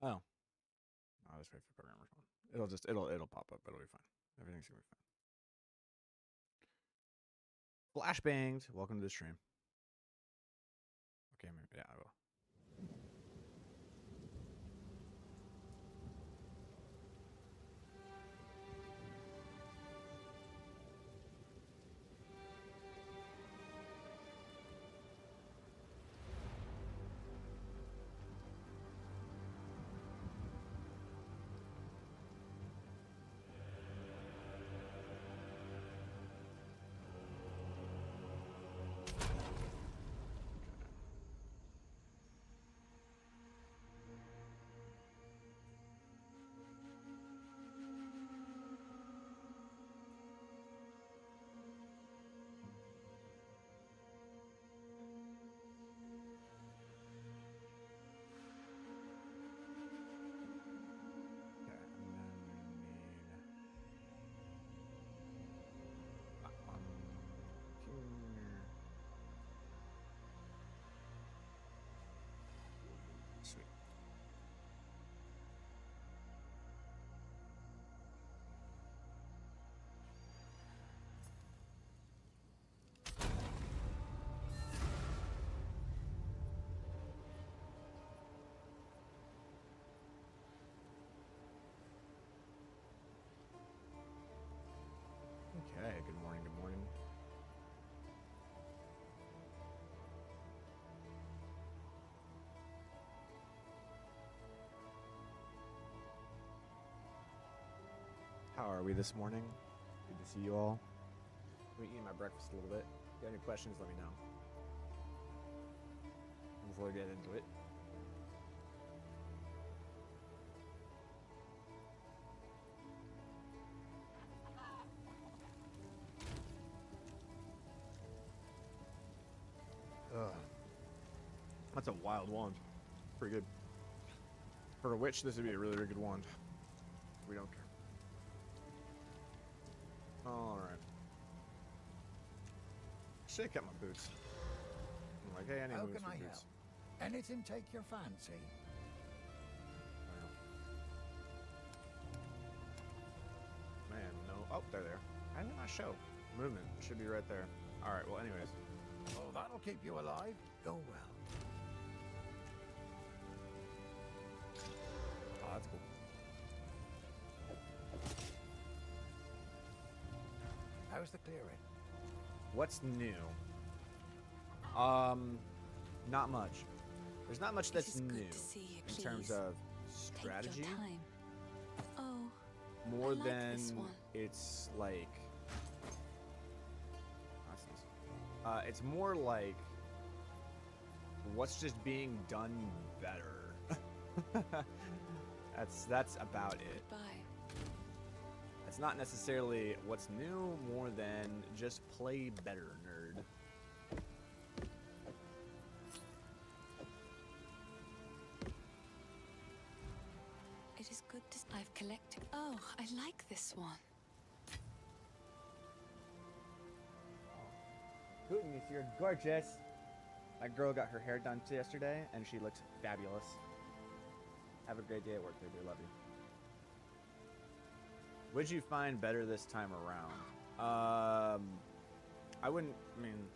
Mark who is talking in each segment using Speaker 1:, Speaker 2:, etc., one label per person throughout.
Speaker 1: Oh, I'll just wait for programmer's one. It'll pop up. It'll be fine. Everything's gonna be fine. Flashbanged. Welcome to the stream. Okay, maybe yeah, I will. Okay, and then we need here. Sweet. Okay, good morning, good morning. How are we this morning? Good to see you all. I'm eating my breakfast a little bit. If you have any questions, let me know. Before we get into it. Ugh. That's a wild wand. Pretty good. For a witch, this would be a really, really good wand. We don't care. Alright. Should have kept my boots. I'm like, hey, I need
Speaker 2: How
Speaker 1: moves
Speaker 2: can
Speaker 1: for
Speaker 2: I
Speaker 1: boots.
Speaker 2: help? Anything take your fancy?
Speaker 1: Man, no. Oh, there they are. How did it not show? Movement. It should be right there. Alright, well, anyways.
Speaker 2: Oh, that'll keep you alive. Go well.
Speaker 1: Oh, that's cool.
Speaker 2: How's the clearing?
Speaker 1: What's new? Not much. There's not much that's new in terms of strategy.
Speaker 3: Oh,
Speaker 1: More
Speaker 3: I like
Speaker 1: than
Speaker 3: this one.
Speaker 1: it's like. That's nice. It's more like what's just being done better. that's about it.
Speaker 3: Goodbye.
Speaker 1: It's not necessarily what's new, more than just play better, nerd.
Speaker 3: It is good to. I've collected. Oh, I like this one.
Speaker 1: Goodness, you're gorgeous. My girl got her hair done yesterday, and she looks fabulous. Have a great day at work, baby. Love you. What'd you find better this time around? I wouldn't. I mean,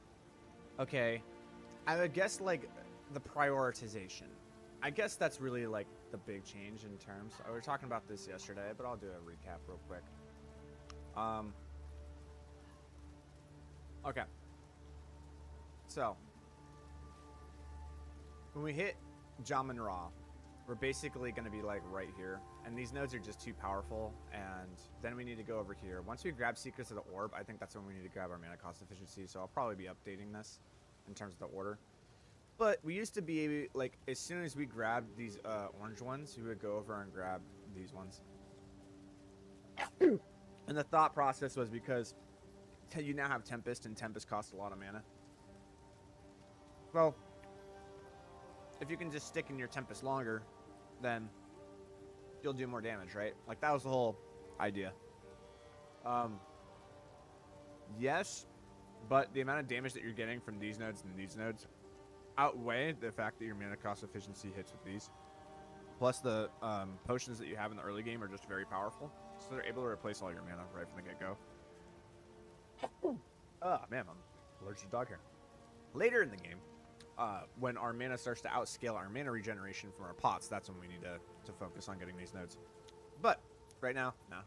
Speaker 1: okay. I would guess like the prioritization. I guess that's really like the big change in terms. We were talking about this yesterday, but I'll do a recap real quick. Okay. So, when we hit Jamin Ra, we're basically going to be like right here. And these nodes are just too powerful. And then we need to go over here. Once we grab Secrets of the Orb, I think that's when we need to grab our mana cost efficiency. So I'll probably be updating this in terms of the order. But we used to be like, as soon as we grabbed these orange ones, we would go over and grab these ones. And the thought process was because you now have Tempest, and Tempest costs a lot of mana. Well, if you can just stick in your Tempest longer, then you'll do more damage, right? Like, that was the whole idea. Yes, but the amount of damage that you're getting from these nodes and these nodes outweigh the fact that your mana cost efficiency hits with these. Plus the potions that you have in the early game are just very powerful. So they're able to replace all your mana right from the get-go. Man, I'm allergic to dog hair. Later in the game, when our mana starts to outscale our mana regeneration from our pots, that's when we need to focus on getting these nodes. But right now, nah.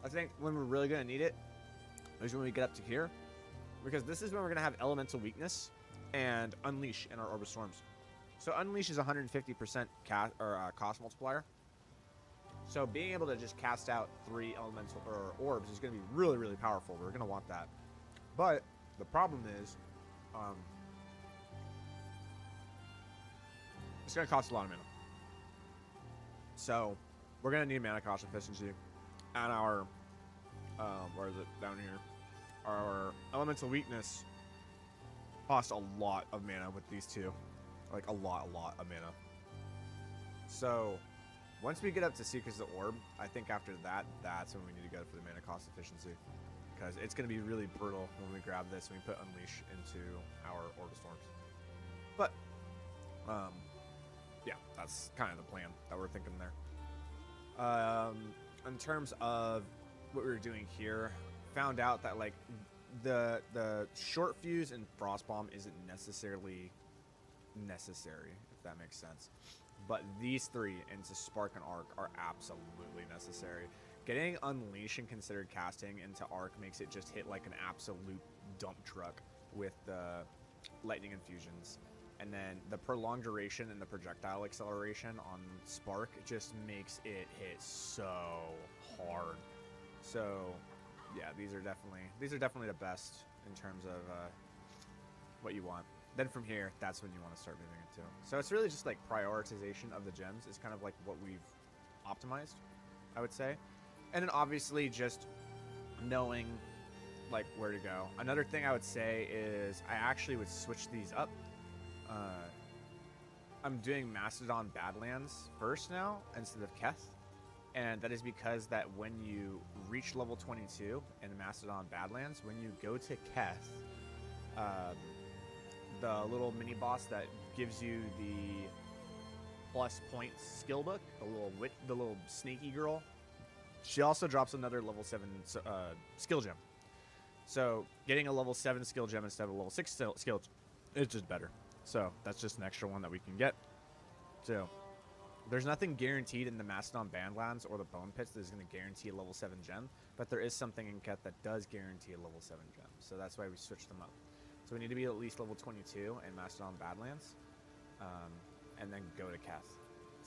Speaker 1: I think when we're really going to need it is when we get up to here, because this is when we're going to have elemental weakness and unleash in our Orb of Storms. So unleash is 150% cost multiplier. So being able to just cast out 3 elemental orbs is going to be really, really powerful. We're going to want that. But the problem is, it's going to cost a lot of mana. So we're going to need mana cost efficiency. And our, where is it? Down here. Our elemental weakness costs a lot of mana with these two. Like a lot of mana. So once we get up to Seekers of the Orb, I think after that, that's when we need to go for the mana cost efficiency. Because it's going to be really brutal when we grab this and we put Unleash into our Orb of Storms. But, yeah, that's kind of the plan that we're thinking there. In terms of what we were doing here, found out that, like, the short fuse and Frostbomb isn't necessarily necessary, if that makes sense. But these 3 into Spark and Arc are absolutely necessary. Getting Unleash and Considered Casting into Arc makes it just hit like an absolute dump truck with the Lightning Infusions. And then the Prolonged Duration and the Projectile Acceleration on Spark just makes it hit so hard. So, yeah, these are definitely the best in terms of what you want. Then from here, that's when you want to start moving into. So it's really just like prioritization of the gems is kind of like what we've optimized, I would say. And then obviously just knowing like where to go. Another thing I would say is I actually would switch these up. I'm doing Mastodon Badlands first now instead of Keth. And that is because that when you reach level 22 in Mastodon Badlands, when you go to Keth, the little mini boss that gives you the plus points skill book, the little sneaky girl, she also drops another level 7 skill gem. So getting a level 7 skill gem instead of a level 6 skill is just better. So that's just an extra one that we can get. So there's nothing guaranteed in the Mastodon Badlands or the Bone Pits that is going to guarantee a level 7 gem, but there is something in Keth that does guarantee a level 7 gem. So that's why we switched them up. So we need to be at least level 22 in Mastodon Badlands, and then go to Keth.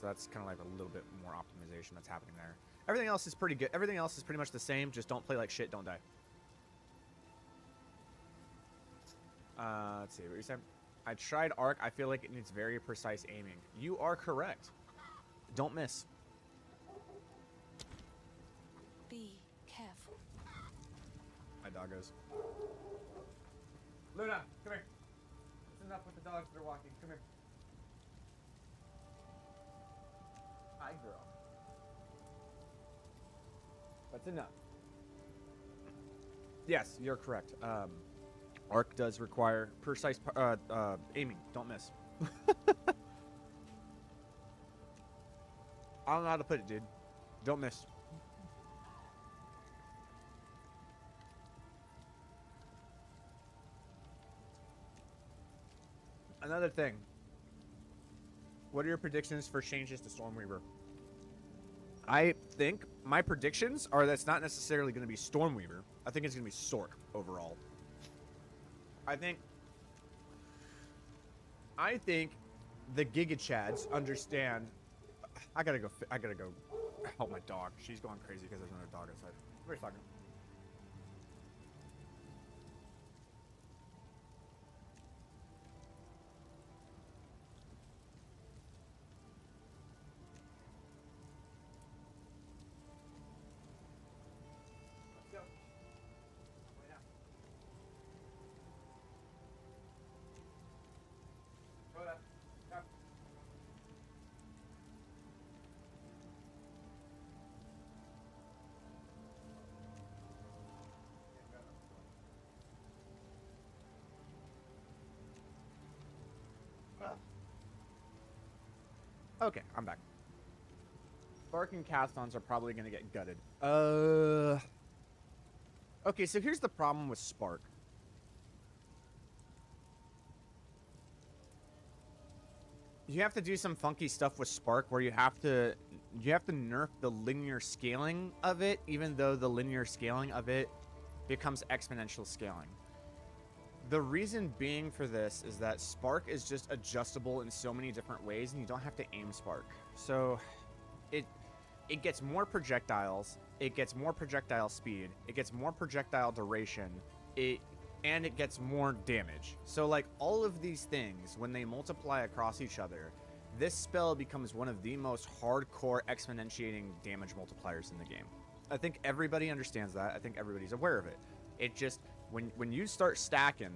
Speaker 1: So that's kind of like a little bit more optimization that's happening there. Everything else is pretty good. Everything else is pretty much the same. Just don't play like shit. Don't die. Let's see what you said. I tried Arc. I feel like it needs very precise aiming. You are correct. Don't miss.
Speaker 3: Be careful.
Speaker 1: My doggos. Luna, come here. It's enough with the dogs that are walking. Come here. Hi, girl. That's enough. Yes, you're correct. Arc does require precise aiming. Don't miss. I don't know how to put it, dude. Don't miss. Another thing. What are your predictions for changes to Stormweaver? I think my predictions are that it's not necessarily going to be Stormweaver. I think it's going to be Sork overall. I think the Giga Chads understand. I gotta go help my dog. She's going crazy because there's another dog outside. Where's talking? Okay, I'm back. Spark and Castons are probably going to get gutted. Okay, so here's the problem with Spark. You have to do some funky stuff with Spark where you have to nerf the linear scaling of it, even though the linear scaling of it becomes exponential scaling. The reason being for this is that Spark is just adjustable in so many different ways, and you don't have to aim Spark. So it gets more projectiles, it gets more projectile speed, it gets more projectile duration, and it gets more damage. So like all of these things, when they multiply across each other, this spell becomes one of the most hardcore exponentiating damage multipliers in the game. I think everybody understands that. I think everybody's aware of it. It just, when you start stacking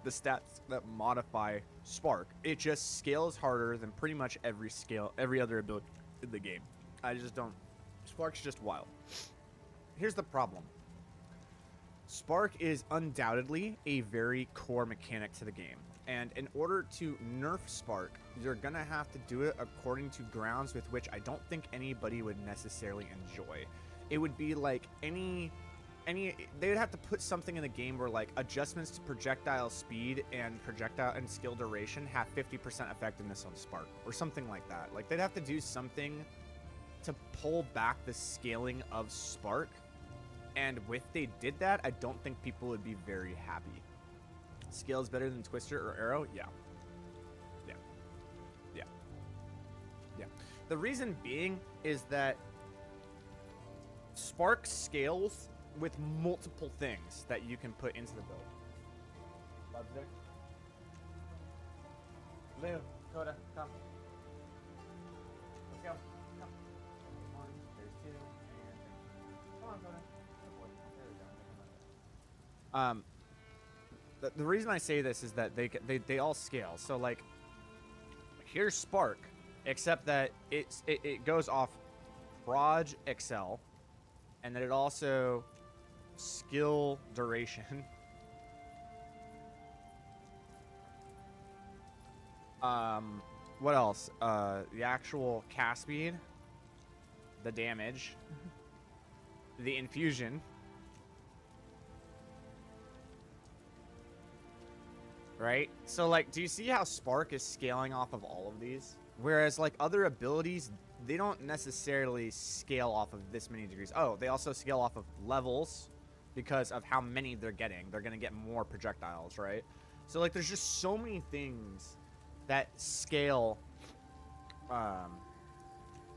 Speaker 1: the stats that modify Spark, it just scales harder than pretty much every other ability in the game. I just don't. Spark's just wild. Here's the problem. Spark is undoubtedly a very core mechanic to the game. And in order to nerf Spark, you're going to have to do it according to grounds with which I don't think anybody would necessarily enjoy. It would be like they would have to put something in the game where like adjustments to projectile speed and projectile and skill duration have 50% effectiveness on Spark or something like that. Like they'd have to do something to pull back the scaling of Spark, and if they did that, I don't think people would be very happy. Scales better than Twister or Arrow? Yeah. The reason being is that Spark scales with multiple things that you can put into the build. Bob's there. Lou, Coda, come. Let's go. Come. One, there's two, and come on, Coda. Good boy. There we go. The reason I say this is that they all scale. So like, here's Spark, except that it goes off Proj Excel, and then it also skill duration. What else? The actual cast speed, the damage, the infusion, right? So like, do you see how Spark is scaling off of all of these? Whereas like other abilities, they don't necessarily scale off of this many degrees. Oh, they also scale off of levels because of how many they're getting. They're going to get more projectiles, right? So like, there's just so many things that scale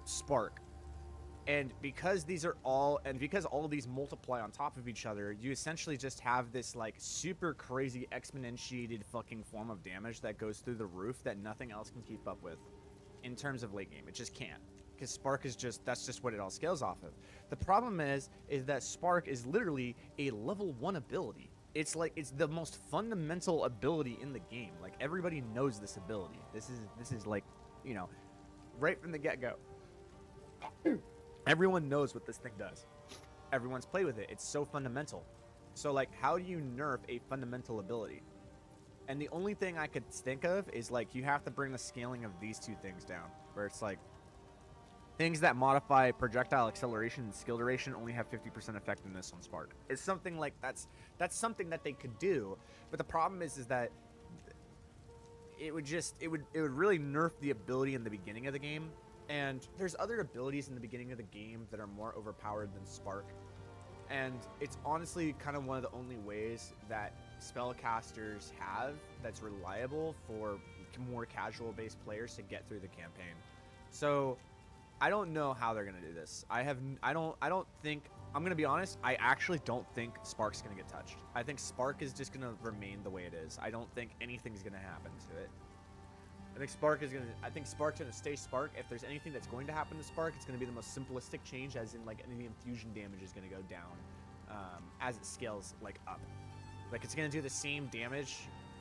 Speaker 1: Spark. And because all of these multiply on top of each other, you essentially just have this like super crazy exponentiated fucking form of damage that goes through the roof that nothing else can keep up with in terms of late game. It just can't, because Spark is that's just what it all scales off of. The problem is that Spark is literally a level 1 ability. It's like, it's the most fundamental ability in the game. Like, everybody knows this ability. This is like, you know, right from the get-go. Everyone knows what this thing does. Everyone's played with it. It's so fundamental. So like, how do you nerf a fundamental ability? And the only thing I could think of is like, you have to bring the scaling of these two things down, where it's like, things that modify projectile acceleration and skill duration only have 50% effectiveness on Spark. It's something like, that's something that they could do, but the problem is that it would really nerf the ability in the beginning of the game. And there's other abilities in the beginning of the game that are more overpowered than Spark. And it's honestly kind of one of the only ways that spellcasters have that's reliable for more casual-based players to get through the campaign. So I don't know how they're gonna do this. I don't think, I'm gonna be honest, I actually don't think Spark's gonna get touched. I think Spark is just gonna remain the way it is. I don't think anything's gonna happen to it. I think Spark's gonna stay Spark. If there's anything that's going to happen to Spark, it's gonna be the most simplistic change, as in like any infusion damage is gonna go down as it scales like up. Like, it's gonna do the same damage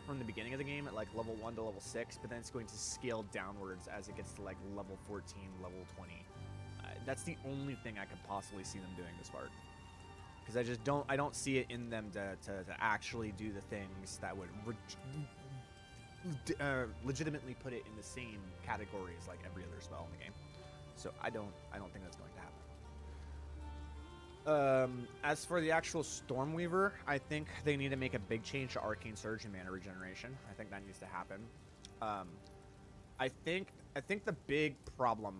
Speaker 1: from the beginning of the game at like level 1 to level 6, but then it's going to scale downwards as it gets to like level 14, level 20. That's the only thing I could possibly see them doing to Spark, because I don't see it in them to actually do the things that would legitimately put it in the same category as like every other spell in the game. So I don't think that's going to happen. As for the actual Stormweaver, I think they need to make a big change to Arcane Surge and mana regeneration. I think that needs to happen. I think the big problem,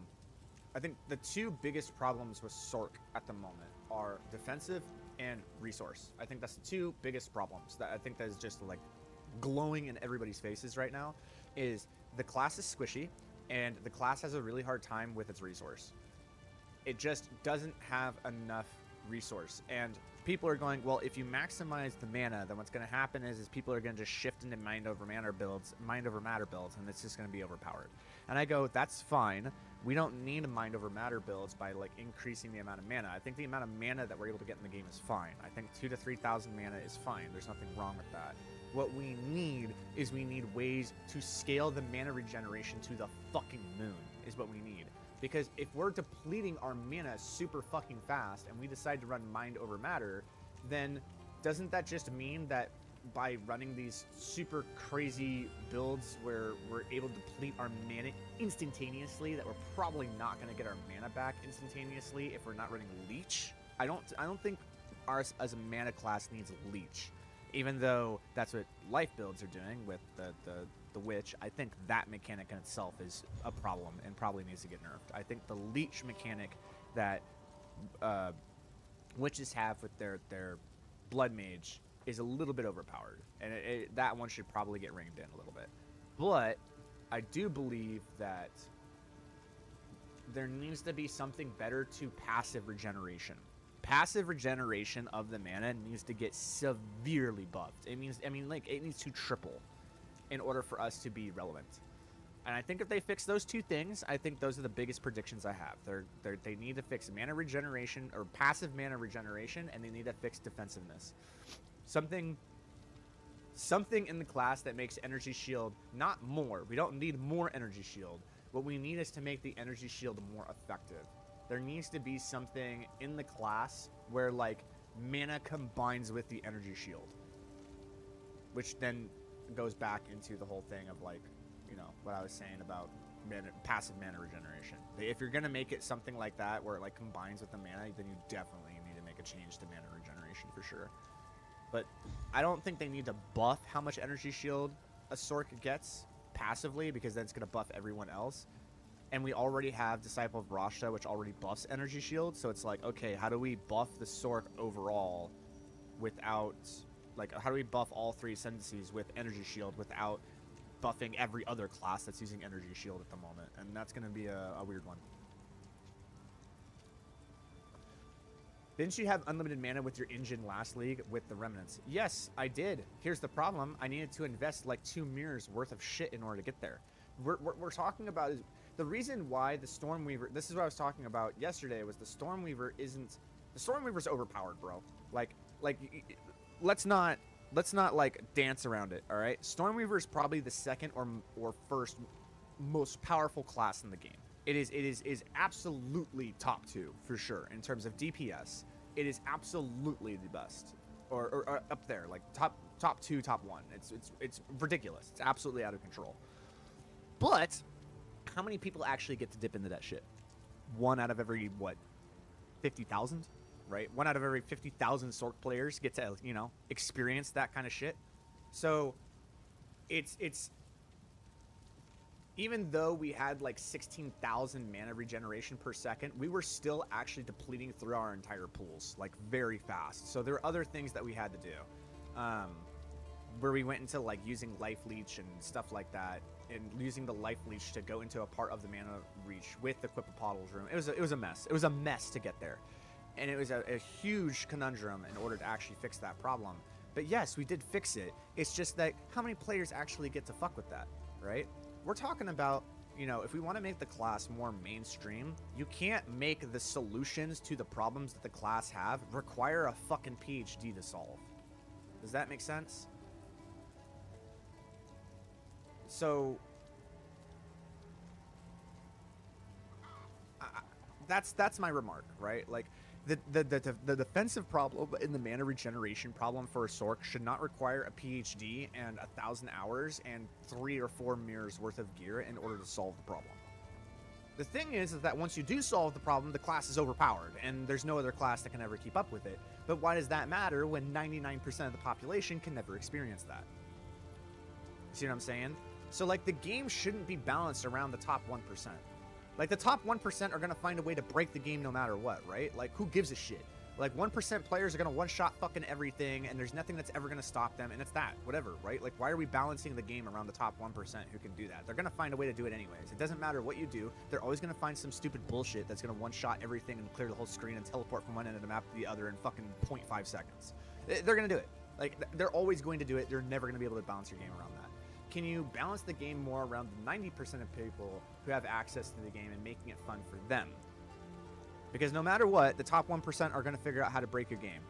Speaker 1: I think the two biggest problems with Sork at the moment are defensive and resource. I think that's the two biggest problems that I think that is just like glowing in everybody's faces right now. Is the class is squishy and the class has a really hard time with its resource. It just doesn't have enough resource, and people are going, well, if you maximize the mana, then what's going to happen is people are going to just shift into mind over matter builds, and it's just going to be overpowered. And I go, that's fine. We don't need mind over matter builds by like increasing the amount of mana. I think the amount of mana that we're able to get in the game is fine. I think 2,000 to 3,000 mana is fine. There's nothing wrong with that. What we need is we need ways to scale the mana regeneration to the fucking moon is what we need. Because if we're depleting our mana super fucking fast and we decide to run mind over matter, then doesn't that just mean that by running these super crazy builds where we're able to deplete our mana instantaneously, that we're probably not going to get our mana back instantaneously if we're not running Leech? I don't think ours as a mana class needs Leech. Even though that's what life builds are doing with the Witch, I think that mechanic in itself is a problem and probably needs to get nerfed. I think the Leech mechanic that Witches have with their Blood Mage is a little bit overpowered, and that one should probably get reined in a little bit. But I do believe that there needs to be something better to passive regeneration. Passive regeneration of the mana needs to get severely buffed. It needs to triple in order for us to be relevant. And I think if they fix those two things, I think those are the biggest predictions I have. They need to fix mana regeneration, or passive mana regeneration, and they need to fix defensiveness. Something in the class that makes Energy Shield not more. We don't need more Energy Shield. What we need is to make the Energy Shield more effective. There needs to be something in the class where like mana combines with the Energy Shield, which then goes back into the whole thing of like, you know, what I was saying about passive mana regeneration. If you're gonna make it something like that where it like combines with the mana, then you definitely need to make a change to mana regeneration for sure. But I don't think they need to buff how much Energy Shield a Sork gets passively, because then it's gonna buff everyone else. And we already have Disciple of Rashta, which already buffs Energy Shield. So it's like, okay, how do we buff the Sork overall without, like, how do we buff all three Ascendancies with Energy Shield without buffing every other class that's using Energy Shield at the moment? And that's going to be a weird one. Didn't you have unlimited mana with your engine last league with the Remnants? Yes, I did. Here's the problem. I needed to invest like 2 mirrors worth of shit in order to get there. We're talking about is the reason why the Stormweaver, this is what I was talking about yesterday, was the Stormweaver's overpowered, bro. Like let's not like dance around it, all right? Stormweaver is probably the second or first most powerful class in the game. It is absolutely top 2 for sure in terms of DPS. It is absolutely the best, or up there, like top 2, top 1. It's ridiculous. It's absolutely out of control. But how many people actually get to dip into that shit? 1 out of every, what, 50,000, right? 1 out of every 50,000 Sork players get to, you know, experience that kind of shit. So it's even though we had like 16,000 mana regeneration per second, we were still actually depleting through our entire pools, like very fast. So there are other things that we had to do, where we went into like using Life Leech and stuff like that, and using the Life Leech to go into a part of the mana reach with the Equipopodal's room. It was a mess. It was a mess to get there, and it was a huge conundrum in order to actually fix that problem. But yes, we did fix it. It's just that how many players actually get to fuck with that, right? We're talking about, you know, if we want to make the class more mainstream, you can't make the solutions to the problems that the class have require a fucking PhD to solve. Does that make sense? So that's my remark, right? Like, The defensive problem and the mana regeneration problem for a Sork should not require a PhD and 1,000 hours and 3 or 4 mirrors worth of gear in order to solve the problem. The thing is that once you do solve the problem, the class is overpowered, and there's no other class that can ever keep up with it. But why does that matter when 99% of the population can never experience that? See what I'm saying? So, like, the game shouldn't be balanced around the top 1%. Like, the top 1% are going to find a way to break the game no matter what, right? Like, who gives a shit? Like, 1% players are going to one-shot fucking everything, and there's nothing that's ever going to stop them, and it's that, whatever, right? Like, why are we balancing the game around the top 1% who can do that? They're going to find a way to do it anyways. It doesn't matter what you do. They're always going to find some stupid bullshit that's going to one-shot everything and clear the whole screen and teleport from one end of the map to the other in fucking 0.5 seconds. They're going to do it. Like, they're always going to do it. They're never going to be able to balance your game around that. Can you balance the game more around the 90% of people who have access to the game and making it fun for them? Because no matter what, the top 1% are going to figure out how to break your game.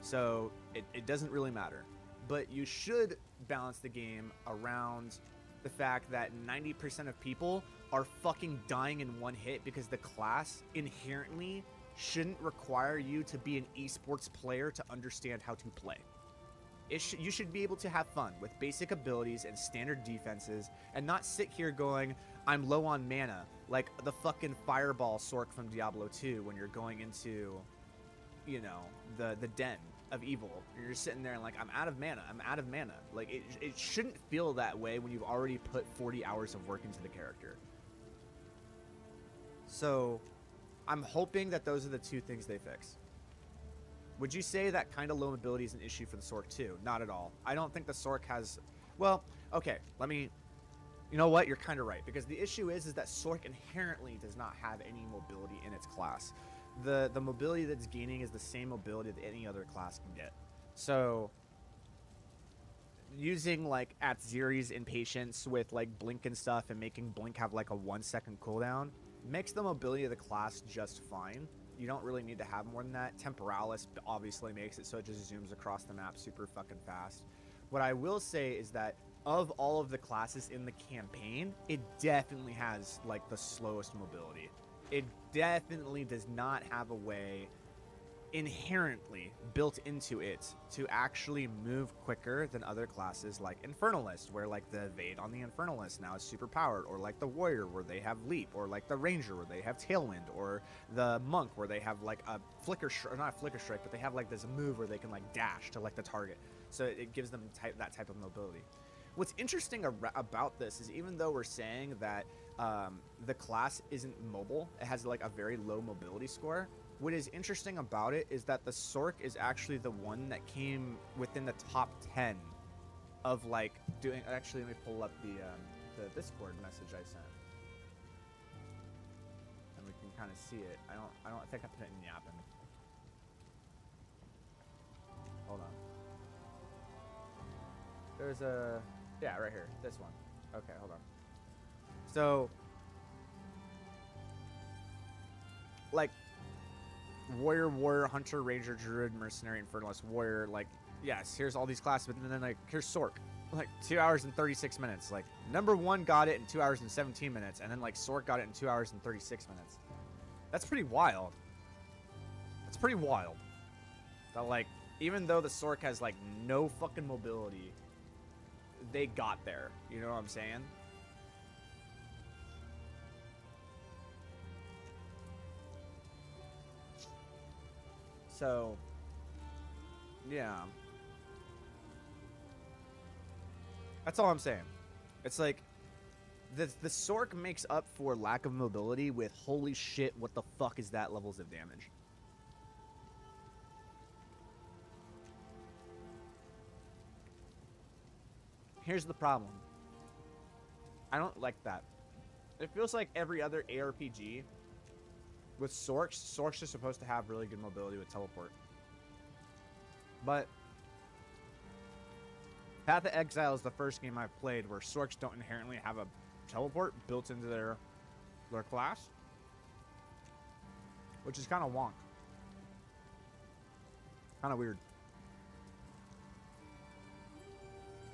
Speaker 1: So it doesn't really matter. But you should balance the game around the fact that 90% of people are fucking dying in one hit because the class inherently shouldn't require you to be an esports player to understand how to play. You should be able to have fun with basic abilities and standard defenses and not sit here going, I'm low on mana, like the fucking Fireball Sork from Diablo 2 when you're going into, you know, the den of evil. You're just sitting there and like, I'm out of mana. Like, it shouldn't feel that way when you've already put 40 hours of work into the character. So, I'm hoping that those are the two things they fix. Would you say that kind of low mobility is an issue for the Sork too? Not at all. I don't think the Sork has... Well, okay, you know what? You're kind of right. Because the issue is that Sork inherently does not have any mobility in its class. The mobility that's gaining is the same mobility that any other class can get. So, using, like, Atziri's Impatience with, like, Blink and stuff and making Blink have, like, a 1-second cooldown makes the mobility of the class just fine. You don't really need to have more than that. Temporalis obviously makes it so it just zooms across the map super fucking fast. What I will say is that of all of the classes in the campaign, it definitely has like the slowest mobility. It definitely does not have a way inherently built into it to actually move quicker than other classes like Infernalist, where like the evade on the Infernalist now is super powered, or like the Warrior where they have leap, or like the Ranger where they have Tailwind, or the Monk where they have like a not a flicker strike, but they have like this move where they can like dash to like the target, so it gives them that type of mobility. What's interesting about this is even though we're saying that the class isn't mobile, it has like a very low mobility score. What is interesting about it is that the Sork is actually the one that came within the top 10 of like doing. Actually, let me pull up the Discord message I sent, and we can kind of see it. I don't think I put it in the app. Hold on. There's a right here. This one. Okay, hold on. So, like. Warrior, Hunter, Ranger, Druid, Mercenary, Infernalist, Warrior, like, yes, here's all these classes, but then, like, here's Sork, like, 2 hours and 36 minutes, like, number 1 got it in 2 hours and 17 minutes, and then, like, Sork got it in 2 hours and 36 minutes. That's pretty wild. That's pretty wild. That, like, even though the Sork has, like, no fucking mobility, they got there, you know what I'm saying? So, yeah. That's all I'm saying. It's like, the Sork makes up for lack of mobility with holy shit, what the fuck is that levels of damage? Here's the problem. I don't like that. It feels like every other ARPG with Sork's is supposed to have really good mobility with teleport. But Path of Exile is the first game I've played where Sorks don't inherently have a teleport built into their class, which is kind of wonk. Kind of weird.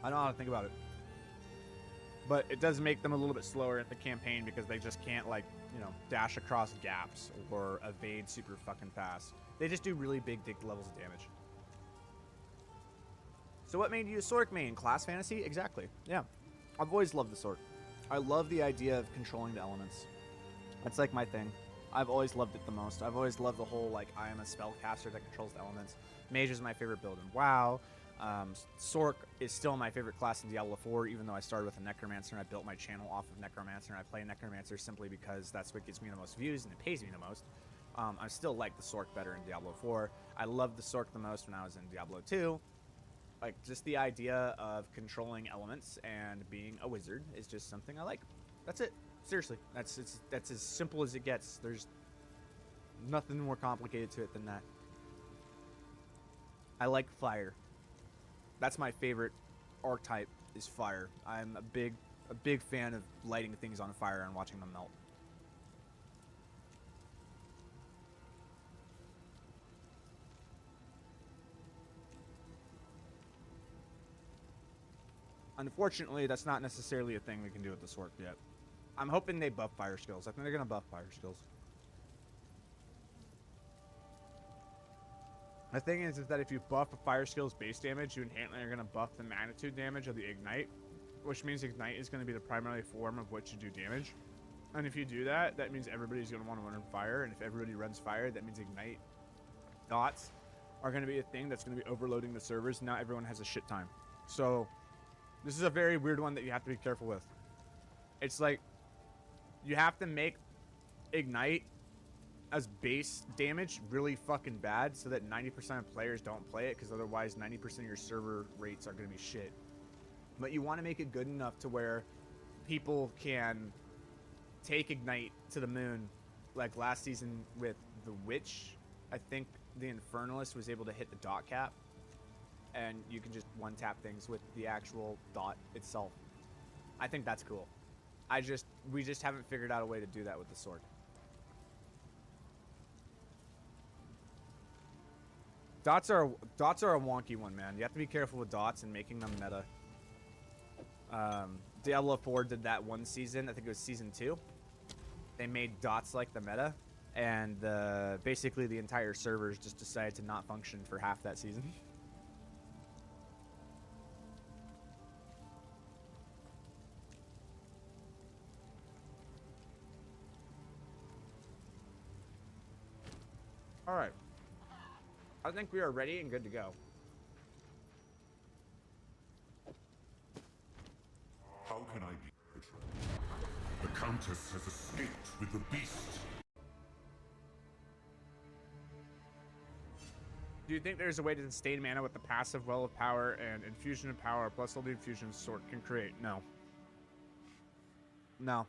Speaker 1: I don't know how to think about it. but it does make them a little bit slower in the campaign because they just can't, like, you know, dash across gaps or evade super fucking fast. They just do really big levels of damage. So what made you a Sork main? Class fantasy? Exactly. Yeah. I've always loved the Sork. I love the idea of controlling the elements. That's like my thing. I've always loved it the most. I've always loved the whole, like, I am a spellcaster that controls the elements. Mage is my favorite build in WoW. Sork is still my favorite class in Diablo 4, even though I started with a Necromancer and I built my channel off of Necromancer, and I play Necromancer simply because that's what gets me the most views and it pays me the most. I still like the Sork better in Diablo 4. I loved the Sork the most when I was in Diablo 2. Like, just the idea of controlling elements and being a wizard is just something I like. That's it. Seriously. That's as simple as it gets. There's nothing more complicated to it than that. I like fire. That's my favorite archetype, is fire. I'm a big fan of lighting things on fire and watching them melt. Unfortunately, that's not necessarily a thing we can do with the Sork yet. I'm hoping they buff fire skills. I think they're going to buff fire skills. The thing is that if you buff a fire skill's base damage, you inherently are going to buff the magnitude damage of the Ignite, which means Ignite is going to be the primary form of which you do damage. And if you do that, that means everybody's going to want to run fire, and if everybody runs fire, that means Ignite dots are going to be a thing that's going to be overloading the servers. Now everyone has a shit time. So this is a very weird one that you have to be careful with. It's like you have to make Ignite as base damage really fucking bad so that 90% of players don't play it, because otherwise 90% of your server rates are going to be shit. But you want to make it good enough to where people can take Ignite to the moon. Like last season with the Witch, I think the Infernalist was able to hit the dot cap, and you can just one tap things with the actual dot itself. I think that's cool. We just haven't figured out a way to do that with the Sork. Dots are a wonky one, man. You have to be careful with dots and making them meta. Diablo 4 did that one season. I think it was season 2. They made dots like the meta, and basically the entire servers just decided to not function for half that season. All right. I think we are ready and good to go.
Speaker 4: How can I be betrayed? The Countess has escaped with the beast.
Speaker 1: Do you think there's a way to sustain mana with the passive Well of Power and Infusion of Power plus all the infusions Sork can create? No. No.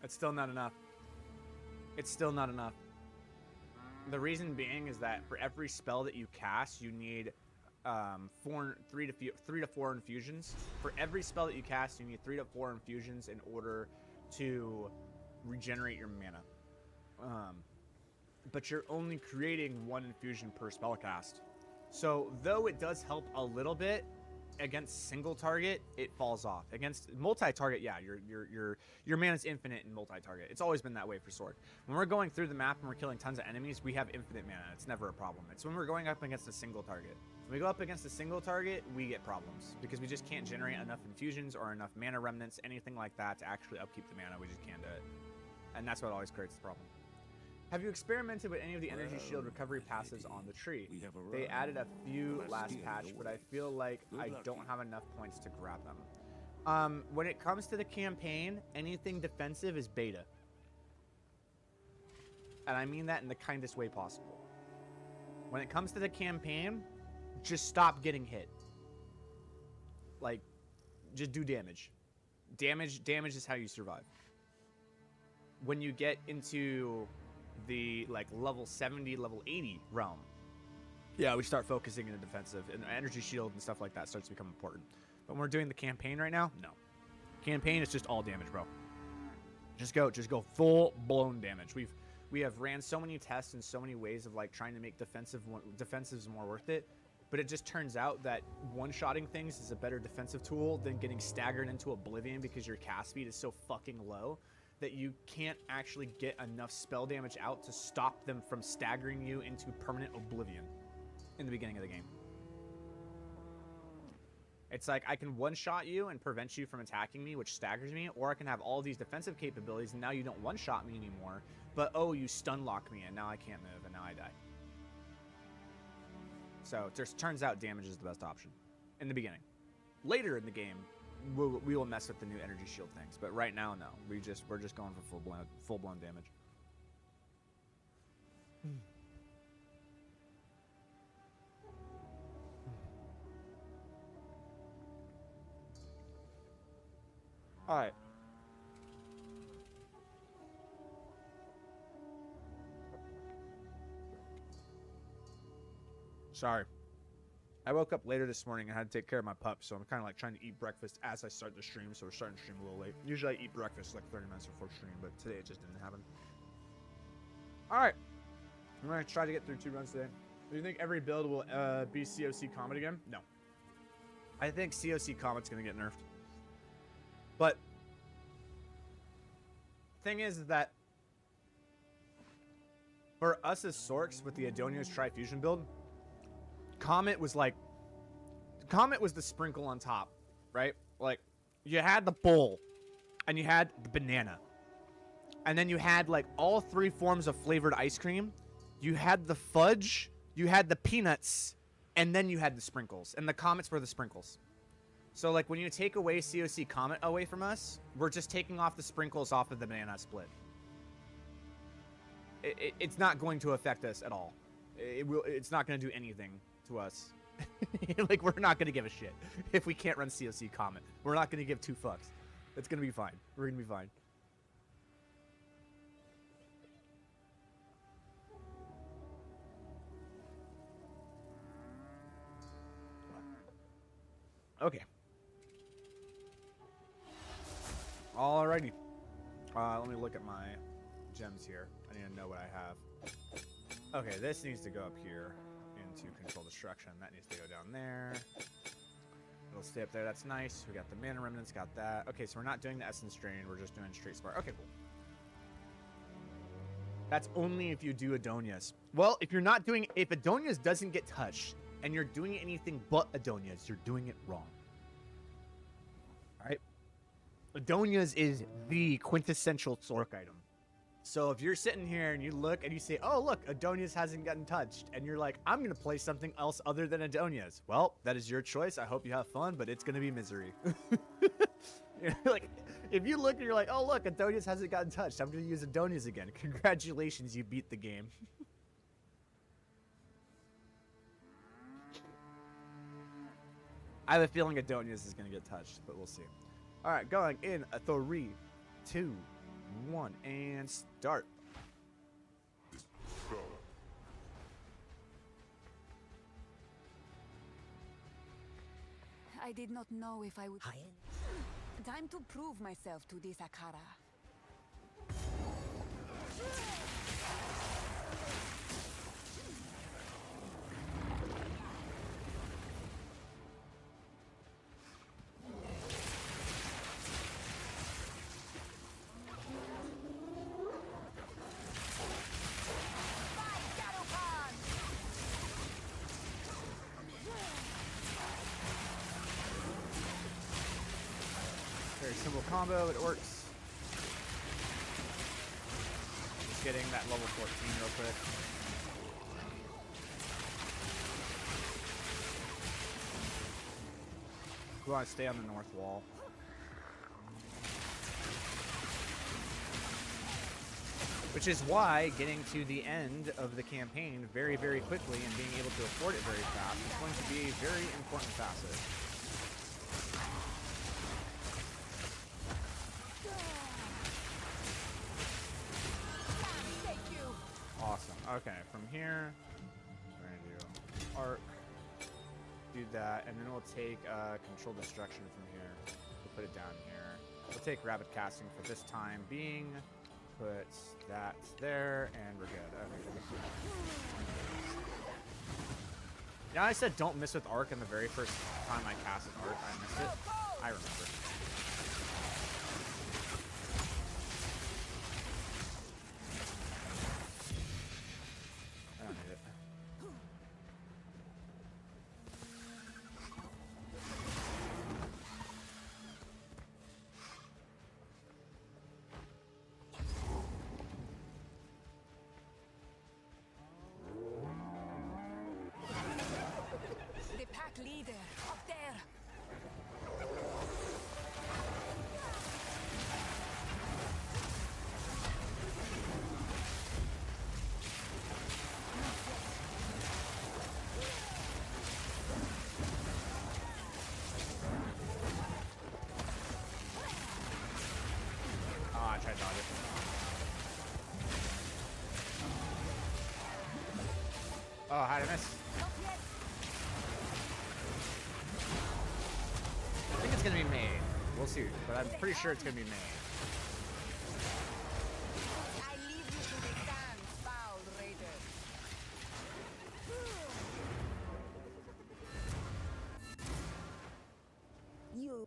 Speaker 1: It's still not enough. It's still not enough. The reason being is that for every spell that you cast, you need 3 to 4 infusions. For every spell that you cast, you need 3 to 4 infusions in order to regenerate your mana. But you're only creating 1 infusion per spell cast. So though it does help a little bit against single target, it falls off. Against multi-target, yeah, your mana's infinite in multi-target. It's always been that way for Sork. When we're going through the map and we're killing tons of enemies, we have infinite mana. It's never a problem. It's when we're going up against a single target. When we go up against a single target, we get problems because we just can't generate enough infusions or enough mana remnants, anything like that, to actually upkeep the mana. We just can't do it. And that's what always creates the problem. Have you experimented with any of the energy shield recovery passives on the tree? They added a few last patch, but I feel like I don't have enough points to grab them. When it comes to the campaign, anything defensive is beta. And I mean that in the kindest way possible. When it comes to the campaign, just stop getting hit. Like, just do damage. Damage is how you survive. When you get into the like level 70, level 80 realm, yeah, we start focusing in the defensive, and energy shield and stuff like that starts to become important. But when we're doing the campaign right now, no. Campaign is just all damage, bro. Just go full blown damage. We have ran so many tests and so many ways of like trying to make defensives more worth it, but it just turns out that one-shotting things is a better defensive tool than getting staggered into oblivion because your cast speed is so fucking low that you can't actually get enough spell damage out to stop them from staggering you into permanent oblivion in the beginning of the game. It's like I can one-shot you and prevent you from attacking me, which staggers me, or I can have all these defensive capabilities and now you don't one-shot me anymore, but oh, you stun lock me and now I can't move and now I die. So it just turns out damage is the best option in the beginning. Later in the game, we will mess with the new energy shield things, but right now, no. We're just going for full-blown damage. All right. Sorry. I woke up later this morning and had to take care of my pup, so I'm kind of like trying to eat breakfast as I start the stream, so we're starting to stream a little late. Usually I eat breakfast like 30 minutes before stream, but today it just didn't happen. All right. I'm going to try to get through 2 runs today. Do you think every build will be COC Comet again? No. I think COC Comet's going to get nerfed. But thing is that for us as Sorks with the Adonios Trifusion build, Comet was the sprinkle on top, right? Like, you had the bowl, and you had the banana, and then you had like all 3 forms of flavored ice cream. You had the fudge, you had the peanuts, and then you had the sprinkles, and the Comets were the sprinkles. So like when you take away COC Comet away from us, we're just taking off the sprinkles off of the banana split. It's not going to affect us at all. It's not going to do anything to us. Like, we're not going to give a shit if we can't run COC Comet. We're not going to give 2 fucks. It's going to be fine. We're going to be fine. Okay. Alrighty. Let me look at my gems here. I need to know what I have. Okay, this needs to go up here into control destruction. That needs to go down there. It'll stay up there. That's nice. We got the mana remnants. Got that. Okay, so we're not doing the essence drain. We're just doing straight spark. Okay, cool. That's only if you do Adonias. Well, if Adonias doesn't get touched and you're doing anything but Adonias, you're doing it wrong. All right. Adonias is the quintessential Sork item. So if you're sitting here and you look and you say, oh, look, Adonias hasn't gotten touched, and you're like, I'm going to play something else other than Adonias. Well, that is your choice. I hope you have fun, but it's going to be misery. Like, if you look and you're like, oh, look, Adonias hasn't gotten touched, I'm going to use Adonias again. Congratulations, you beat the game. I have a feeling Adonias is going to get touched, but we'll see. All right, going in a 3, 2, 1, and start.
Speaker 3: I did not know if I would. Time to prove myself to this Akara.
Speaker 1: Very simple combo, it works. Just getting that level 14 real quick. We want to stay on the north wall. Which is why getting to the end of the campaign very, very quickly and being able to afford it very fast is going to be a very important facet. Awesome. Okay, from here, we're going to do arc, do that, and then we'll take control destruction from here. We'll put it down here. We'll take rapid casting for this time being, put that there, and we're good. Okay. Yeah, I said don't miss with Arc in the very first time I cast an Arc. I missed it. I remember. I don't need it.
Speaker 3: The pack leader, up there.
Speaker 1: Oh, I tried to dodge it. Oh, how did I miss?
Speaker 3: Not yet.
Speaker 1: I think it's gonna be May. We'll see, but I'm pretty sure it's gonna be May.
Speaker 3: I leave you to the sand, foul raider. You.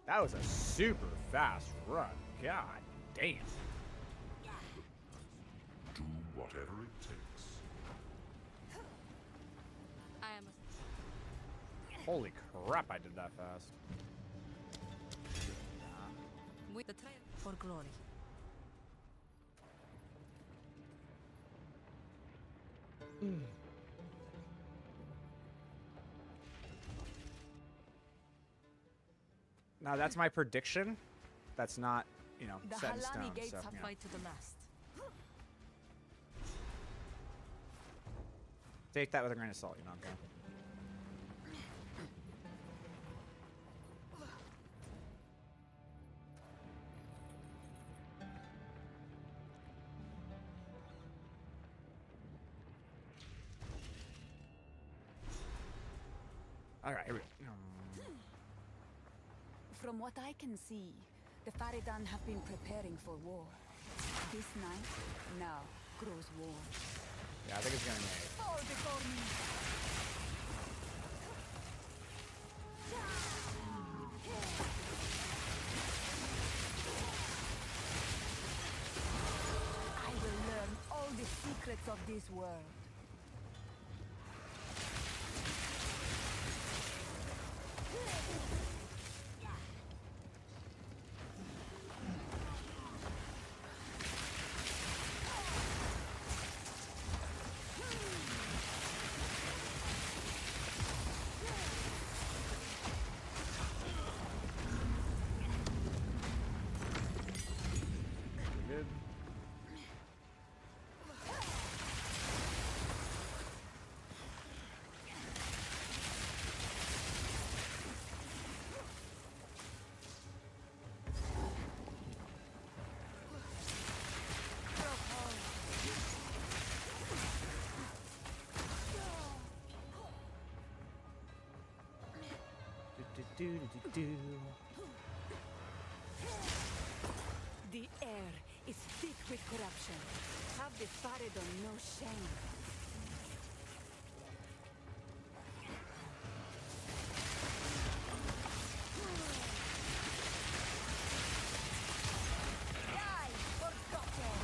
Speaker 1: That was a super fast run. God damn.
Speaker 4: Do whatever it takes.
Speaker 3: I am
Speaker 1: Holy crap, I did that fast.
Speaker 3: with the trail for glory.
Speaker 1: Now that's my prediction. That's not, you know,
Speaker 3: The
Speaker 1: set in stone.
Speaker 3: Halani gates
Speaker 1: So,
Speaker 3: have
Speaker 1: you know.
Speaker 3: fight to the mast.
Speaker 1: Take that with a grain of salt, you know. Okay. All right, here we go.
Speaker 3: From what I can see, the Faridan have been preparing for war. This night now grows warm.
Speaker 1: Yeah, I think it's gonna be.
Speaker 3: Fall before me. I will learn all the secrets of this world.
Speaker 1: Good. Do.
Speaker 3: The air is thick with corruption. Have the Faridon no shame. Die, forgotten!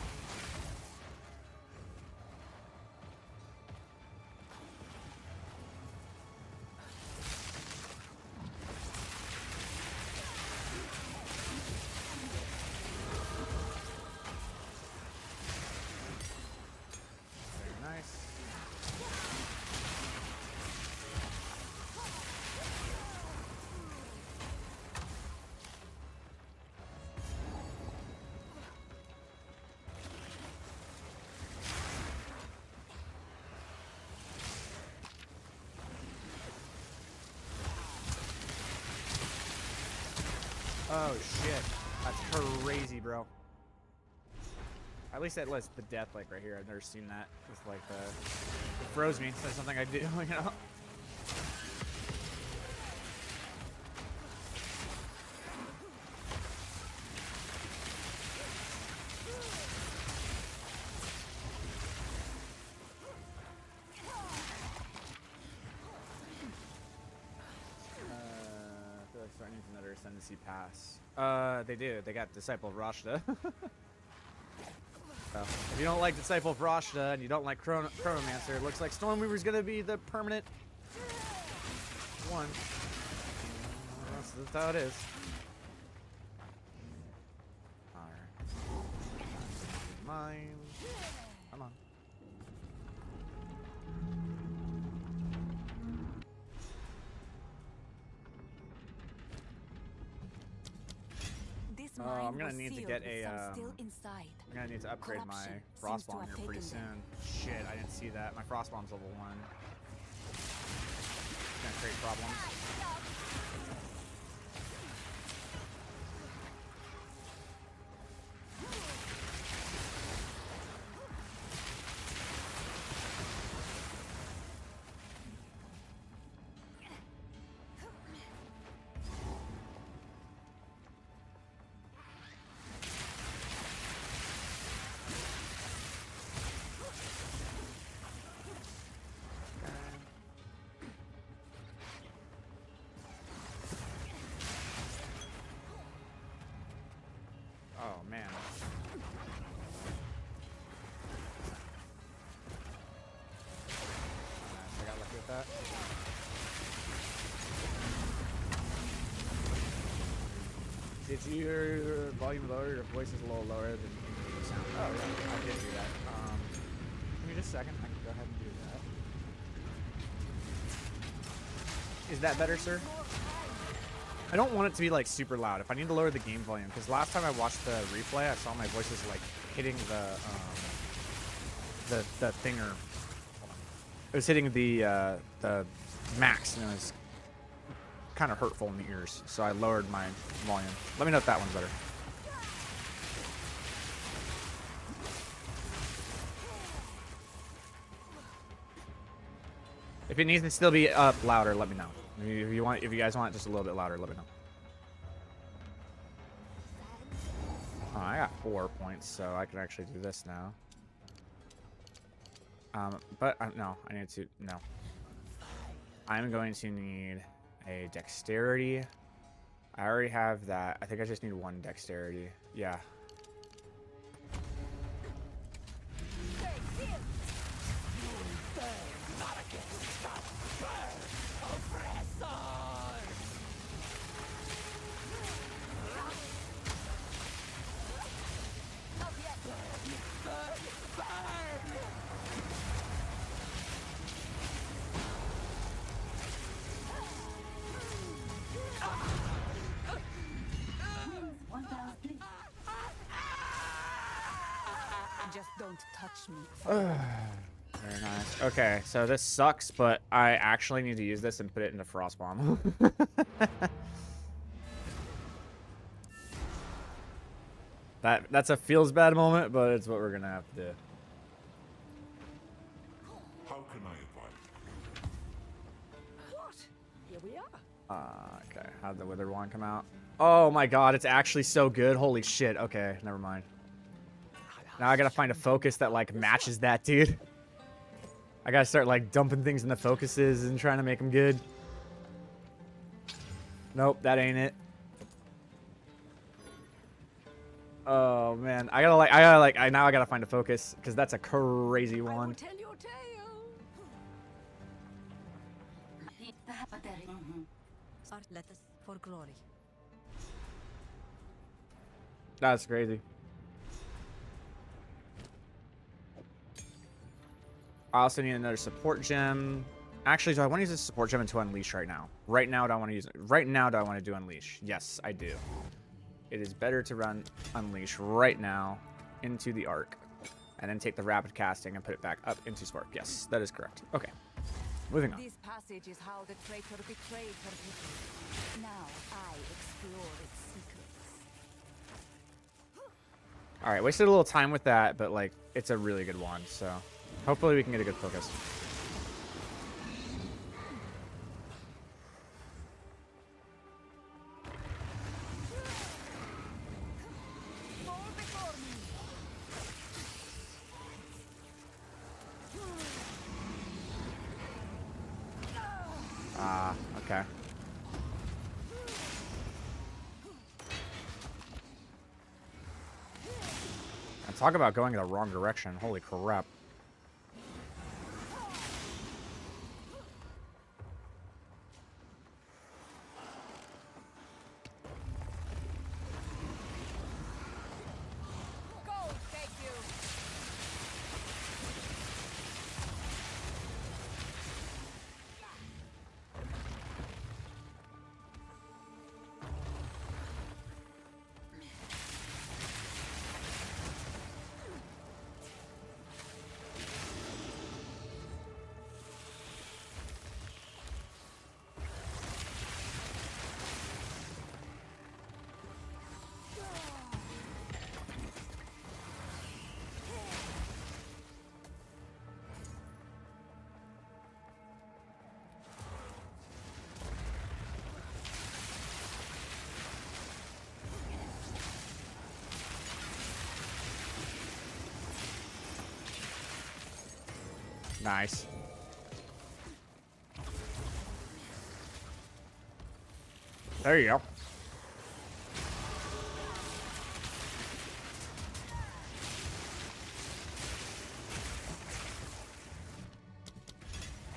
Speaker 1: Very nice. Oh shit. That's crazy, bro. At least that lists the death like right here. I've never seen that. It's like it froze me. That's something I do, you know. needs another Ascendancy pass. They do. They got Disciple of Rashta. So, if you don't like Disciple of Rashta and you don't like Chronomancer, it looks like Stormweaver's gonna be the permanent one. That's how it is. Alright. Mine. Come on.
Speaker 3: This
Speaker 1: I'm
Speaker 3: mine
Speaker 1: gonna
Speaker 3: was
Speaker 1: need to
Speaker 3: sealed
Speaker 1: get
Speaker 3: with
Speaker 1: a,
Speaker 3: some still inside.
Speaker 1: I'm gonna need to upgrade my
Speaker 3: Corruption
Speaker 1: Frost
Speaker 3: seems to
Speaker 1: Bomb
Speaker 3: have
Speaker 1: here pretty
Speaker 3: taken them.
Speaker 1: soon. Shit, I didn't see that. My Frost Bomb's level 1. It's gonna create problems. Oh man. Nice, I got lucky with that. Did your volume lower? Your voice is a little lower than the sound. Oh yeah, I did do that. Give me just a second. I can go ahead and do that. Is that better, sir? I don't want it to be like super loud. If I need to lower the game volume, because last time I watched the replay, I saw my voices like hitting the thinger. It was hitting the max, and it was kind of hurtful in the ears. So I lowered my volume. Let me know if that one's better. If it needs to still be up louder, let me know. If you guys want it just a little bit louder, let me know. Oh, I got 4 points, so I can actually do this now. But no, I need to no. I'm going to need a dexterity. I already have that. I think I just need 1 dexterity. Yeah.
Speaker 3: Just don't touch me.
Speaker 1: Very nice. Okay, so this sucks, but I actually need to use this and put it into Frost Bomb. That's a feels bad moment, but it's what we're gonna have to do.
Speaker 4: How can I advise?
Speaker 3: What? Here we are.
Speaker 1: Okay, how'd the Wither Wand come out? Oh my god, it's actually so good. Holy shit. Okay, never mind. Now I gotta find a focus that like matches that, dude. I gotta start like dumping things in the focuses and trying to make them good. Nope, that ain't it. Oh man, now I gotta find a focus because that's a crazy
Speaker 3: I will
Speaker 1: one.
Speaker 3: tell your tale. Let us for glory.
Speaker 1: That's crazy. I also need another support gem. Actually, do I want to use this support gem into Unleash right now? Right now, do I want to use it? Right now, do I want to do Unleash? Yes, I do. It is better to run Unleash right now into the Arc, and then take the Rapid Casting and put it back up into Spark. Yes, that is correct. Okay, moving on.
Speaker 3: This passage is how the traitor betrayed her people. Now I explore its secrets.
Speaker 1: All right, wasted a little time with that, but like, it's a really good one. So hopefully we can get a good focus. Okay. Talk about going in the wrong direction. Holy crap.
Speaker 3: Go, thank you.
Speaker 1: Nice. There you go.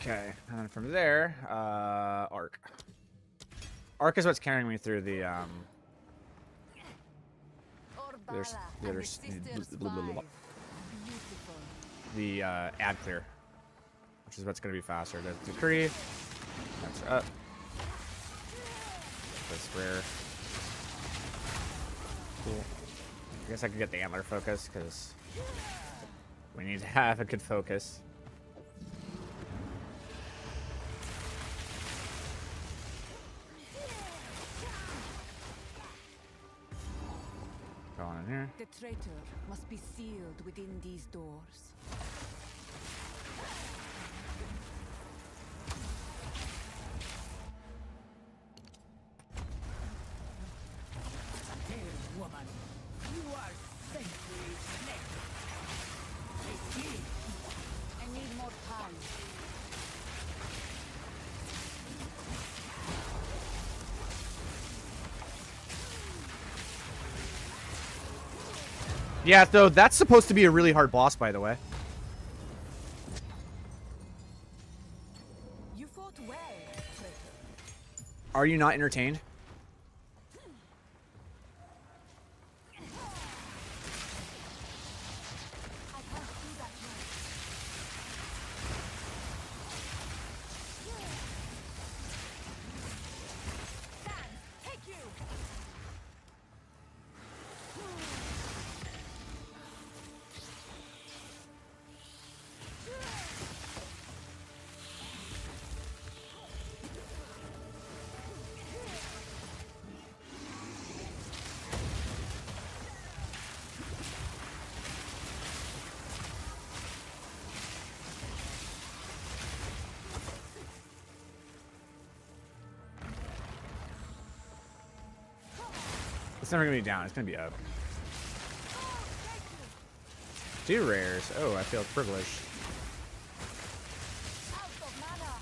Speaker 1: Okay, and then from there, Arc. Arc is what's carrying me through the There's-
Speaker 3: Orbala
Speaker 1: there's-
Speaker 3: and the sisters
Speaker 1: blah, blah, blah, blah.
Speaker 3: five. Beautiful.
Speaker 1: the ad clear, which is what's going to be faster. The decree. That's up. That's rare. Cool. I guess I could get the antler focus because we need to have a good focus. Go on in here.
Speaker 3: The traitor must be sealed within these doors.
Speaker 5: Dear woman, you are centuries late. I see.
Speaker 3: I need more time.
Speaker 1: Yeah, so that's supposed to be a really hard boss, by the way.
Speaker 3: You fought well, traitor.
Speaker 1: Are you not entertained?
Speaker 3: I can't do that yet. Stand! Take you!
Speaker 1: It's never gonna be down. It's gonna be up. 2 rares. Oh, I feel privileged.
Speaker 3: Out of mana!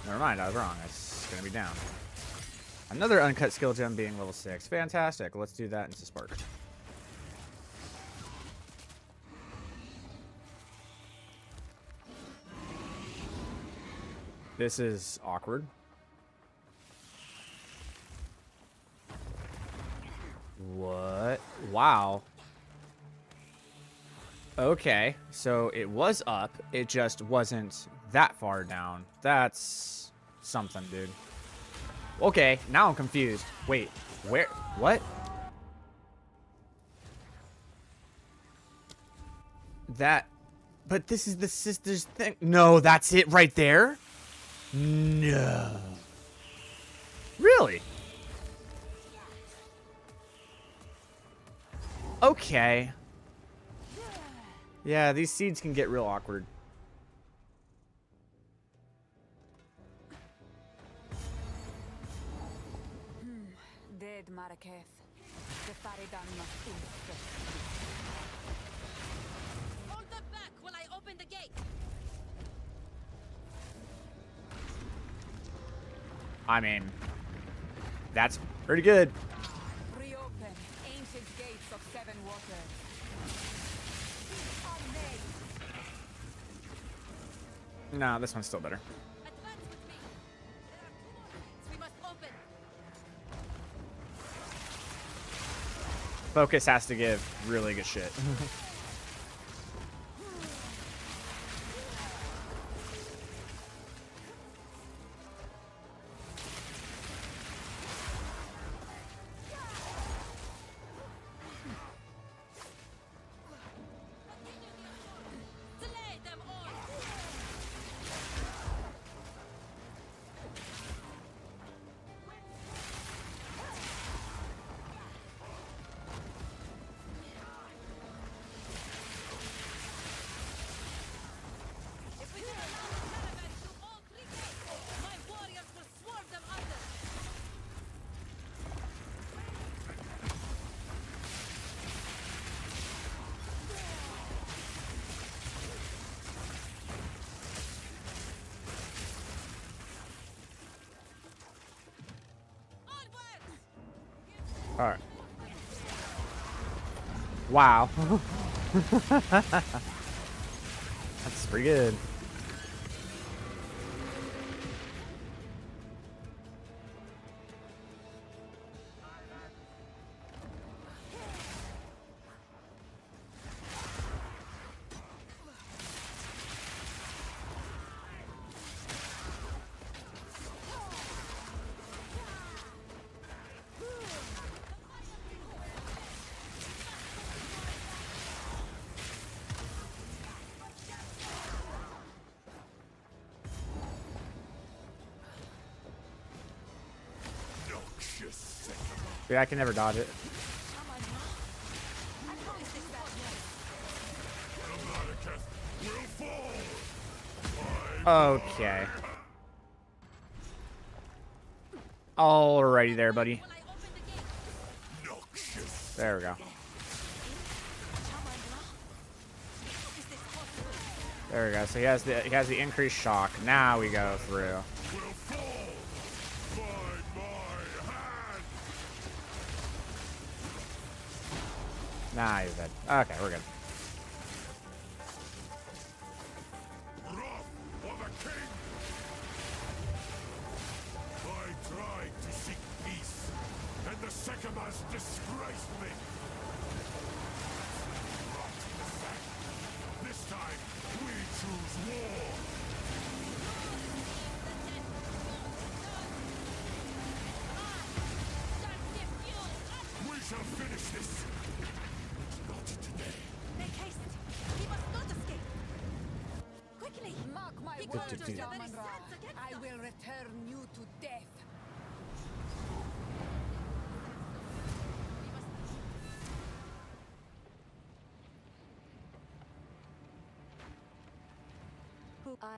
Speaker 1: Never mind, I was wrong. It's gonna be down. Another uncut skill gem being level 6. Fantastic. Let's do that into Spark. This is awkward. What? Wow. Okay, so it was up. It just wasn't that far down. That's something, dude. Okay, now I'm confused. Wait, where? What? That... But this is the sister's thing. No, that's it right there? No. Really? Okay. Yeah, these seeds can get real awkward.
Speaker 3: Dead Maraketh. The Faridan must be fresh.
Speaker 6: Hold them back while I open the gate.
Speaker 1: I mean, that's pretty good.
Speaker 3: Reopen.
Speaker 1: Nah, this one's still better.
Speaker 6: Advance with me. There are 2 more gates we must open.
Speaker 1: Focus has to give really good shit.
Speaker 6: Slay them all. If we can allow the caravan through all 3 gates, my warriors will swarm them under. Onwards!
Speaker 1: All right. Wow. That's pretty good. Yeah, I can never dodge it. Okay. Alrighty there, buddy.
Speaker 6: Will I open the gate?
Speaker 1: There we go. There we go. So he has the increased shock. Now we go through. Nah, he's dead. Okay, we're good.
Speaker 4: Wrath for the king! I tried to seek peace, and the Sekemas disgraced me. Rot in the sack. This time, we choose war. We shall finish this. Not today.
Speaker 6: Make haste. He must not escape. Quickly.
Speaker 3: Mark my
Speaker 6: The
Speaker 3: words,
Speaker 6: cultures are very
Speaker 3: Shaman Ra.
Speaker 6: set against
Speaker 3: I
Speaker 6: us.
Speaker 3: will return you to death. Who I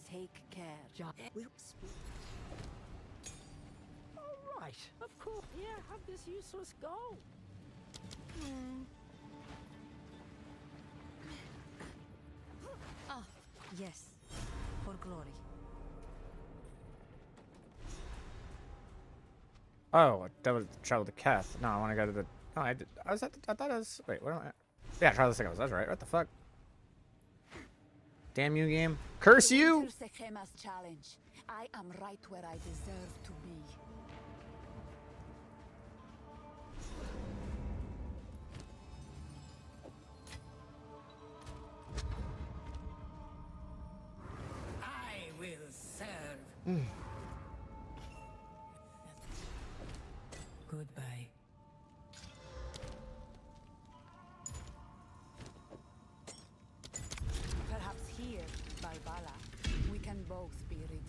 Speaker 3: take care, John. We'll speak.
Speaker 5: All right. Of course. Yeah, have this useless go.
Speaker 3: Ah, yes. For glory.
Speaker 1: Oh, double travel to Keth. No, I want to go to the. No, I did. I was at. I thought I was. Wait, what am I? Yeah, travel to Sekos. That's right. What the fuck? Damn you, game. Curse you!
Speaker 3: Sekema's challenge. I am right where I deserve to be.
Speaker 5: I will serve. Goodbye.
Speaker 3: Perhaps here, Balbala, we can both be redeemed.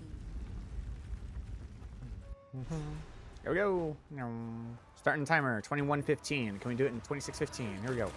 Speaker 1: Here we go. Starting timer 21:15. Can we do it in 26:15? Here we go.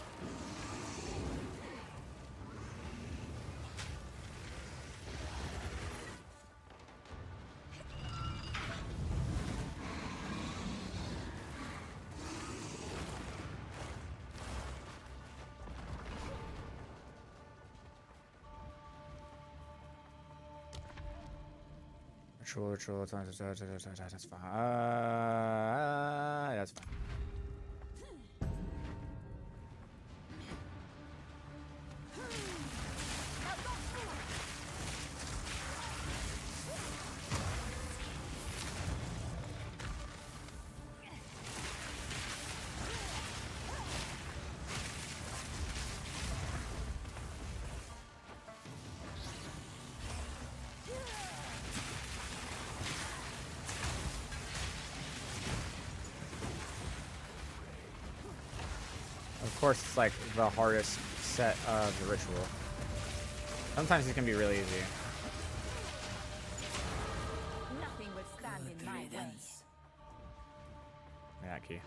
Speaker 1: Ritual, that's fine. That's fine. Of course, it's like the hardest set of the ritual. Sometimes it can be really easy.
Speaker 3: Nothing will stand in my way.
Speaker 1: Yeah, key.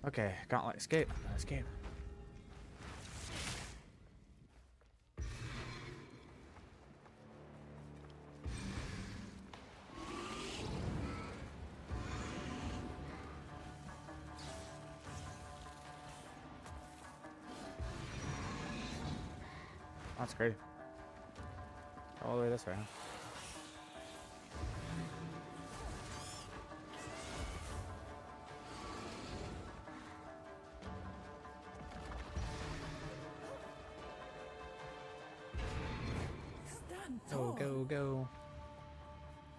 Speaker 1: Okay, gauntlet, escape. Escape. That's great. All the way this way, huh?
Speaker 2: Stand
Speaker 1: Go,
Speaker 2: tall.
Speaker 1: go, go.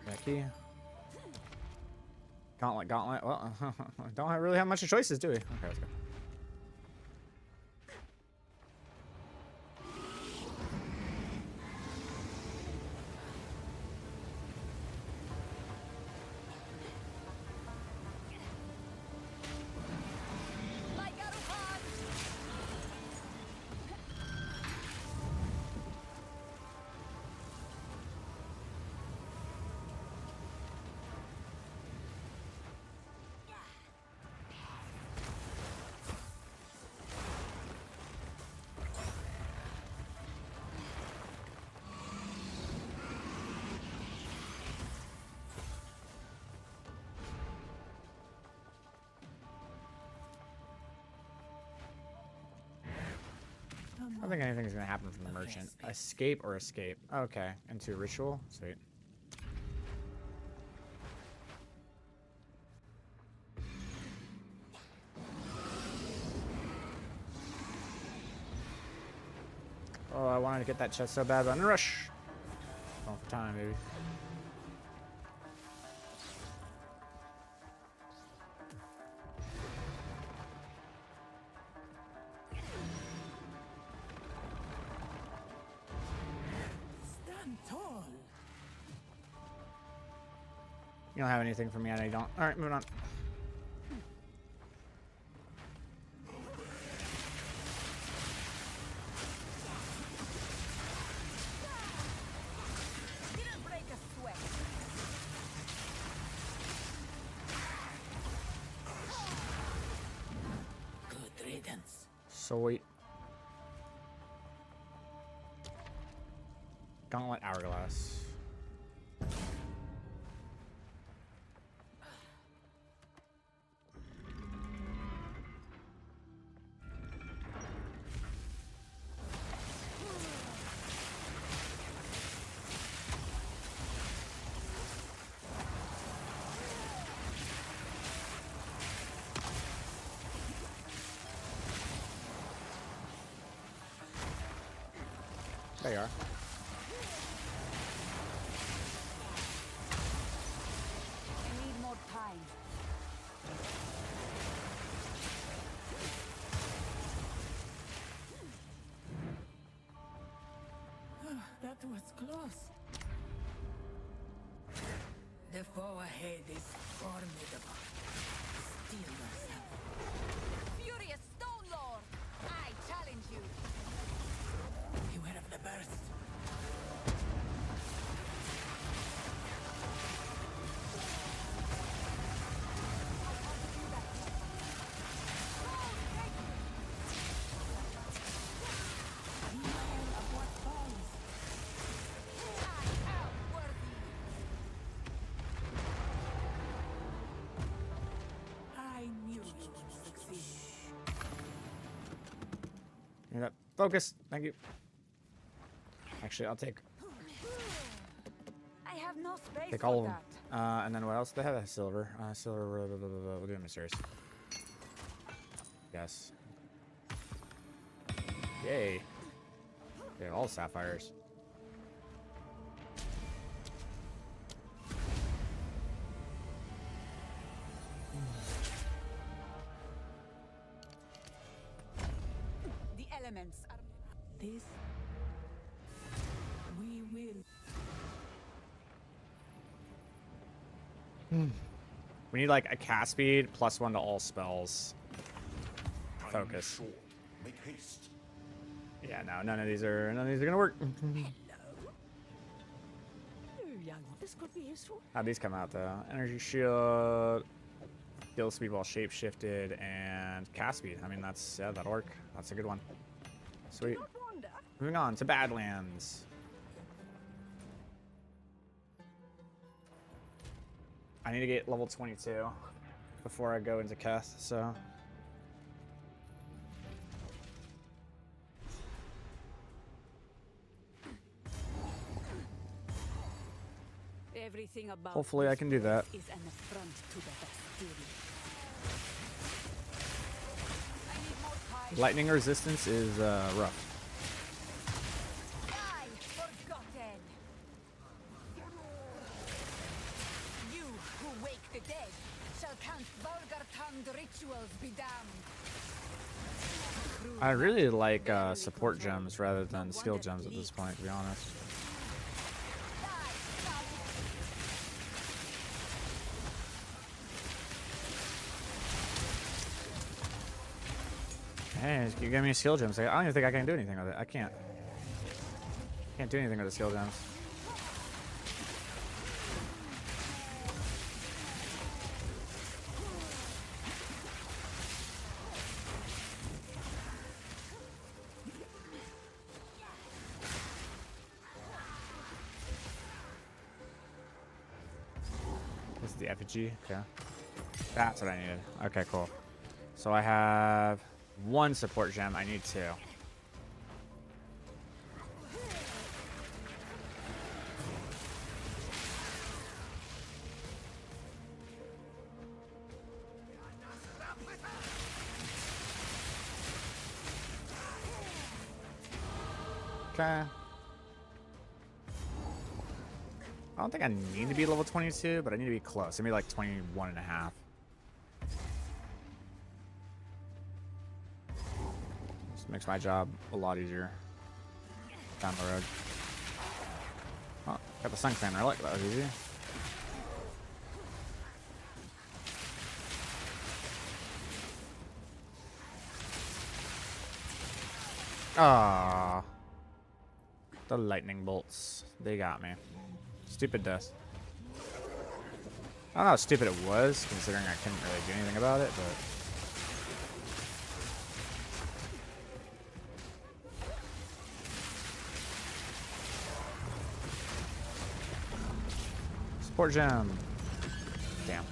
Speaker 1: Got key. Gauntlet, gauntlet. Well, don't really have much of choices, do we? Okay, let's go.
Speaker 6: My Garuhan!
Speaker 1: I don't think anything's gonna happen from the merchant. Escape or escape? Okay, into ritual. Sweet. Oh, I wanted to get that chest so bad, but I'm in a rush. Going for time, baby.
Speaker 2: Stand tall.
Speaker 1: You don't have anything for me, I know you don't. Alright, moving on.
Speaker 3: Didn't break a sweat.
Speaker 2: Good riddance.
Speaker 1: Sweet. Gauntlet Hourglass. There you are.
Speaker 3: I need more time.
Speaker 2: That was close. The foe ahead is formidable. Steel yourself.
Speaker 3: Furious Stone Lord! I challenge you.
Speaker 2: Beware of the burst. Beware of what falls.
Speaker 3: I am worthy.
Speaker 2: I knew you would succeed.
Speaker 1: You got focus. Thank you. Actually, I'll take
Speaker 3: I have no space
Speaker 1: take
Speaker 3: for
Speaker 1: all of them.
Speaker 3: that.
Speaker 1: And then what else? They have a silver. Silver. We'll do a mysterious. Yes. Yay. They have all sapphires.
Speaker 3: The elements are.
Speaker 2: This we will.
Speaker 1: We need like a cast speed +1 to all spells.
Speaker 4: I'm
Speaker 1: Focus.
Speaker 4: sure. Make haste.
Speaker 1: Yeah, no, none of these are gonna work.
Speaker 5: Young, this could be useful.
Speaker 1: How'd these come out though? Energy shield, skill speed while shape shifted, and cast speed. I mean, that'll work. That's a good one. Sweet.
Speaker 5: Not wonder.
Speaker 1: Moving on to Badlands. I need to get level 22 before I go into Keth, so.
Speaker 3: Everything about
Speaker 1: Hopefully I
Speaker 3: this
Speaker 1: can do that.
Speaker 3: place is an affront to the Bastille. I need more time.
Speaker 1: Lightning resistance is rough.
Speaker 3: Die, forgotten! You who wake the dead shall count vulgar-tongued rituals be damned.
Speaker 1: I really like support gems rather than skill gems at this point, to be honest. Hey, you give me skill gems. I don't even think I can do anything with it. I can't. Can't do anything with the skill gems. This is the effigy. Okay. That's what I needed. Okay, cool. So I have 1 support gem. I need 2. Okay. I don't think I need to be level 22, but I need to be close. Maybe like 21 and a half. Just makes my job a lot easier down the road. Oh, got the sun clamor. I like that. Was easy. Ah, the lightning bolts. They got me. Stupid death. I don't know how stupid it was, considering I couldn't really do anything about it, but. Support gem. Damn.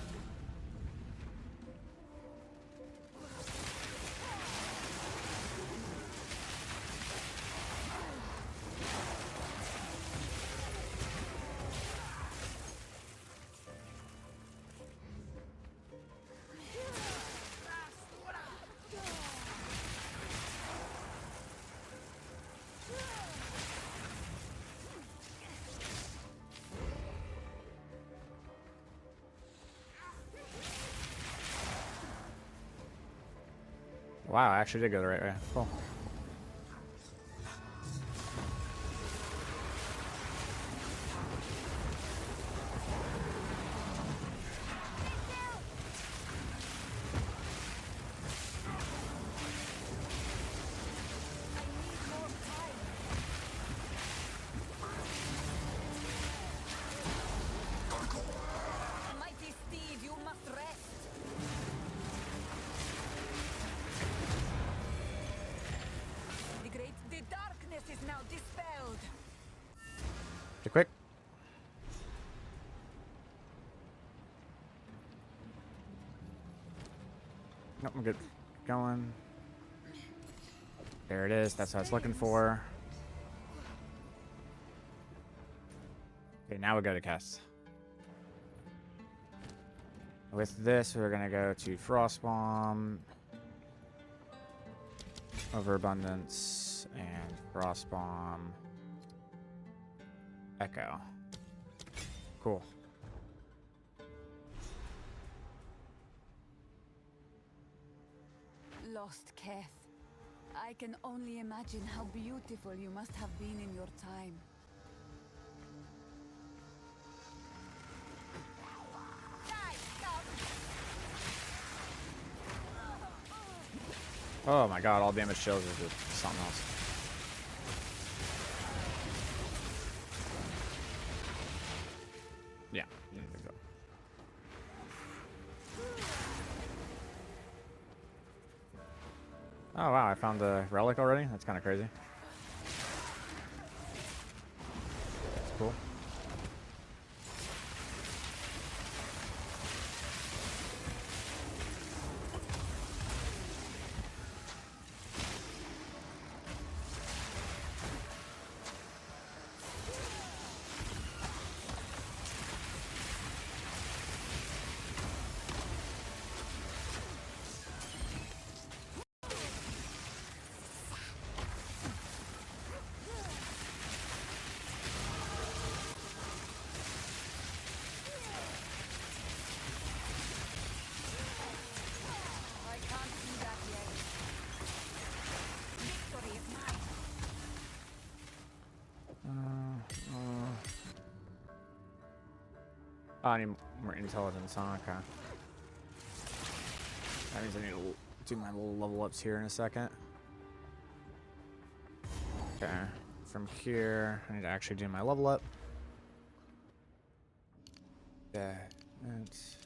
Speaker 1: Wow, I actually did go the right way. Cool.
Speaker 3: Mighty steed, you must rest. The darkness is now dispelled.
Speaker 1: Too quick. Nope, I'm good. Going. There it is. That's what I was looking for. Okay, now we go to Kess. With this, we're gonna go to Frostbomb, Overabundance, and Frostbomb, Echo. Cool.
Speaker 3: Lost Keth. I can only imagine how beautiful you must have been in your time. Die, stop!
Speaker 1: Oh my god, all damage chills is just something else. Yeah, I think so. Oh wow, I found the relic already? That's kind of crazy. That's cool.
Speaker 3: I can't see that yet. Victory is mine.
Speaker 1: Oh, I need more intelligence, huh? Okay. That means I need to do my little level ups here in a second. Okay. From here, I need to actually do my level up. Yeah. That's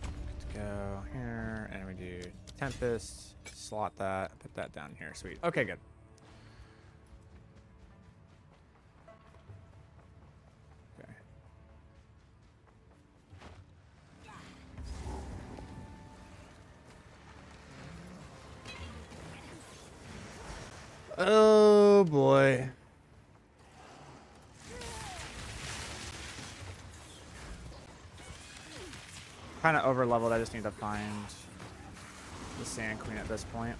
Speaker 1: good to go here. And we do Tempest. Slot that. Put that down here. Sweet. Okay, good. Okay. Oh boy. Kind of over leveled. I just need to find the Sand Queen at this point.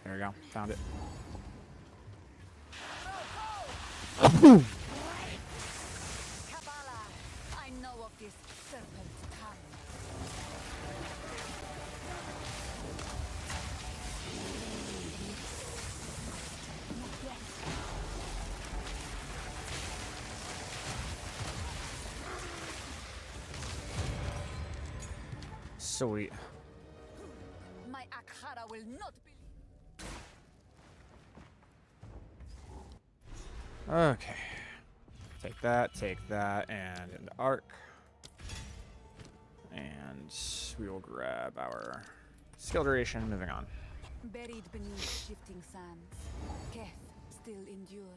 Speaker 1: There we go. Found it.
Speaker 3: Kabbalah, I know of this serpent's tongue.
Speaker 1: Sweet.
Speaker 3: My Akhara will not believe.
Speaker 1: Okay. Take that, and into Arc. And we will grab our skill duration, moving on.
Speaker 3: Buried beneath shifting sands, Keth still endures.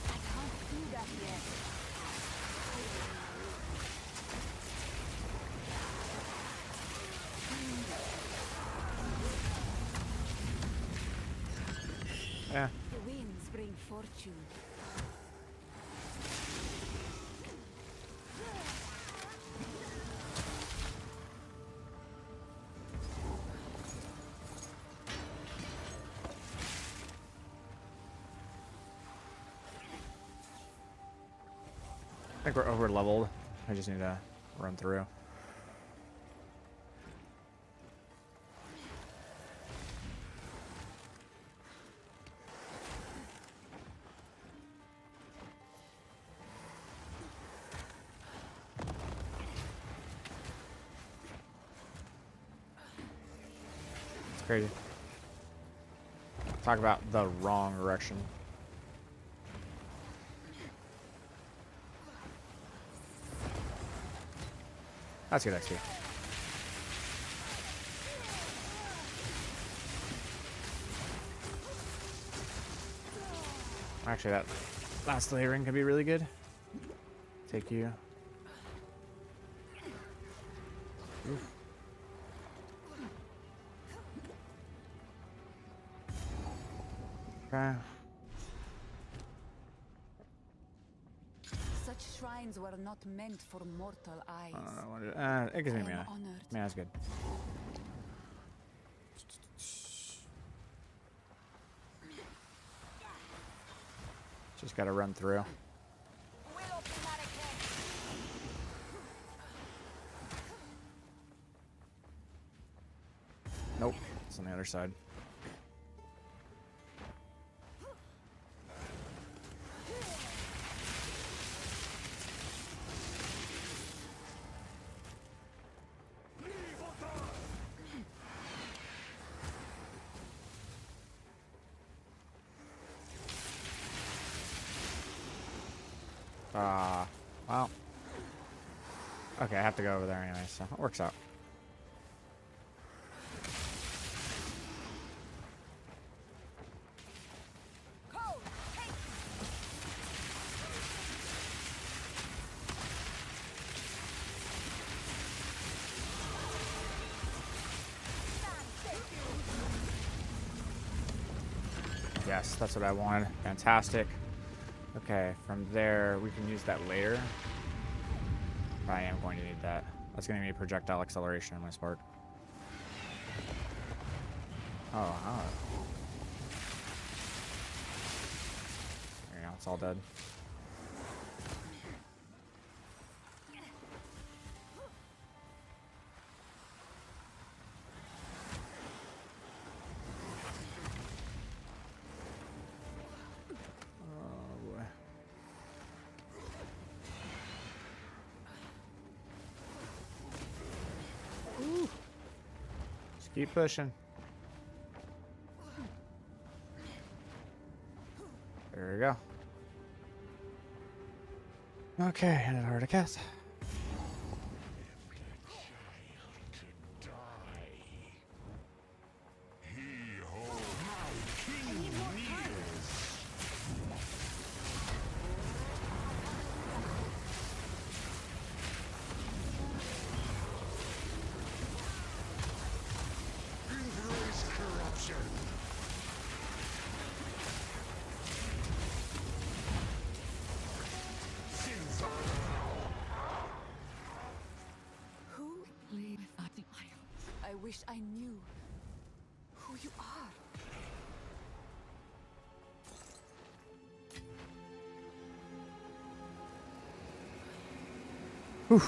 Speaker 3: I can't do that yet.
Speaker 1: Yeah.
Speaker 3: The winds bring fortune.
Speaker 1: I think we're over leveled. I just need to run through. It's crazy. Talk about the wrong direction. That's good XP. Actually, that last layering could be really good. Take you. Oof. Okay.
Speaker 3: Such shrines were not meant for mortal eyes.
Speaker 1: I don't know what it gives me
Speaker 3: I am
Speaker 1: mana.
Speaker 3: honored.
Speaker 1: Mana's good. Just gotta run through. Nope, it's on the other side. Well. Okay, I have to go over there anyway, so it works out. Yes, that's what I wanted. Fantastic. Okay, from there, we can use that later. But I am going to need that. That's going to need projectile acceleration in my spark. Oh, oh. There you go, it's all dead. Keep pushing. There we go. Okay, and it's hard to cast.
Speaker 3: I wish I knew who you are.
Speaker 1: Whew.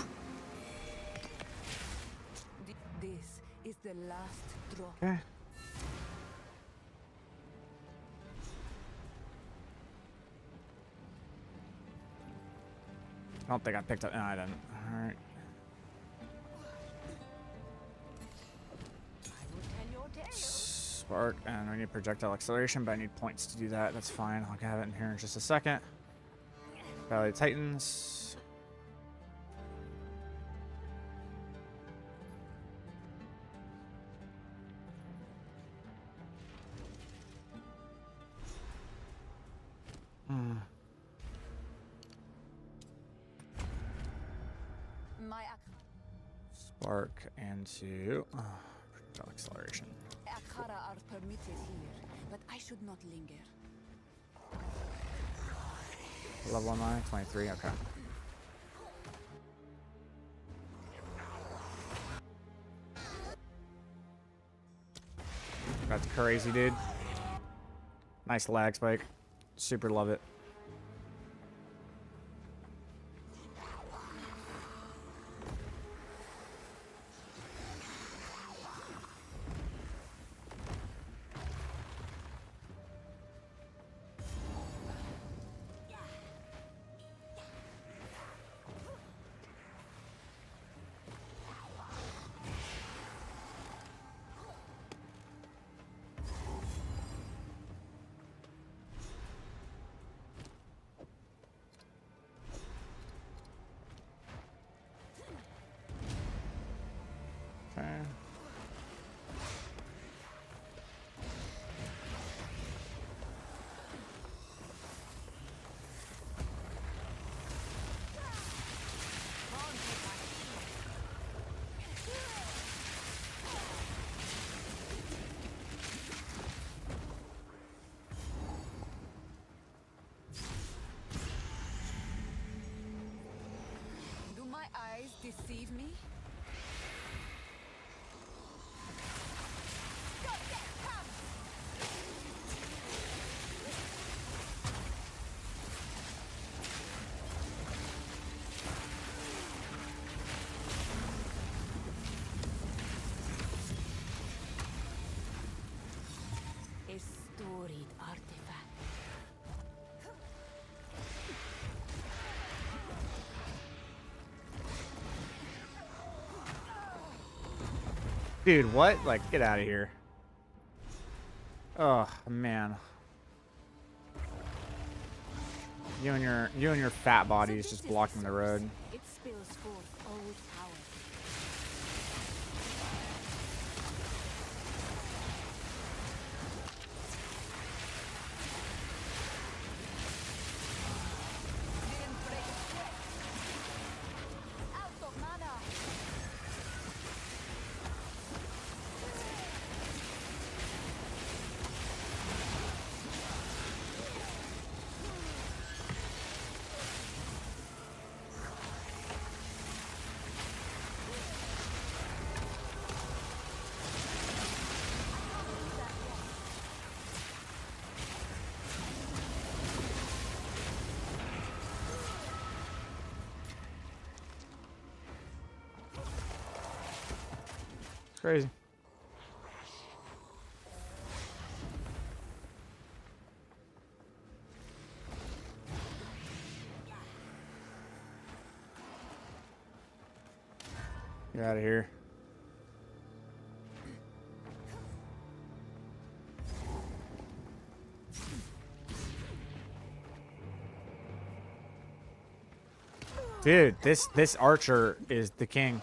Speaker 3: This is the last drop.
Speaker 1: Okay. I don't think I picked up. No, I didn't. All right. Spark, and I need projectile acceleration, but I need points to do that. That's fine. I'll have it in here in just a second. Valley of Titans.
Speaker 3: My
Speaker 1: Spark into projectile acceleration.
Speaker 3: Akara are permitted here, but I should not linger.
Speaker 1: Level 9, 23, okay. That's crazy, dude. Nice lag spike. Super love it. Okay.
Speaker 3: Do my eyes deceive me?
Speaker 1: Dude, what? Like, get out of here. Oh, man. You and your fat body is just blocking the road.
Speaker 3: It spills forth old power. Out of mana.
Speaker 1: Crazy. Get out of here. Dude, this archer is the king.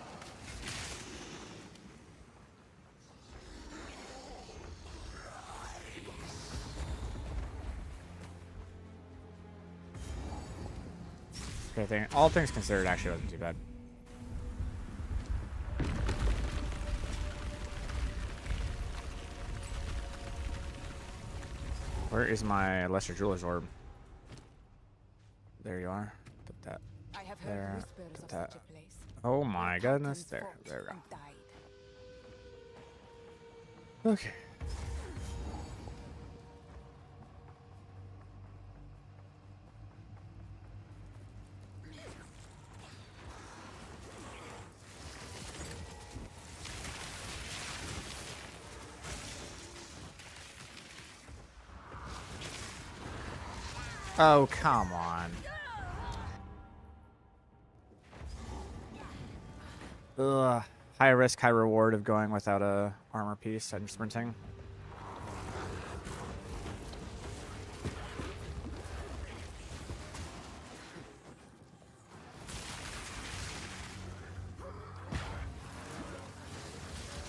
Speaker 1: Okay, all things considered, actually wasn't too bad. Where is my Lesser Jeweler's Orb? There you are. Put that.
Speaker 3: I have heard
Speaker 1: There,
Speaker 3: whispers
Speaker 1: put
Speaker 3: of
Speaker 1: that.
Speaker 3: such a place.
Speaker 1: Oh my
Speaker 3: Where
Speaker 1: goodness.
Speaker 3: Titans
Speaker 1: There
Speaker 3: fought
Speaker 1: we go.
Speaker 3: and died.
Speaker 1: Okay. Oh, come on. Ugh. High risk, high reward of going without a armor piece and sprinting.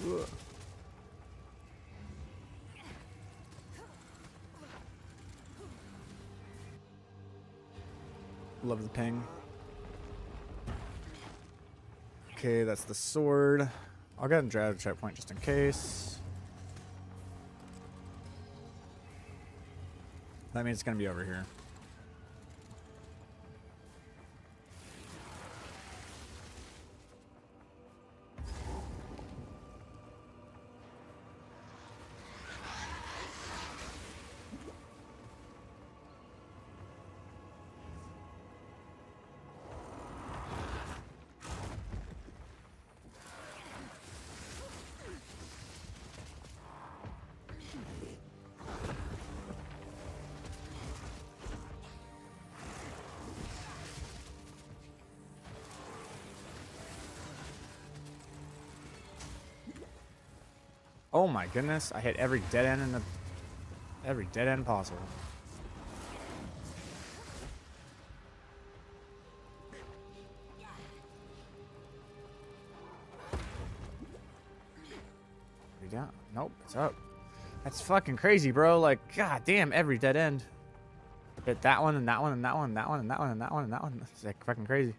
Speaker 1: Ugh. Love the ping. Okay, that's the sword. I'll go ahead and drag a checkpoint just in case. That means it's gonna be over here. Oh my goodness, I hit every dead end in the every dead end possible. We down? Nope, it's up. That's fucking crazy, bro. Like, god damn, every dead end. Hit that one and that one and that one and that one and that one and that one and that one. It's like fucking crazy.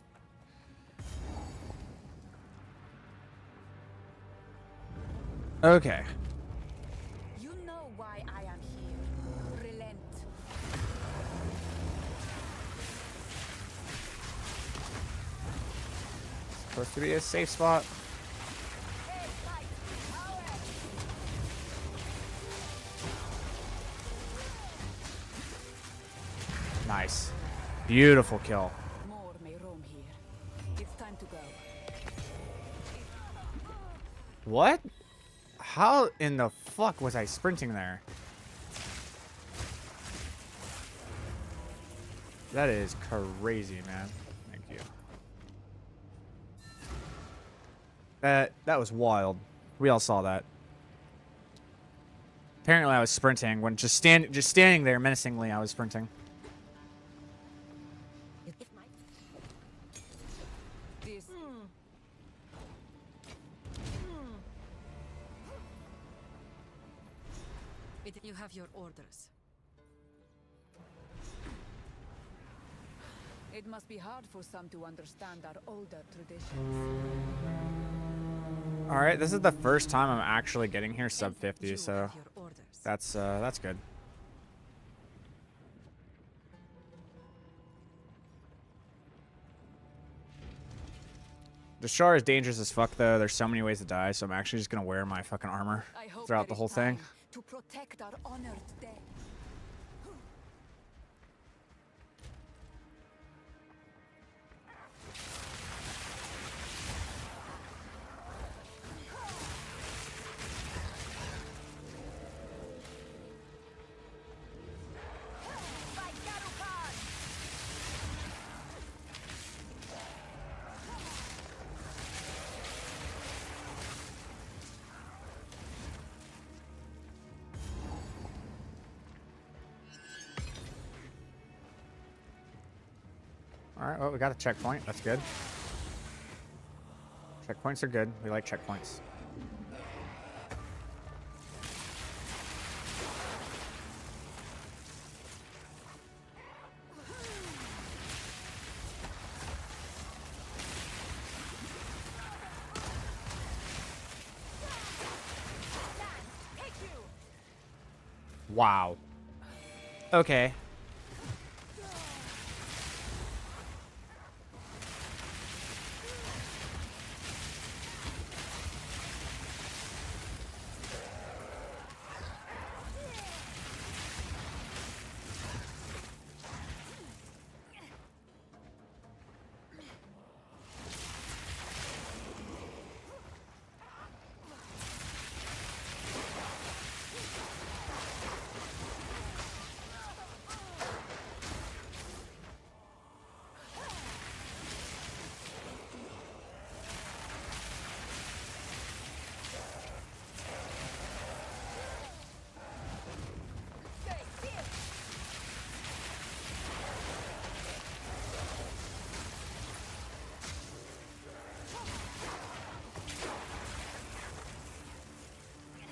Speaker 1: Okay.
Speaker 3: You know why I am here. Relent.
Speaker 1: Supposed to be a safe spot. Nice. Beautiful kill.
Speaker 3: More may roam here. It's time to go.
Speaker 1: What? How in the fuck was I sprinting there? That is crazy, man. Thank you. That was wild. We all saw that. Apparently, I was sprinting when just standing there menacingly. I was sprinting.
Speaker 3: This
Speaker 6: You have your orders.
Speaker 3: it must be hard for some to understand our older traditions.
Speaker 1: All right, this is the first time I'm actually getting here sub 50,
Speaker 6: You
Speaker 1: so
Speaker 6: have your orders.
Speaker 1: that's good. The Shar is dangerous as fuck, though. There's so many ways to die, so I'm actually just gonna wear my fucking armor
Speaker 3: I hope
Speaker 1: throughout
Speaker 3: there
Speaker 1: the
Speaker 3: is
Speaker 1: whole thing.
Speaker 3: time to protect our honored dead.
Speaker 1: All right, well, we got a checkpoint. That's good. Checkpoints are good. We like checkpoints. Wow. Okay.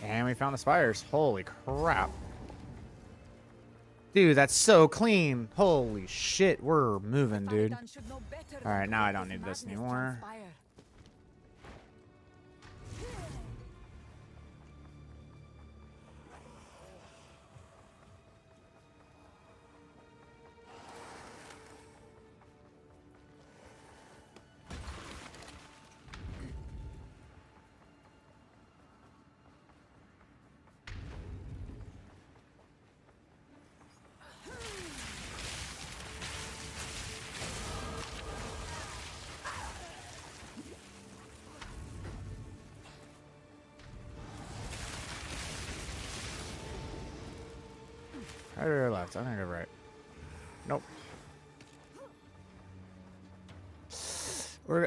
Speaker 1: And we found the spires. Holy crap. Dude, that's so clean. Holy shit, we're moving, dude.
Speaker 3: Faridun should know better
Speaker 1: All right,
Speaker 3: than to
Speaker 1: now I
Speaker 3: let
Speaker 1: don't
Speaker 3: his
Speaker 1: need this
Speaker 3: madness
Speaker 1: anymore.
Speaker 3: transpire.
Speaker 1: Right or left? I'm gonna go right. Nope.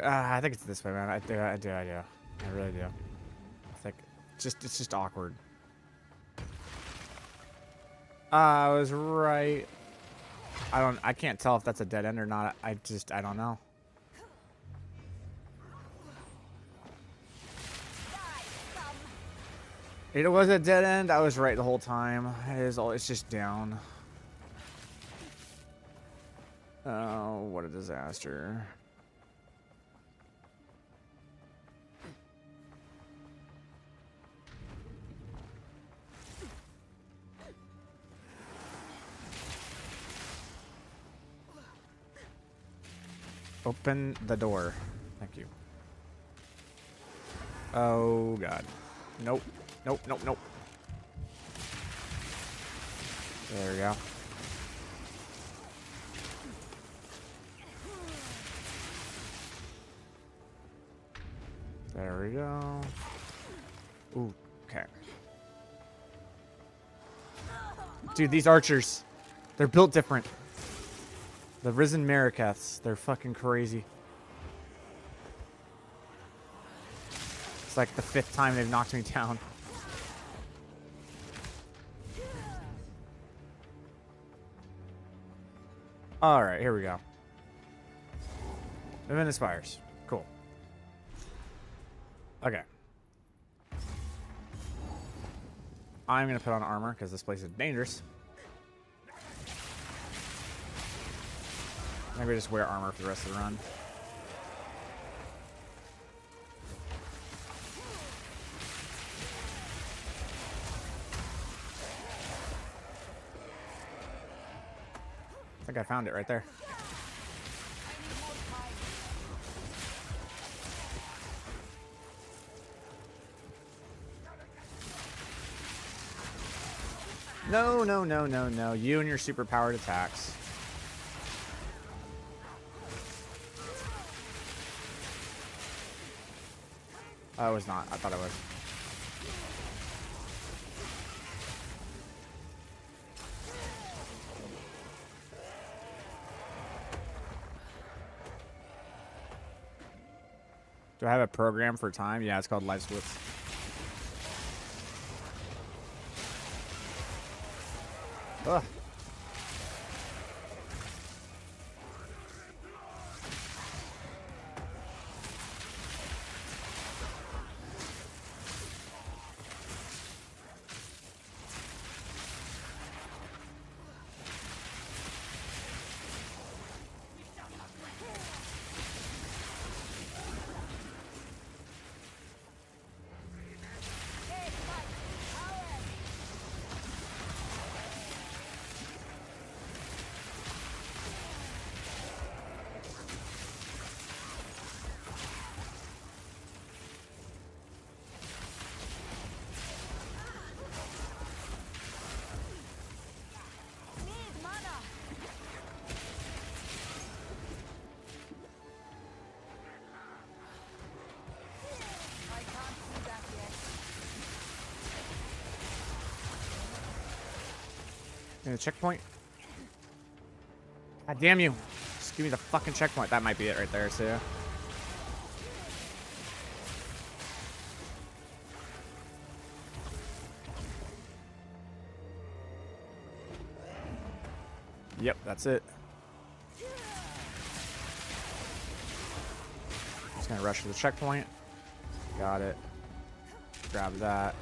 Speaker 1: I think it's this way, man. I do. I really do. I think it's just awkward. I was right. I can't tell if that's a dead end or not. I don't know. It was a dead end. I was right the whole time. It's just down. Oh, what a disaster. Open the door. Thank you. Oh, God. Nope. Nope, nope, nope. There we go. There we go. Ooh, okay. Dude, these archers, they're built different. The Risen Marikeths, they're fucking crazy. It's like the 5th time they've knocked me down. All right, here we go. Divinus Spires. Cool. Okay. I'm going to put on armor because this place is dangerous. Maybe just wear armor for the rest of the run. I think I found it right there. No, no, no, no, no. You and your super-powered attacks. I was not. I thought I was. Do I have a program for time? Yeah, it's called Life Splits. Ugh. In a checkpoint. God damn you. Just give me the fucking checkpoint. That might be it right there, so yeah. Yep, that's it. Just gonna rush to the checkpoint. Got it. Grab that.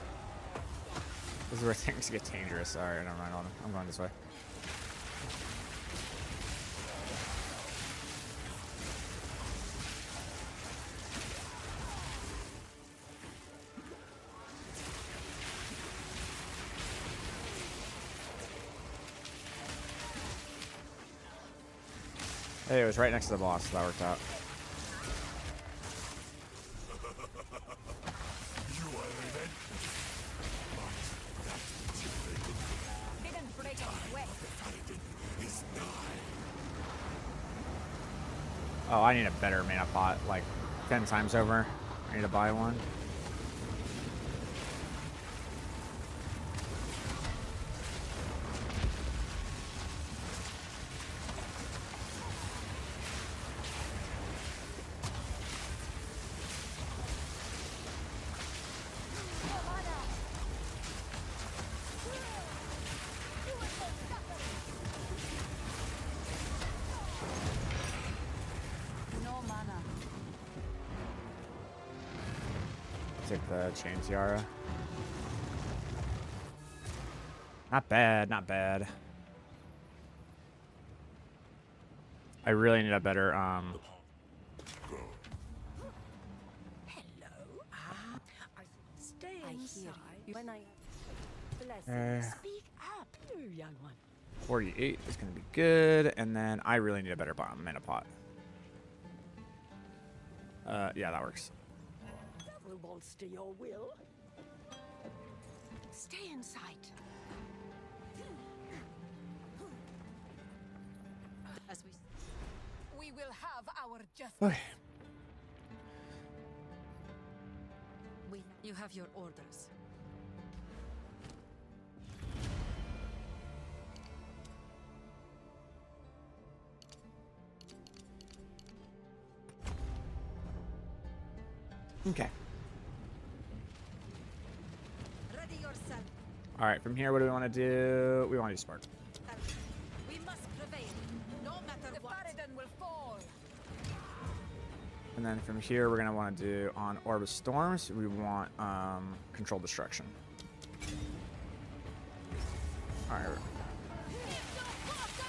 Speaker 1: This is where things get dangerous. Alright, never mind. I'm going this way. Hey, it was right next to the boss, so that worked out. Oh, I need a better mana pot, like 10 times over. I need to buy one. Take the chain tiara. Not bad, not bad. I really need a better
Speaker 5: Hello. Stay
Speaker 3: I hear
Speaker 5: inside.
Speaker 3: you. When I
Speaker 5: Speak up, you young one.
Speaker 1: 48 is going to be good, and then I really need a better mana pot. Yeah, that works.
Speaker 5: Will bolster your will. Stay in sight.
Speaker 6: As we will have our justice.
Speaker 1: Okay.
Speaker 6: You have your orders.
Speaker 1: Okay. All right, from here, what do we want to do? We want to do spark.
Speaker 6: We must prevail, no matter
Speaker 3: The
Speaker 6: what.
Speaker 3: Faradon will fall.
Speaker 1: And then from here, we're gonna want to do on Orb of Storms. We want control destruction. All right.
Speaker 3: No mercy.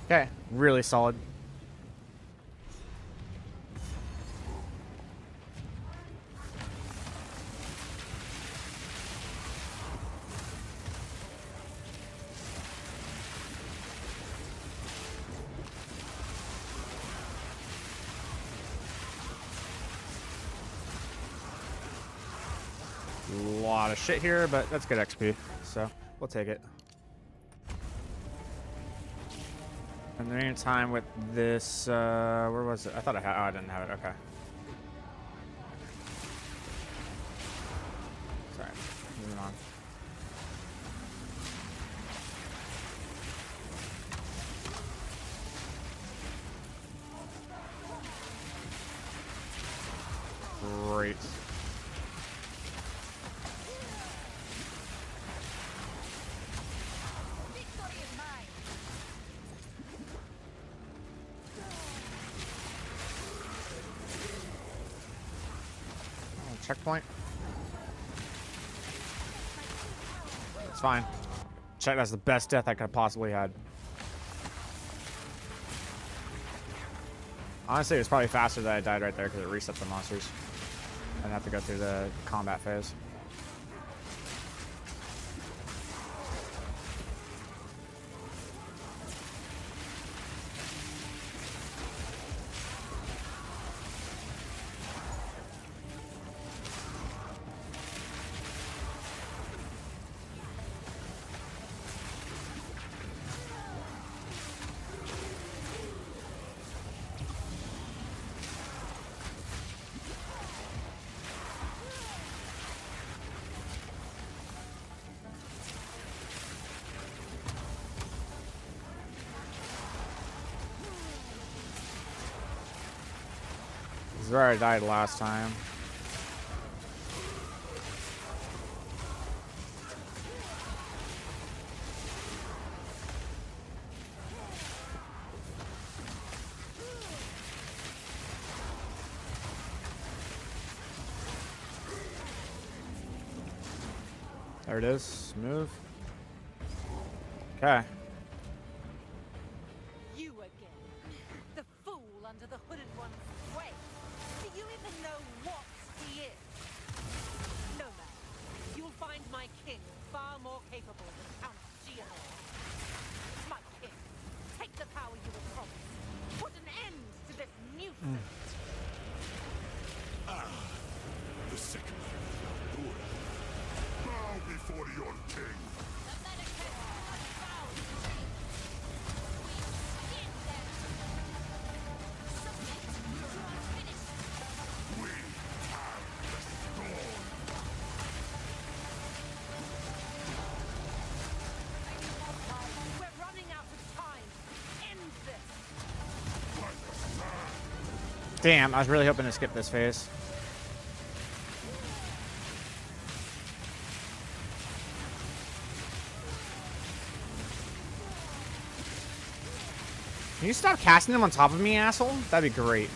Speaker 1: Okay, really solid. A lot of shit here, but that's good XP, so we'll take it. In the meantime, with this, where was it? I thought I had. Oh, I didn't have it. Okay. Sorry. Moving on. Great.
Speaker 3: Victory is mine.
Speaker 1: Oh, checkpoint. It's fine. Check. That's the best death I could have possibly had. Honestly, it was probably faster that I died right there because it reset the monsters. I didn't have to go through the combat phase. This is where I died last time. There it is. Smooth. Okay.
Speaker 6: You again. The fool under the hooded one's way. Do you even know what he is? No, man. You'll find my king far more capable than Count Gianor. My king, take the power you were promised. Put an end to this nuisance.
Speaker 4: The second
Speaker 1: Damn, I was really hoping to skip this phase. Can you stop casting them on top of me, asshole? That'd be great.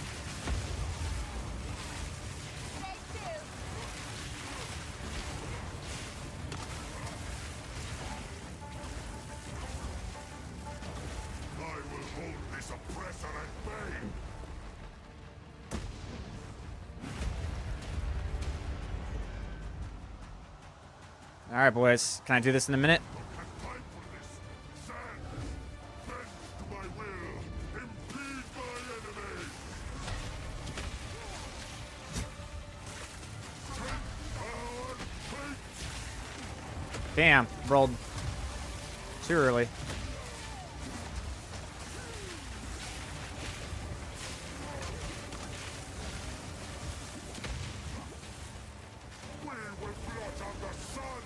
Speaker 4: I will hold this oppressor at bay.
Speaker 1: All right, boys. Can I do this in a minute?
Speaker 4: And fight for this. Stand. Bend to my will. Impede my enemies. Strength, power, fate.
Speaker 1: Damn, rolled too early.
Speaker 4: We will blot out the sun.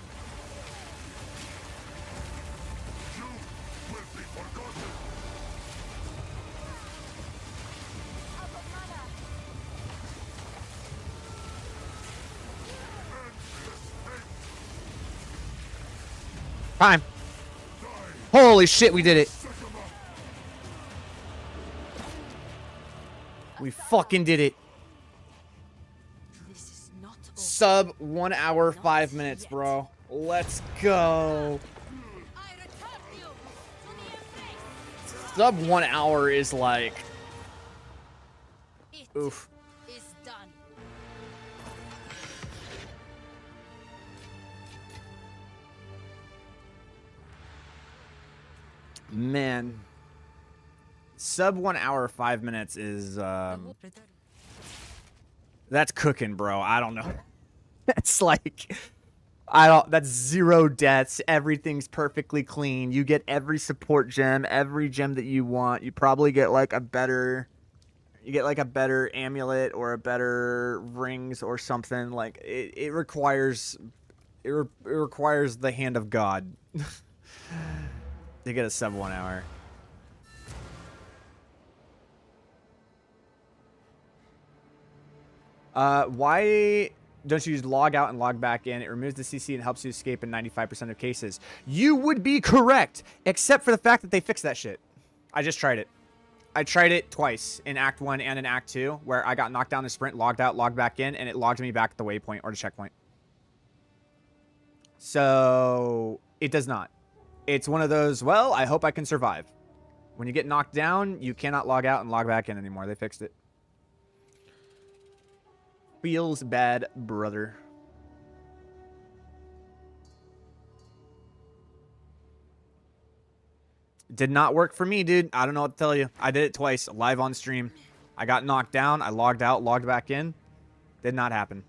Speaker 4: You will be forgotten.
Speaker 1: Time. Holy shit, we did it. We fucking did it.
Speaker 3: This is not over.
Speaker 1: Sub 1 hour 5 minutes, bro. Let's go.
Speaker 3: I return you to the embrace.
Speaker 1: Sub 1 hour is like,
Speaker 3: It
Speaker 1: oof.
Speaker 3: is done.
Speaker 1: Man. Sub 1 hour 5 minutes is that's cooking, bro. I don't know. That's like, that's 0 deaths. Everything's perfectly clean. You get every support gem, every gem that you want. You probably get like a better amulet or a better rings or something. Like it requires the hand of God to get a sub 1 hour. Why don't you log out and log back in? It removes the CC and helps you escape in 95% of cases. You would be correct, except for the fact that they fixed that shit. I just tried it. I tried it twice in Act 1 and in Act 2, where I got knocked down in sprint, logged out, logged back in, and it logged me back at the waypoint or the checkpoint. So it does not. It's one of those, well, I hope I can survive. When you get knocked down, you cannot log out and log back in anymore. They fixed it. Feels bad, brother. Did not work for me, dude. I don't know what to tell you. I did it twice, live on stream. I got knocked down. I logged out, logged back in. Did not happen.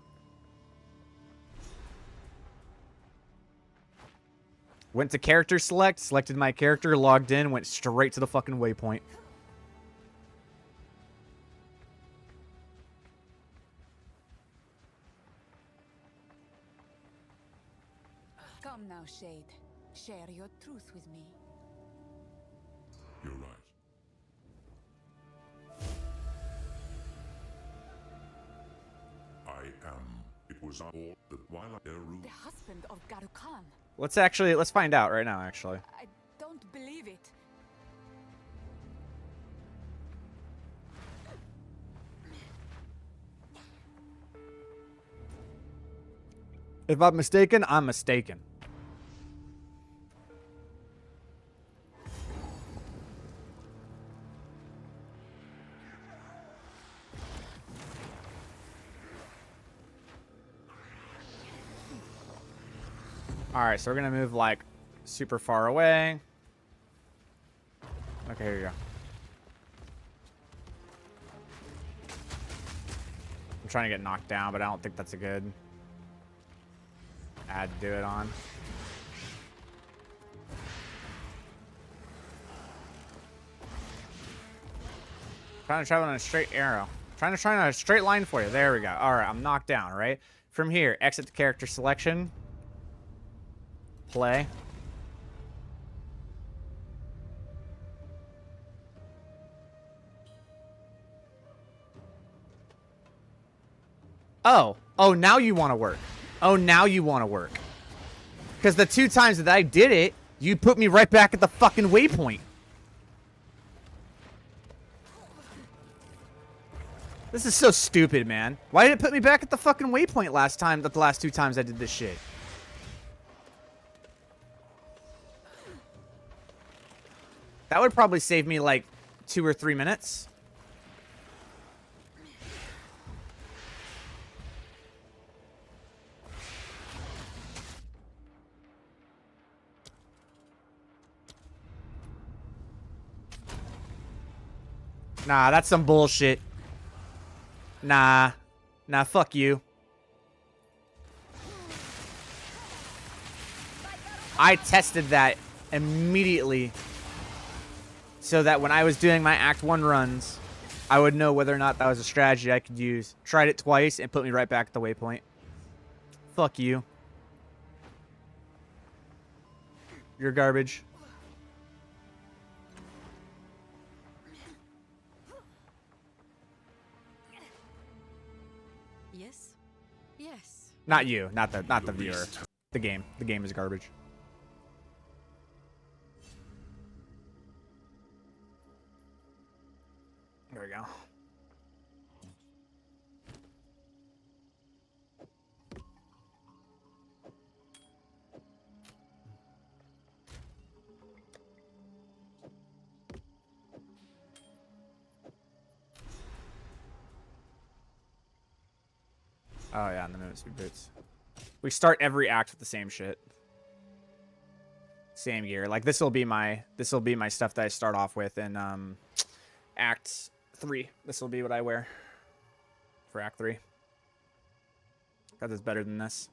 Speaker 1: Went to character select, selected my character, logged in, went straight to the fucking waypoint.
Speaker 3: Come now, Shade. Share your truth with me.
Speaker 4: You're right. I am. It was all that while Eru.
Speaker 3: The husband of Garukan.
Speaker 1: Let's find out right now, actually.
Speaker 3: I don't believe it.
Speaker 1: If I'm mistaken, I'm mistaken. Alright, so we're gonna move like super far away. Okay, here you go. I'm trying to get knocked down, but I don't think that's a good ad to do it on. Trying to travel on a straight arrow. Trying to try on a straight line for you. There we go. Alright, I'm knocked down, right? From here, exit the character selection. Play. Oh. Oh, now you want to work. Oh, now you want to work. Because the 2 times that I did it, you put me right back at the fucking waypoint. This is so stupid, man. Why did it put me back at the fucking waypoint last time, the last 2 times I did this shit? That would probably save me like 2 or 3 minutes. Nah, that's some bullshit. Nah. Nah, fuck you. I tested that immediately so that when I was doing my Act 1 runs, I would know whether or not that was a strategy I could use. Tried it twice and put me right back at the waypoint. Fuck you. You're garbage.
Speaker 3: Yes? Yes.
Speaker 1: Not you, not the viewer. The game. The game is garbage. There we go. Oh yeah, and the movement speed boots. We start every act with the same shit. Same gear. Like this will be my stuff that I start off with in Act 3. This will be what I wear for Act 3. Because it's better than this.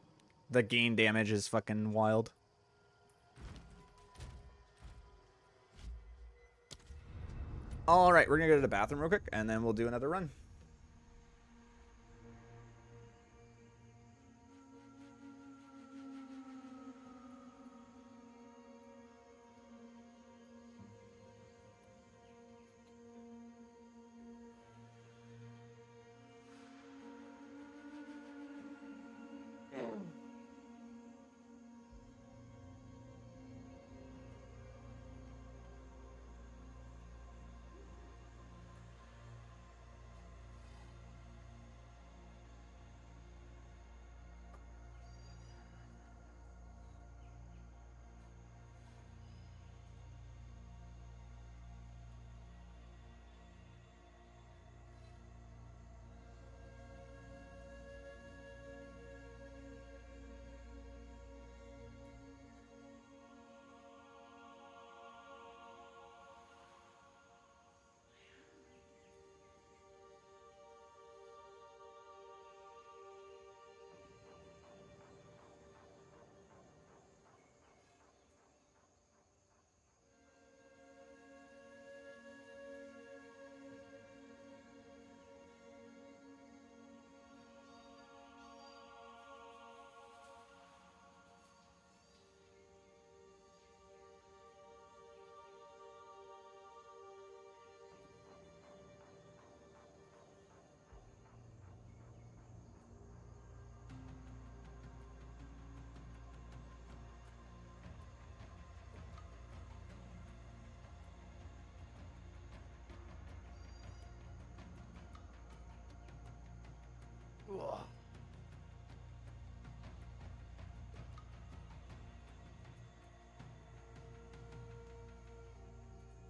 Speaker 1: The gain damage is fucking wild. Alright, we're gonna go to the bathroom real quick and then we'll do another run.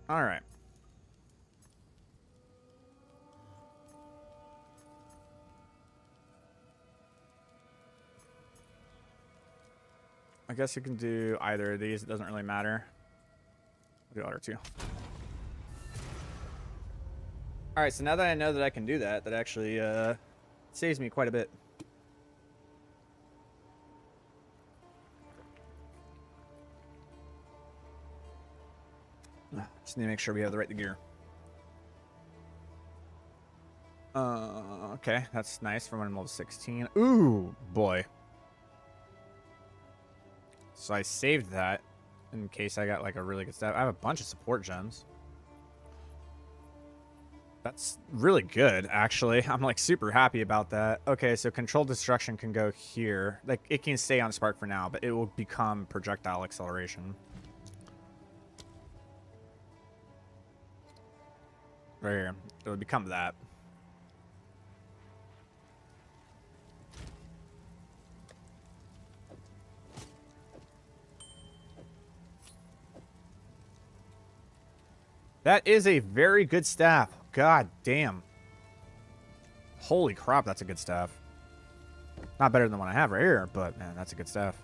Speaker 1: All right. I guess you can do either of these. It doesn't really matter. I'll do R2. All right, so now that I know that I can do that, that actually saves me quite a bit. Just need to make sure we have the right gear. Okay, that's nice for when I'm level 16. Ooh, boy. So I saved that in case I got like a really good stat. I have a bunch of support gems. That's really good, actually. I'm like super happy about that. Okay, so controlled destruction can go here. Like it can stay on spark for now, but it will become projectile acceleration. Right here. It would become that. That is a very good staff. God damn. Holy crap, that's a good staff. Not better than what I have right here, but man, that's a good staff.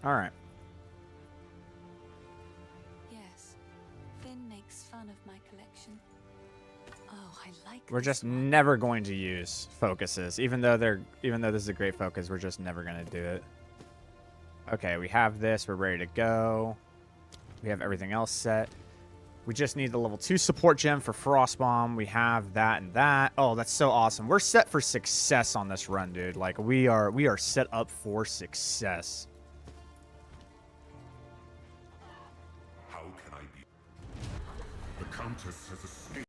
Speaker 1: Alright.
Speaker 3: Yes. Finn makes fun of my collection. Oh, I like
Speaker 1: We're
Speaker 3: this
Speaker 1: just
Speaker 3: one.
Speaker 1: never going to use focuses. Even though this is a great focus, we're just never gonna do it. Okay, we have this, we're ready to go. We have everything else set. We just need the level 2 support gem for Frostbomb. We have that and that. Oh, that's so awesome. We're set for success on this run, dude. Like we are set up for success.
Speaker 4: How can I be? The Countess has escaped.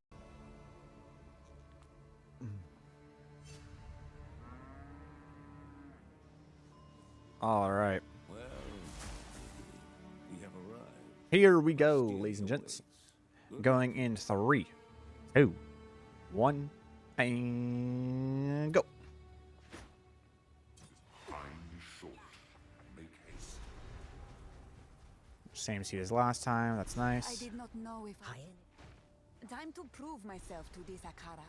Speaker 1: All right.
Speaker 7: Well, we have arrived.
Speaker 1: Here we go, ladies and gents. Going in 3, 2, 1, and go.
Speaker 4: Time is short. Make haste.
Speaker 1: Same seat as last time. That's
Speaker 3: I
Speaker 1: nice.
Speaker 3: did not know if I... Time to prove myself to this Akara.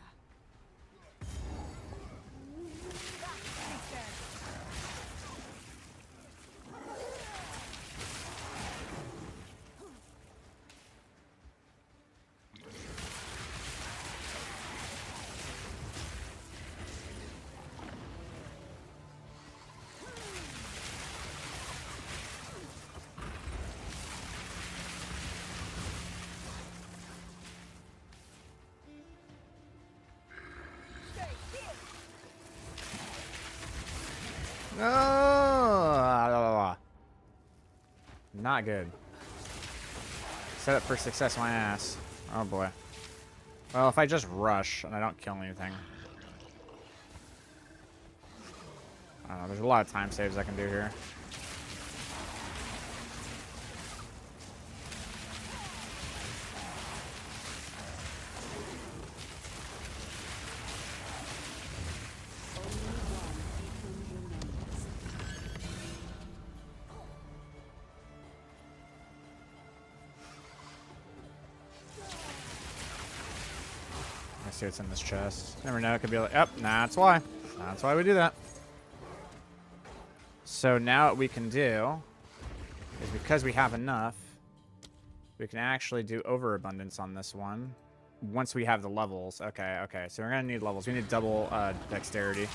Speaker 1: Oh, not good. Set up for success, my ass. Oh boy. Well, if I just rush and I don't kill anything. I don't know, there's a lot of time saves I can do here. Let's see what's in this chest. Never know, it could be like, yep, nah, that's why. That's why we do that. So now what we can do is, because we have enough, we can actually do overabundance on this one once we have the levels. Okay, okay, so we're gonna need levels. We need double dexterity.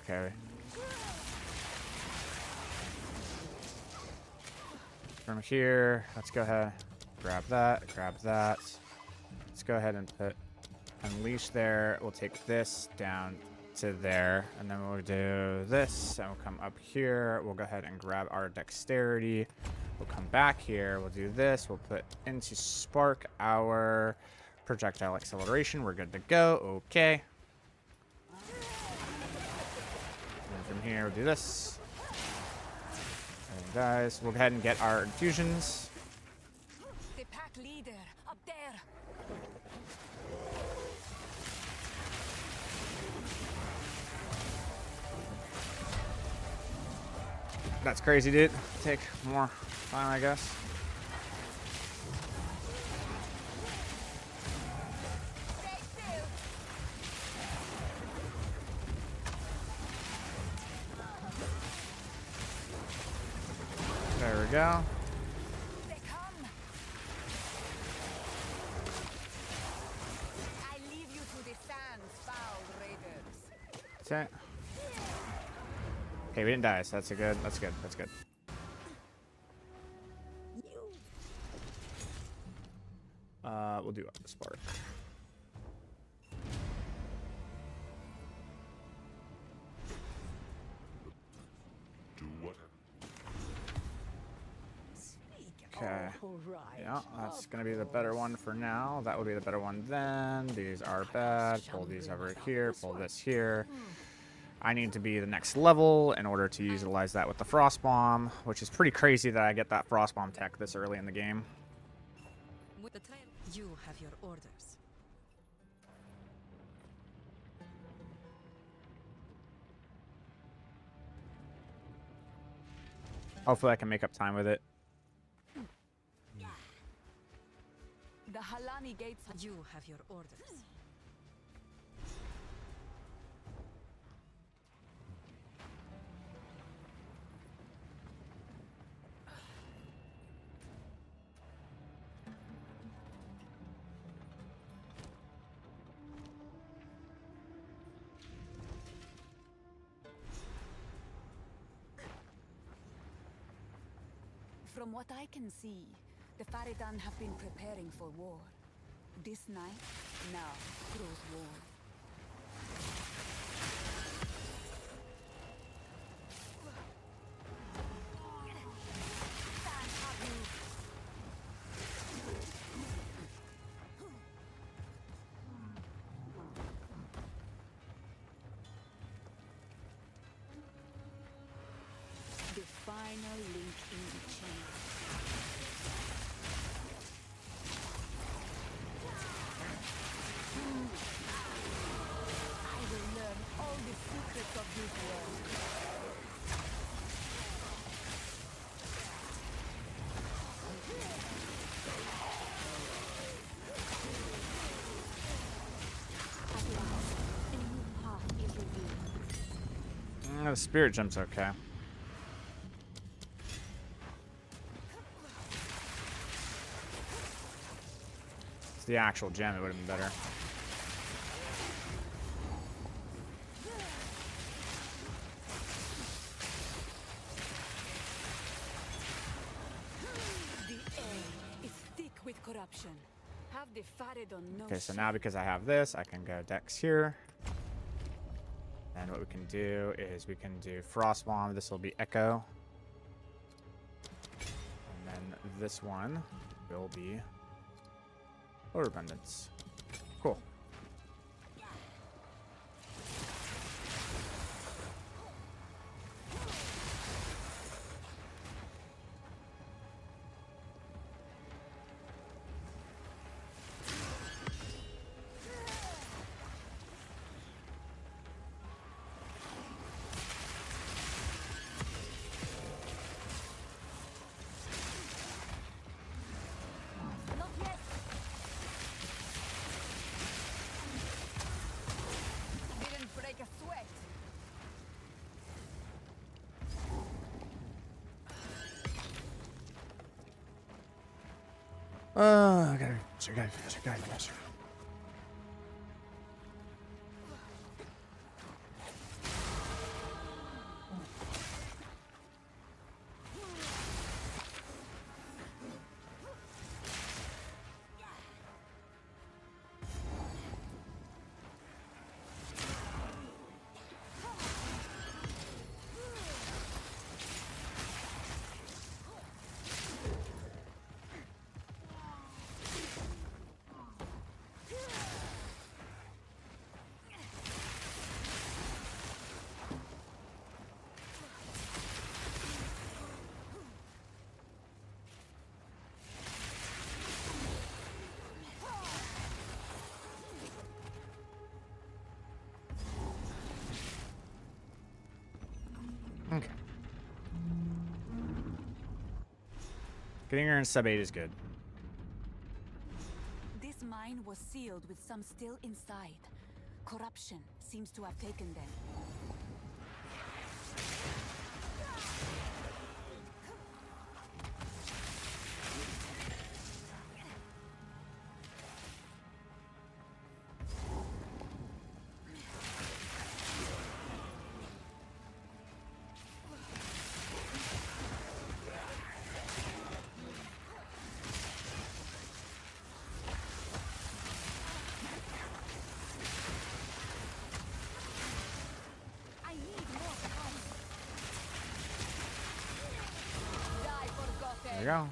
Speaker 1: Okay. From here, let's go ahead, grab that, grab that. Let's go ahead and put unleash there. We'll take this down to there, and then we'll do this, and we'll come up here. We'll go ahead and grab our dexterity. We'll come back here. We'll do this. We'll put into spark our projectile acceleration. We're good to go. Okay. From here, we'll do this. And guys, we'll go ahead and get our infusions.
Speaker 3: The pack leader, up there.
Speaker 1: That's crazy, dude. Take more time, I guess. There we go.
Speaker 3: They come. I leave you to the sands, foul raiders.
Speaker 1: Okay. Okay, we didn't die, so that's good. That's good. That's good. We'll do spark.
Speaker 4: Do what?
Speaker 1: Okay.
Speaker 5: All right.
Speaker 1: Yeah, that's gonna be the better one for now. That will be the better one then. These are bad. Pull these over here. Pull this here. I need to be the next level in order to utilize that with the Frost Bomb, which is pretty crazy that I get that Frost Bomb tech this early in the game.
Speaker 6: With the train, you have your orders.
Speaker 1: Hopefully I can make up time with it.
Speaker 3: The Halani gates.
Speaker 6: You have your orders.
Speaker 3: From what I can see, the Faridan have been preparing for war. This night, now, grows warm. The final link in the chain. I will learn all the secrets of this world. At last, a new path is revealed.
Speaker 1: The spirit jump's okay. It's the actual gem, it would have been better.
Speaker 3: The air is thick with corruption. Have the Faridon know.
Speaker 1: Okay, so now because I have this, I can go Dex here. And what we can do is we can do Frost Bomb. This will be Echo. And then this one will be Overabundance. Cool.
Speaker 3: Not yet. Didn't break a sweat.
Speaker 1: I gotta faster. Okay. Getting her in sub 8 is good.
Speaker 3: This mine was sealed with some still inside. Corruption seems to have taken them.
Speaker 1: we go.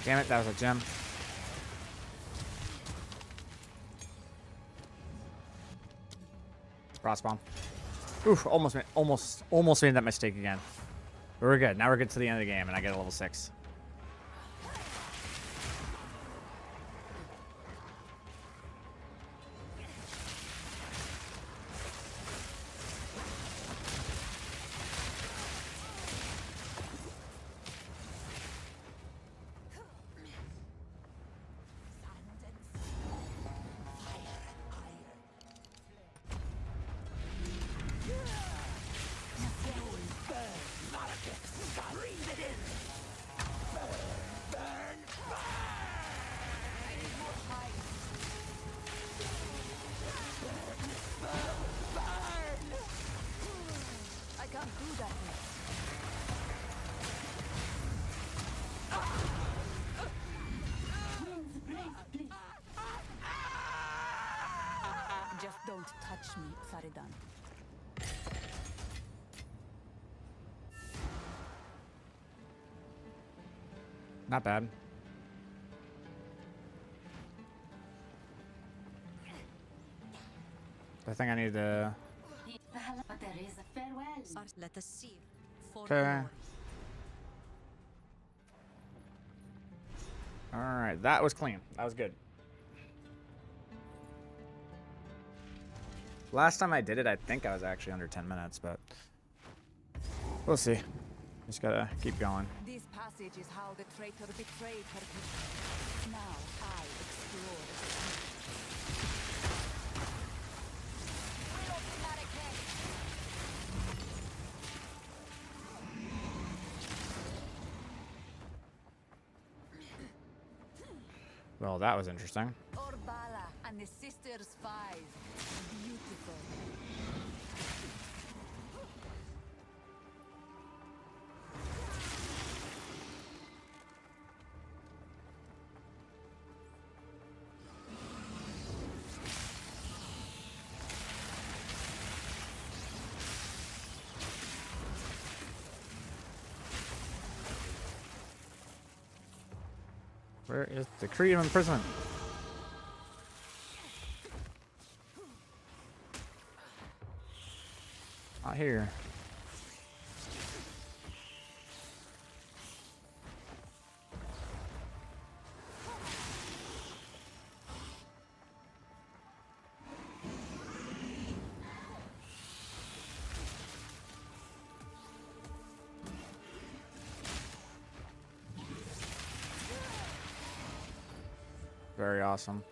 Speaker 1: Damn it, that was a gem. Frost bomb. Oof, almost made that mistake again. But we're good. Now we're good to the end of the game, and I get a level 6.
Speaker 3: I can't do that yet. Just don't touch me, Faridan.
Speaker 1: Not bad. I think I need to...
Speaker 8: But there is a farewell.
Speaker 6: Let us see. For
Speaker 1: Okay.
Speaker 6: glory.
Speaker 1: Alright, that was clean. That was good. Last time I did it, I think I was actually under 10 minutes, but... we'll see. Just gotta keep going.
Speaker 3: This passage is how the traitor betrayed her people. Now I explore.
Speaker 1: Well, that was interesting.
Speaker 3: Orbala and the Sisters 5. Beautiful.
Speaker 1: Where is the decree of imprisonment? Not here. Very awesome.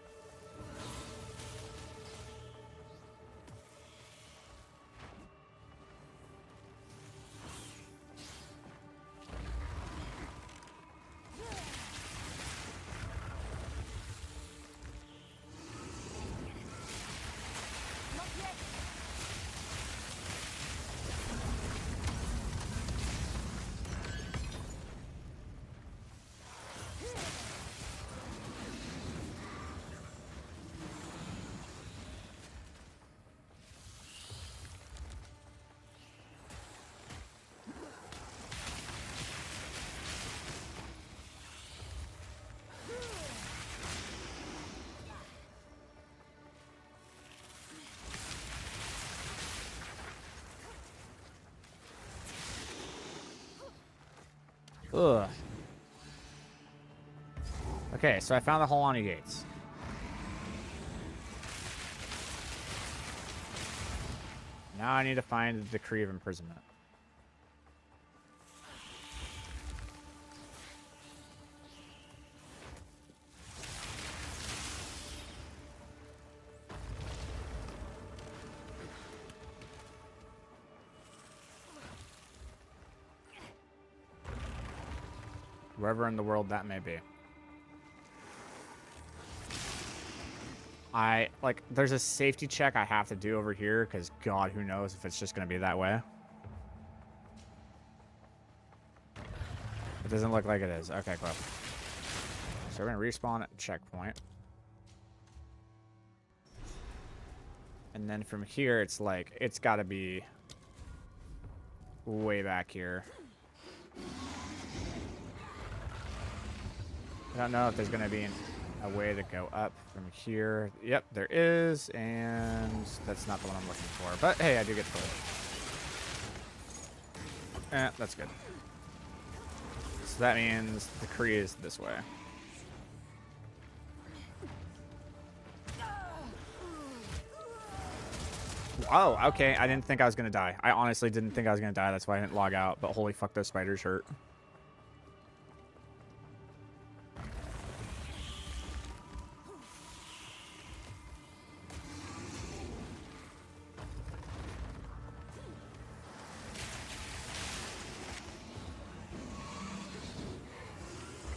Speaker 1: Ugh. Okay, so I found the Holani gates. Now I need to find the decree of imprisonment. Wherever in the world that may be. There's a safety check I have to do over here, because God, who knows if it's just going to be that way. It doesn't look like it is. Okay, cool. So we're going to respawn at checkpoint. And then from here, it's like, it's got to be way back here. I don't know if there's going to be a way to go up from here. Yep, there is, and that's not the one I'm looking for. But hey, I do get to play it. That's good. So that means the Kree is this way. Oh, okay. I didn't think I was going to die. I honestly didn't think I was going to die. That's why I didn't log out. But holy fuck, those spiders hurt.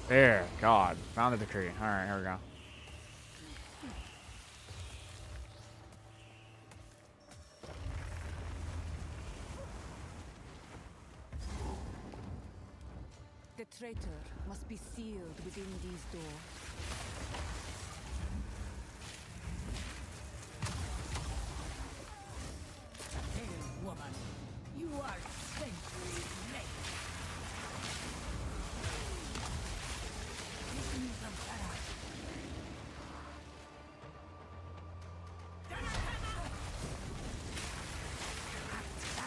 Speaker 1: There, God. Found the decree. Alright, here we go.
Speaker 3: The traitor must be sealed within these doors.
Speaker 5: Hail, woman. You are centuries late. Give me some power.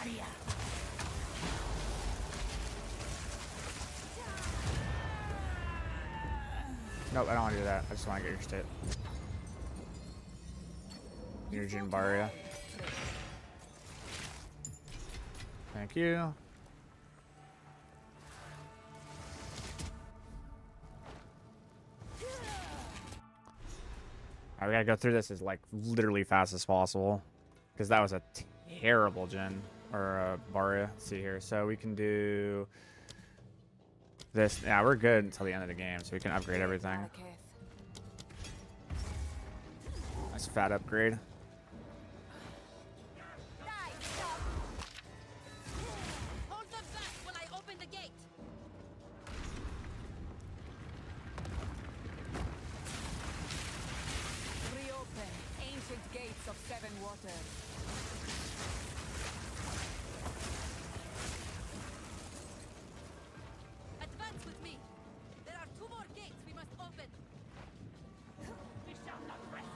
Speaker 5: Daria.
Speaker 1: Nope, I don't want to do that. I just want to get your state. Your Jinbaria. Thank you. Alright, we gotta go through this as like literally fast as possible, because that was a terrible Jin or Baria. Let's see here, so we can do this. Yeah, we're good until the end of the game, so we can upgrade everything. Nice fat upgrade.
Speaker 6: Hold them back when I open the gate.
Speaker 3: Reopen ancient gates of seven waters.
Speaker 6: Advance with me. There are 2 more gates we must open. We shall not rest.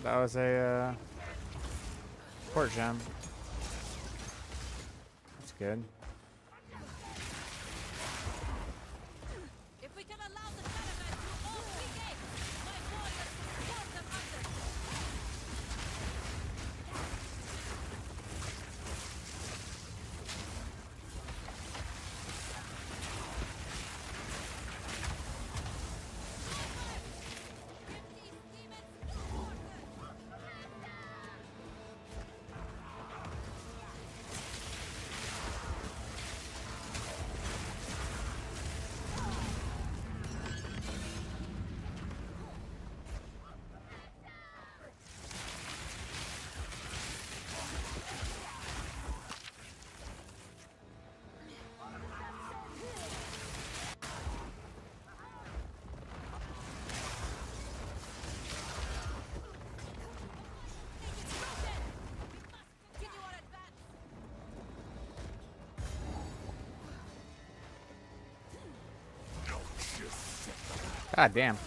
Speaker 1: That was a port gem. That's good.
Speaker 6: If we can allow the caravan through all 3 gates, my warriors will force them under. Continue our advance.
Speaker 1: God damn.
Speaker 4: I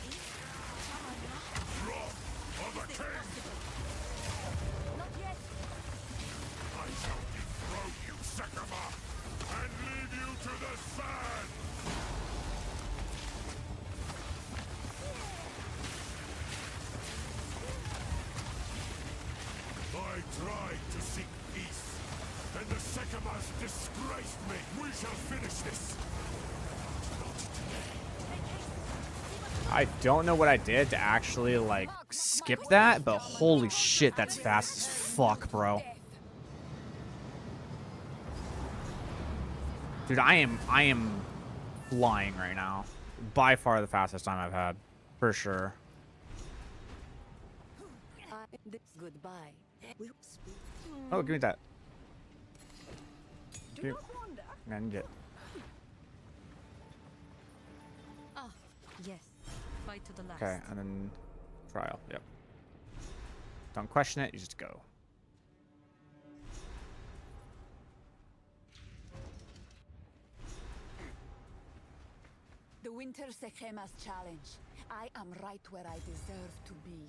Speaker 4: shall dethrone you, Sekama, and leave you to the sand!
Speaker 1: I don't know what I did to actually, like, skip that, but holy shit, that's fast as fuck, bro. Dude, I am flying right now. By far the fastest time I've had. For sure.
Speaker 3: Goodbye.
Speaker 1: Oh, give me that. Give me... I need it.
Speaker 8: Ah, yes. Fight to the last.
Speaker 1: Okay, and then trial. Yep. Don't question it, you just go.
Speaker 3: The Winter Sekhema's challenge. I am right where I deserve to be.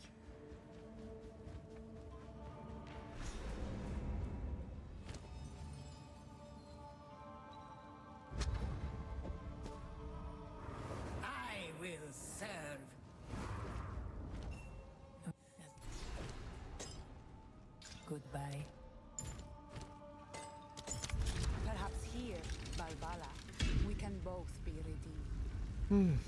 Speaker 2: I will serve. Goodbye.
Speaker 3: Perhaps here, Balbala, we can both be redeemed.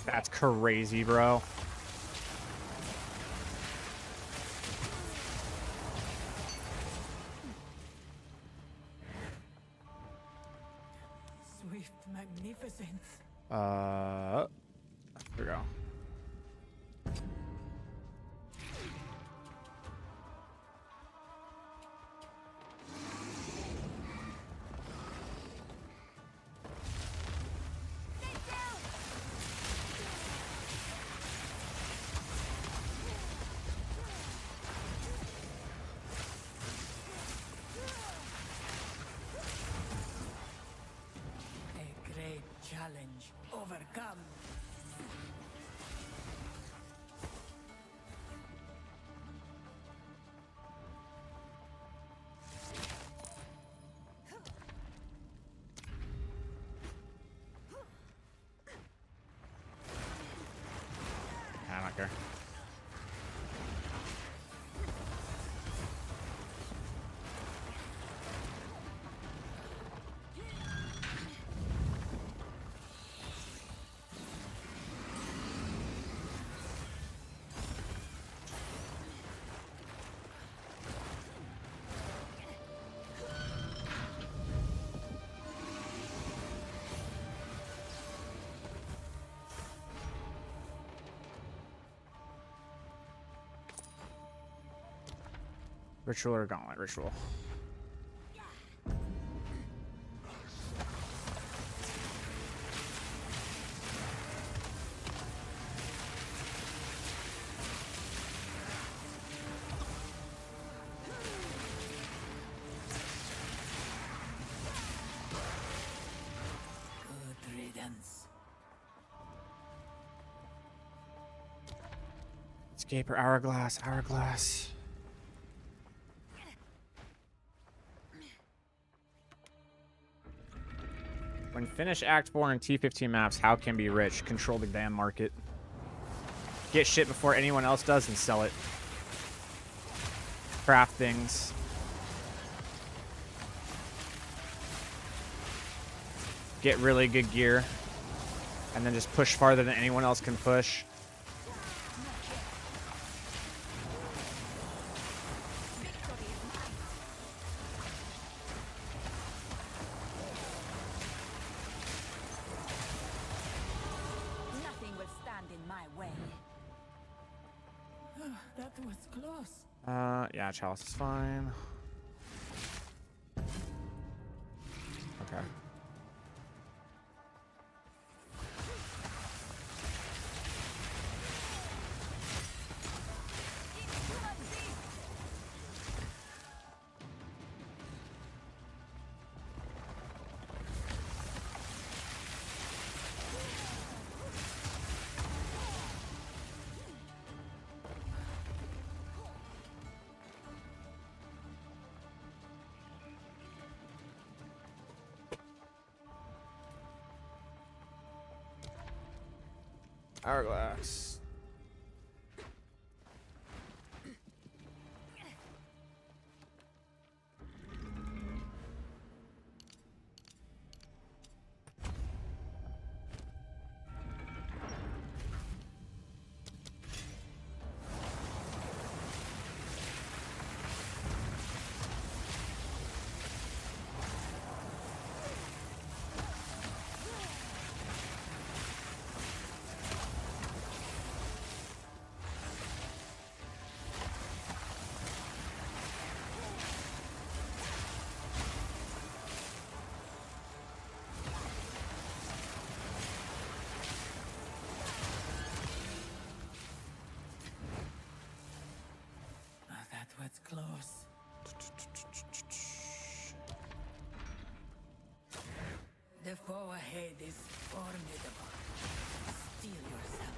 Speaker 1: That's crazy, bro.
Speaker 2: Swift magnificence.
Speaker 1: Here we go.
Speaker 2: A great challenge overcome.
Speaker 1: I don't care. Ritual or gauntlet? Ritual.
Speaker 2: Good riddance.
Speaker 1: Escape or hourglass? Hourglass. When finish Act 4 in T15 maps, how can be rich? Control the damn market. Get shit before anyone else does and sell it. Craft things. Get really good gear. And then just push farther than anyone else can push.
Speaker 3: Nothing will stand in my way.
Speaker 2: That was close.
Speaker 1: Yeah, Chalice is fine. Okay. Hourglass.
Speaker 2: That was close. The foe ahead is formidable. Steel yourself.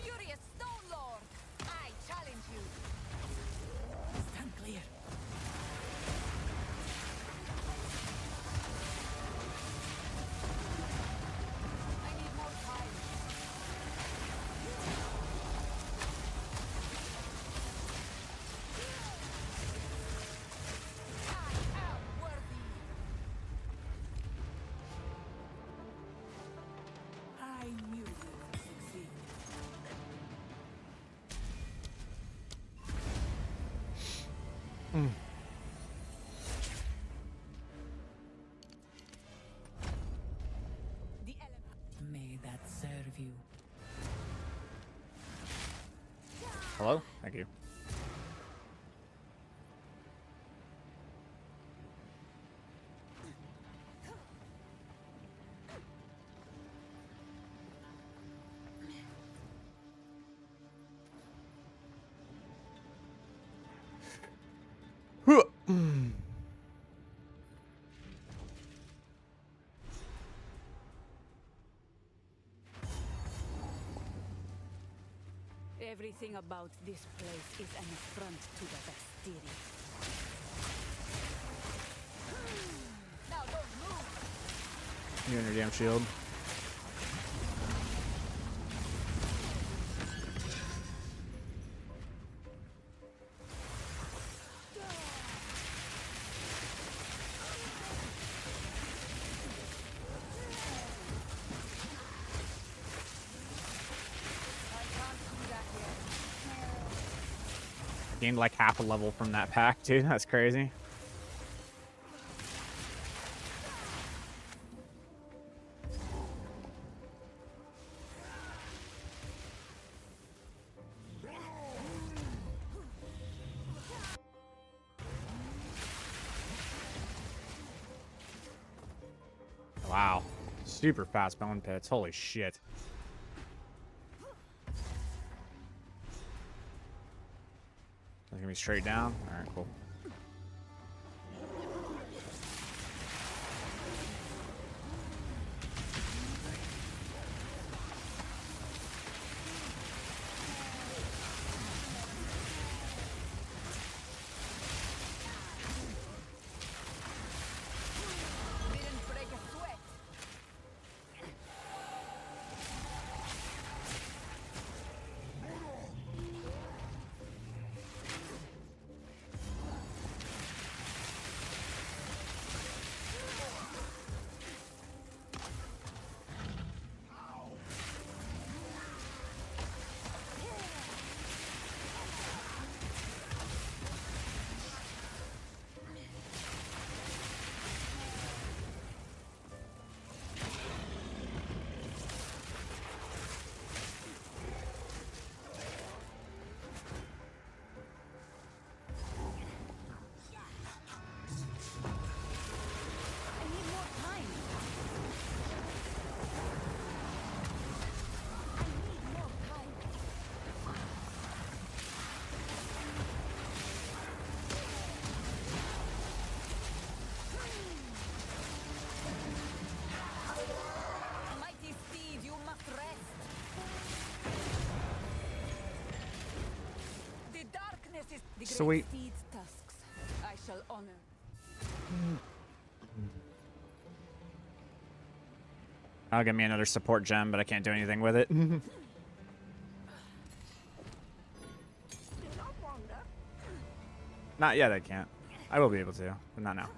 Speaker 3: Furious Stone Lord! I challenge you!
Speaker 2: Stand clear.
Speaker 3: I need more time. I am worthy!
Speaker 2: I knew you would succeed.
Speaker 3: The element.
Speaker 2: May that serve you.
Speaker 1: Hello? Thank you.
Speaker 3: Everything about this place is an affront to the Bastiri. Now don't move!
Speaker 1: You and your damn shield. Gained like half a level from that pack, dude. That's crazy. Wow. Super fast bone pits. Holy shit. It's gonna be straight down. All right, cool.
Speaker 3: Didn't break a sweat! I need more time! I need more time! Mighty steed, you must rest! The darkness is the great
Speaker 1: Sweet.
Speaker 3: steed's tusks. I shall honor.
Speaker 1: I'll give me another support gem, but I can't do anything with it. Not yet, I can't. I will be able to, but not now.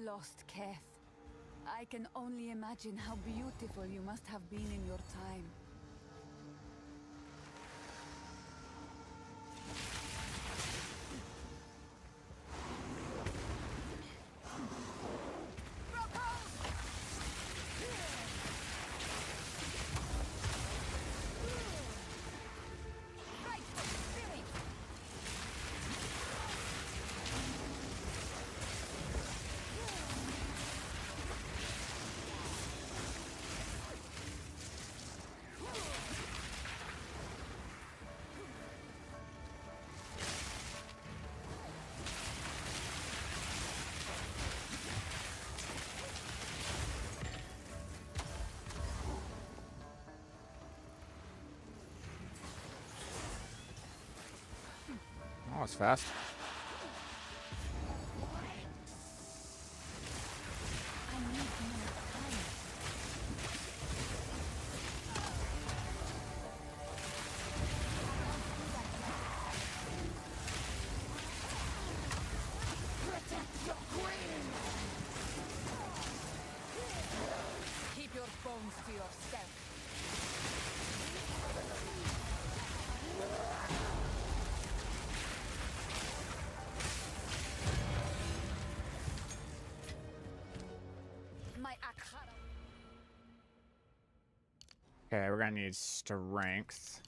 Speaker 3: Lost Keth. I can only imagine how beautiful you must have been in your time.
Speaker 1: Oh, it's fast.
Speaker 3: I need more time. Keep your bones to yourself. My Akhara.
Speaker 1: Okay, we're gonna need strength.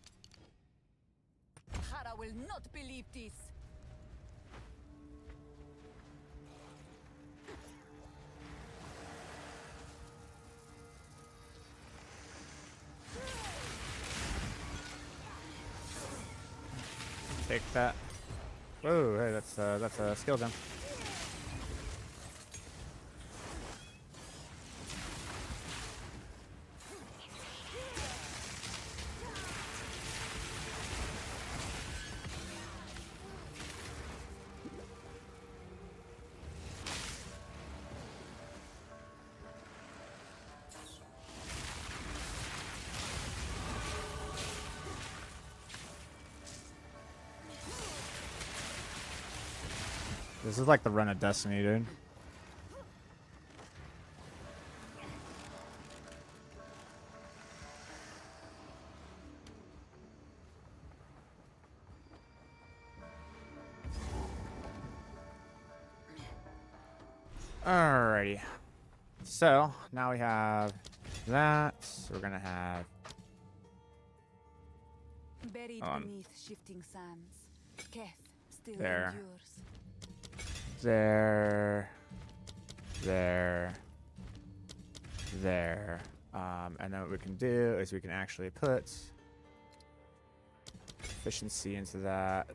Speaker 3: Akhara will not believe this.
Speaker 1: Take that. Whoa, hey, that's a skill gem. This is like the run of Destiny, dude. Alrighty. So now we have that. So we're gonna have
Speaker 3: Buried
Speaker 1: On.
Speaker 3: beneath shifting sands. Keth still
Speaker 1: There.
Speaker 3: endures.
Speaker 1: there, there. And then what we can do is we can actually put efficiency into that.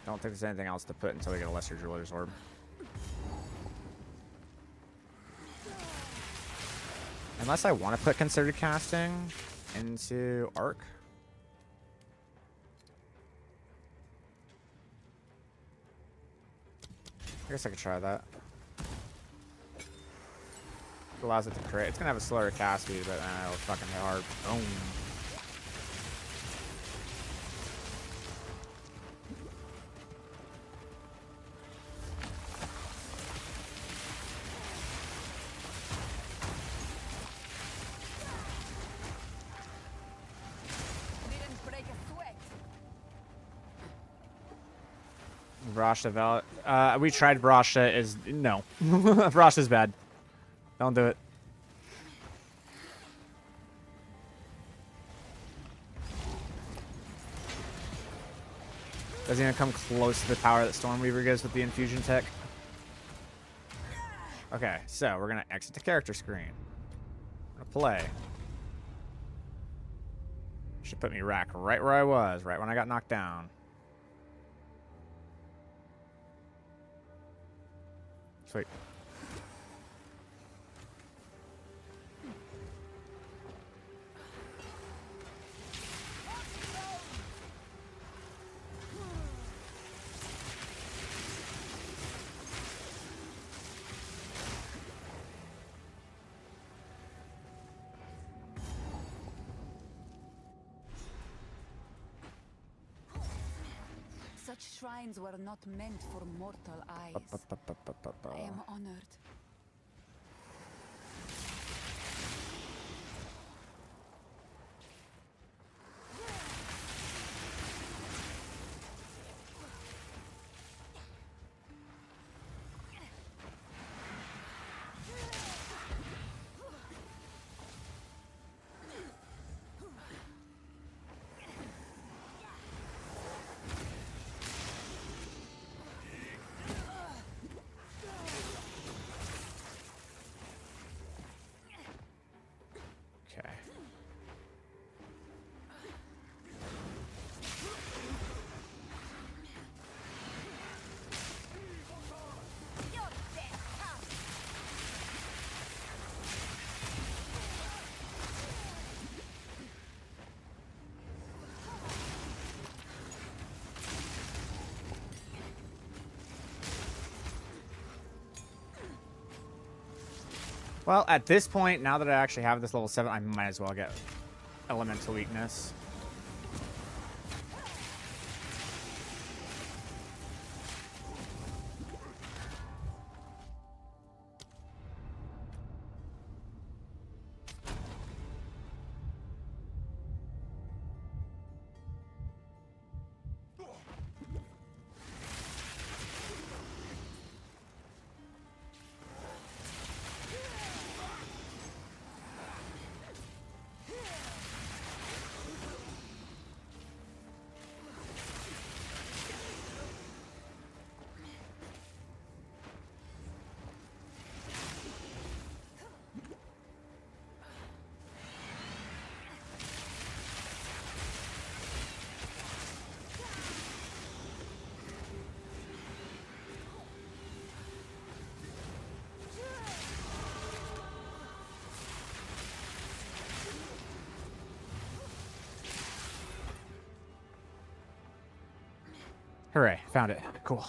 Speaker 1: Don't think there's anything else to put until we get a lesser jeweler's orb. Unless I want to put concerted casting into arc. I guess I could try that. It allows it to crit. It's gonna have a slower cast speed, but it'll fucking hit hard. Boom.
Speaker 3: Didn't break a sweat.
Speaker 1: Brashta Val. We tried Brashta. Is no. Brashta's bad. Don't do it. Doesn't even come close to the power that Stormweaver gives with the infusion tech. Okay, so we're gonna exit the character screen. I'm gonna play. Should put me right where I was, right when I got knocked down. Sweet.
Speaker 3: Such shrines were not meant for mortal eyes. I am honored.
Speaker 1: Okay. Well, at this point, now that I actually have this level 7, I might as well get elemental weakness. Hooray, found it. Cool.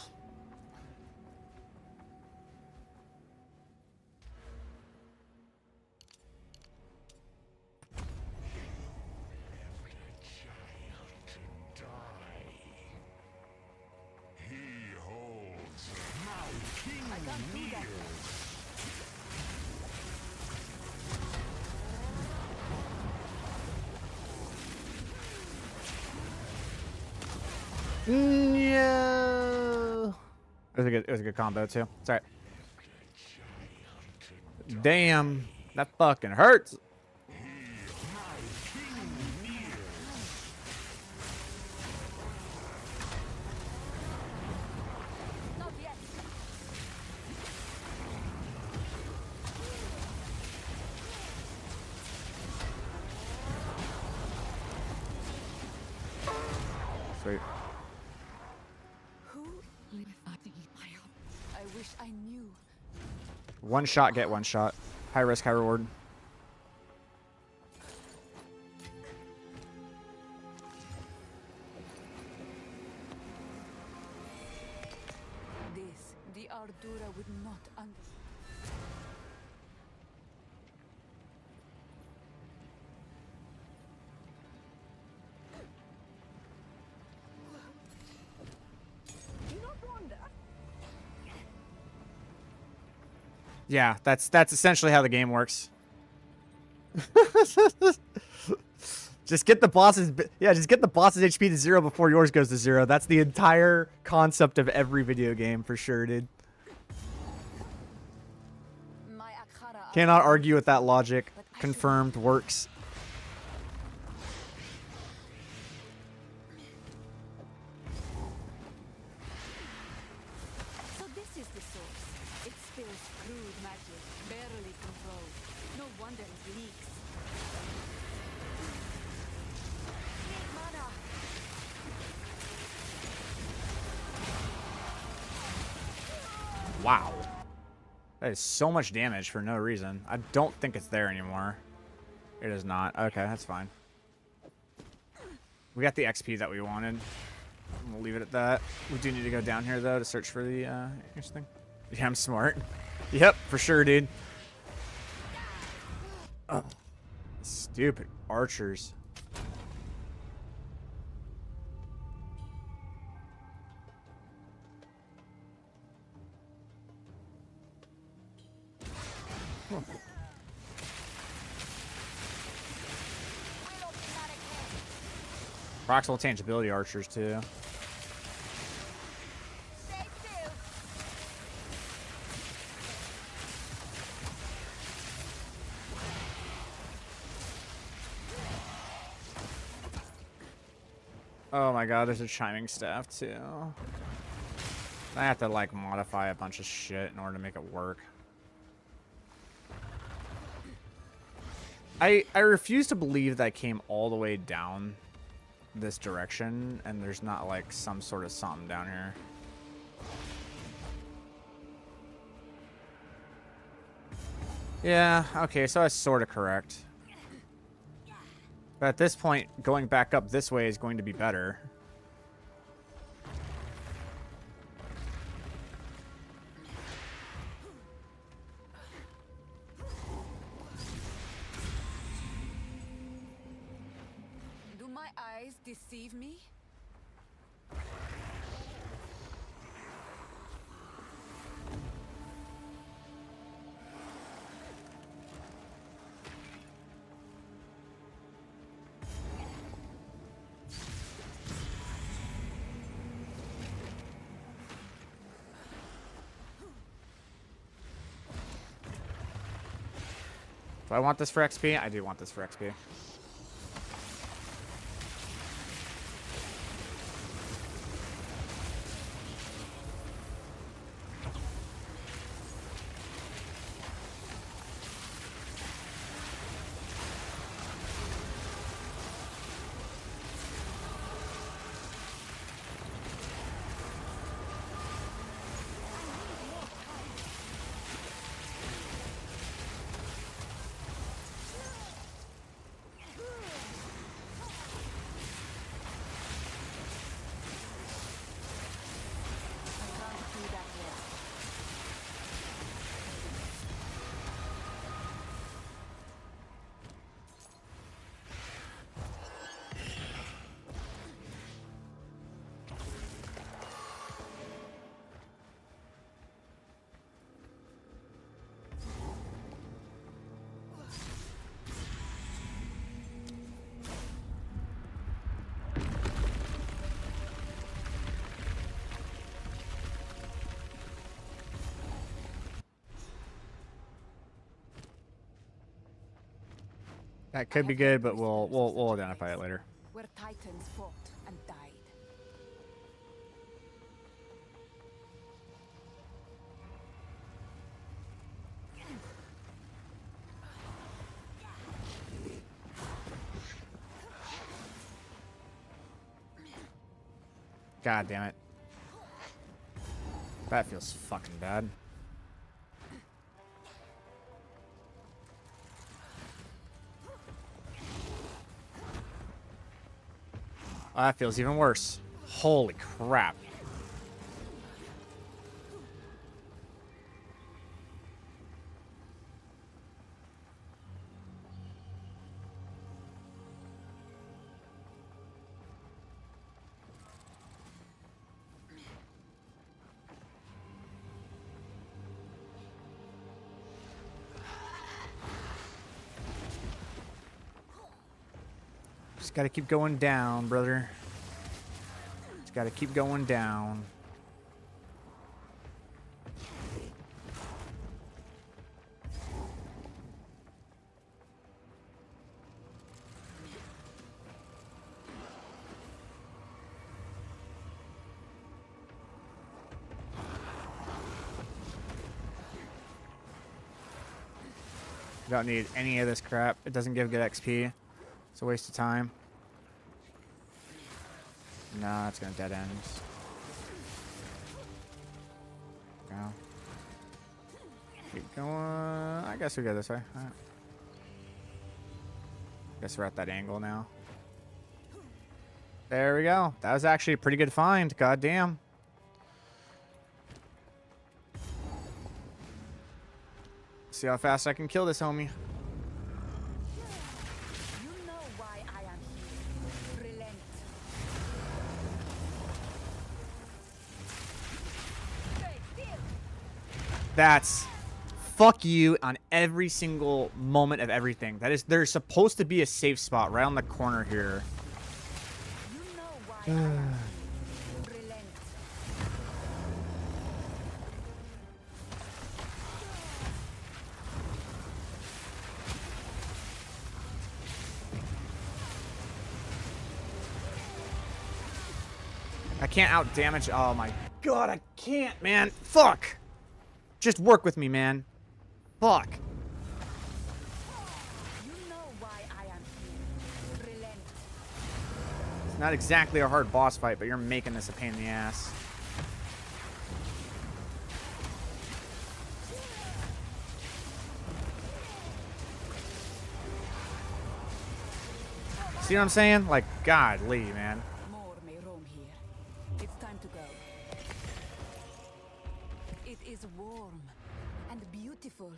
Speaker 4: He holds my king.
Speaker 1: No. It was a good combo too. It's alright. Damn, that fucking hurts.
Speaker 3: Not yet.
Speaker 1: Sweet.
Speaker 3: Who? I wish I knew.
Speaker 1: One shot, get one shot. High risk, high reward.
Speaker 3: This, the Ardura would not understand.
Speaker 1: Yeah, that's essentially how the game works. Just get the boss's just get the boss's HP to 0 before yours goes to 0. That's the entire concept of every video game for sure, dude.
Speaker 3: My Akhara
Speaker 1: Cannot argue with that logic. Confirmed, works.
Speaker 3: So this is the source. It spills crude magic, barely controlled. No wonder it leaks. Need mana.
Speaker 1: Wow. That is so much damage for no reason. I don't think it's there anymore. It is not. Okay, that's fine. We got the XP that we wanted. We'll leave it at that. We do need to go down here, though, to search for the interesting. Yeah, I'm smart. Yep, for sure, dude. Oh, stupid archers. Proximal tangibility archers too. Oh my god, there's a chiming staff too. I have to like modify a bunch of shit in order to make it work. I refuse to believe that I came all the way down this direction and there's not like some sort of something down here. Yeah, okay, so I was sort of correct. But at this point, going back up this way is going to be better.
Speaker 3: Do my eyes deceive me?
Speaker 1: Do I want this for XP? I do want this for XP. That could be good, but we'll identify it later.
Speaker 3: Where Titans fought and died.
Speaker 1: God damn it. That feels fucking bad. Oh, that feels even worse. Holy crap. Just gotta keep going down, brother. Just gotta keep going down. Don't need any of this crap. It doesn't give good XP. It's a waste of time. No, it's gonna dead end. Go. Keep going. I guess we go this way. All right. Guess we're at that angle now. There we go. That was actually a pretty good find. God damn. See how fast I can kill this homie.
Speaker 3: You know why I am here. Relent.
Speaker 1: That's fuck you on every single moment of everything. There's supposed to be a safe spot right on the corner here.
Speaker 3: You know why I am here. Relent.
Speaker 1: I can't out damage. Oh my god, I can't, man. Fuck. Just work with me, man. Fuck.
Speaker 3: You know why I am here. Relent.
Speaker 1: It's not exactly a hard boss fight, but you're making this a pain in the ass. See what I'm saying? Like, godly, man.
Speaker 3: More may roam here. It's time to go. It is warm and beautiful.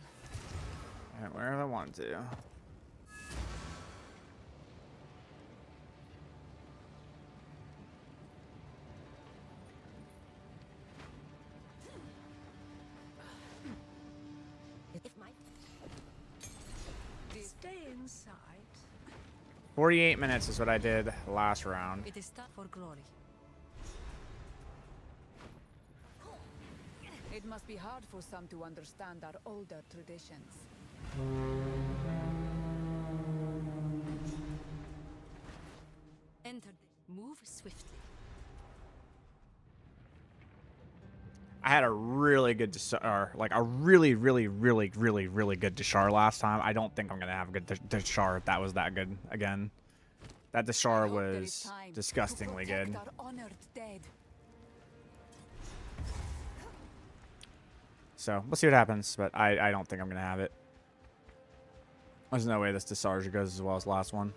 Speaker 1: Alright, wherever I want to.
Speaker 6: If my
Speaker 5: Stay inside.
Speaker 1: 48 minutes is what I did last round.
Speaker 8: It is time for glory.
Speaker 3: It must be hard for some to understand our older traditions.
Speaker 8: Enter. Move swiftly.
Speaker 1: I had a really good, like a really good Deshar last time. I don't think I'm gonna have a good Deshar if that was that good again. That Deshar
Speaker 3: I hope there is
Speaker 1: was
Speaker 3: time to
Speaker 1: disgustingly
Speaker 3: protect
Speaker 1: good.
Speaker 3: our honored dead.
Speaker 1: So we'll see what happens, but I don't think I'm gonna have it. There's no way this Desarge goes as well as last one.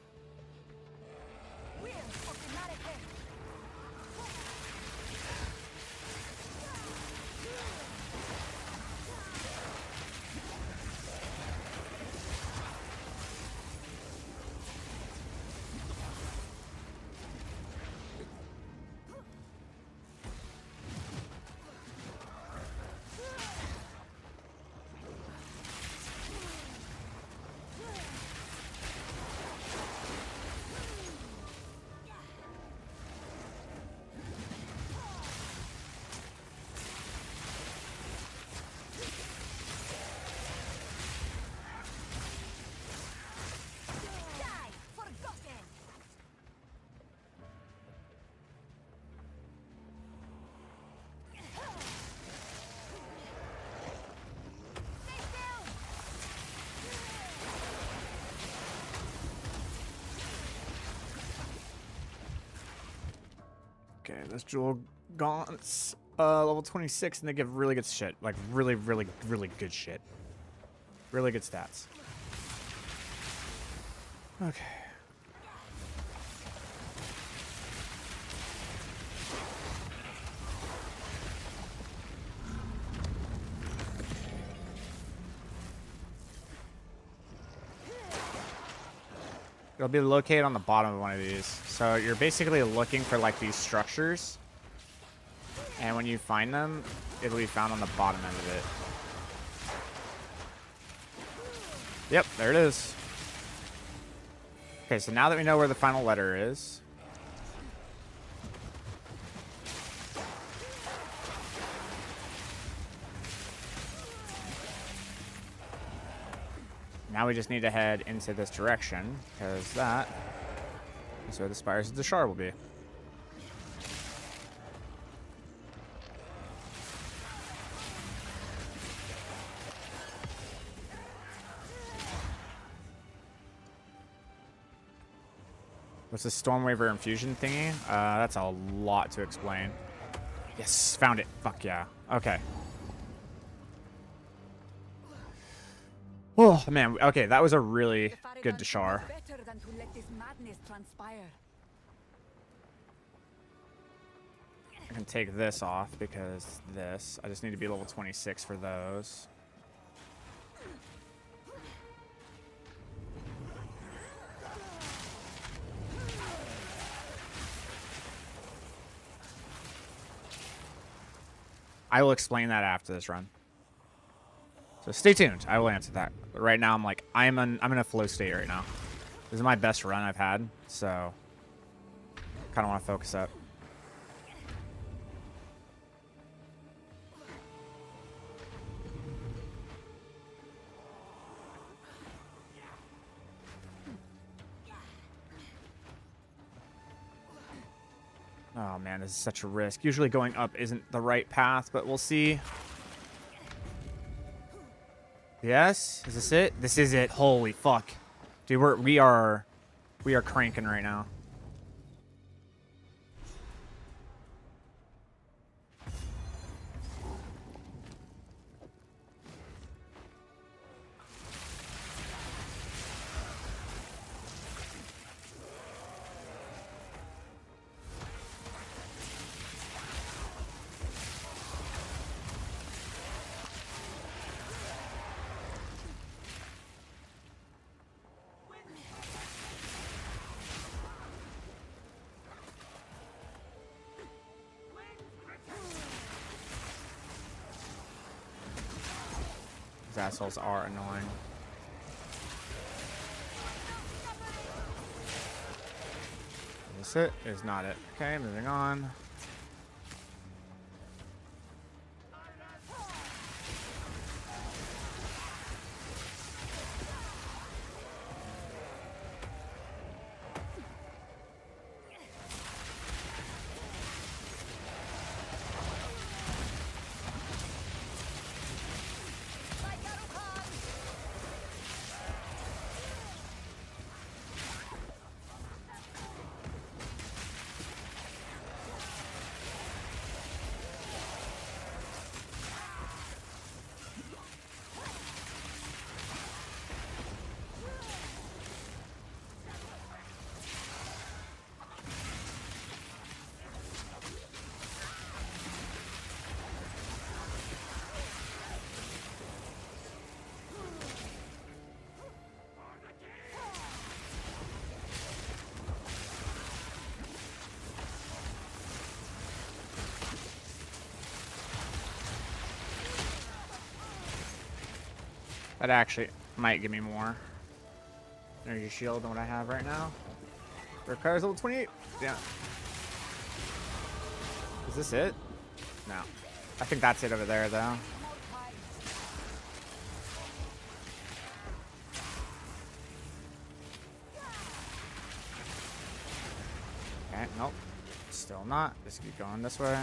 Speaker 1: Okay, this Jewel Gaunt's level 26, and they give really good shit. Like, really good shit. Really good stats. Okay. It'll be located on the bottom of one of these. So you're basically looking for like these structures. And when you find them, it'll be found on the bottom end of it. Yep, there it is. Okay, so now that we know where the final letter is. Now we just need to head into this direction, because that is where the Spires of Deshar will be. What's the Stormwaver infusion thingy? That's a lot to explain. Yes, found it. Fuck yeah. Okay. Oh, man. Okay, that was a really good Deshar.
Speaker 3: Better than to let this madness transpire.
Speaker 1: I can take this off because this. I just need to be level 26 for those. I will explain that after this run. So stay tuned. I will answer that. But right now, I'm like, I'm in a flow state right now. This is my best run I've had, so kind of want to focus up. Oh man, this is such a risk. Usually going up isn't the right path, but we'll see. Yes? Is this it? This is it. Holy fuck. Dude, we are cranking right now. These assholes are annoying. Is this it? Is not it. Okay, moving on. That actually might give me more energy shield than what I have right now. Requires level 28. Yeah. Is this it? No. I think that's it over there, though. Okay, nope. Still not. Just keep going this way.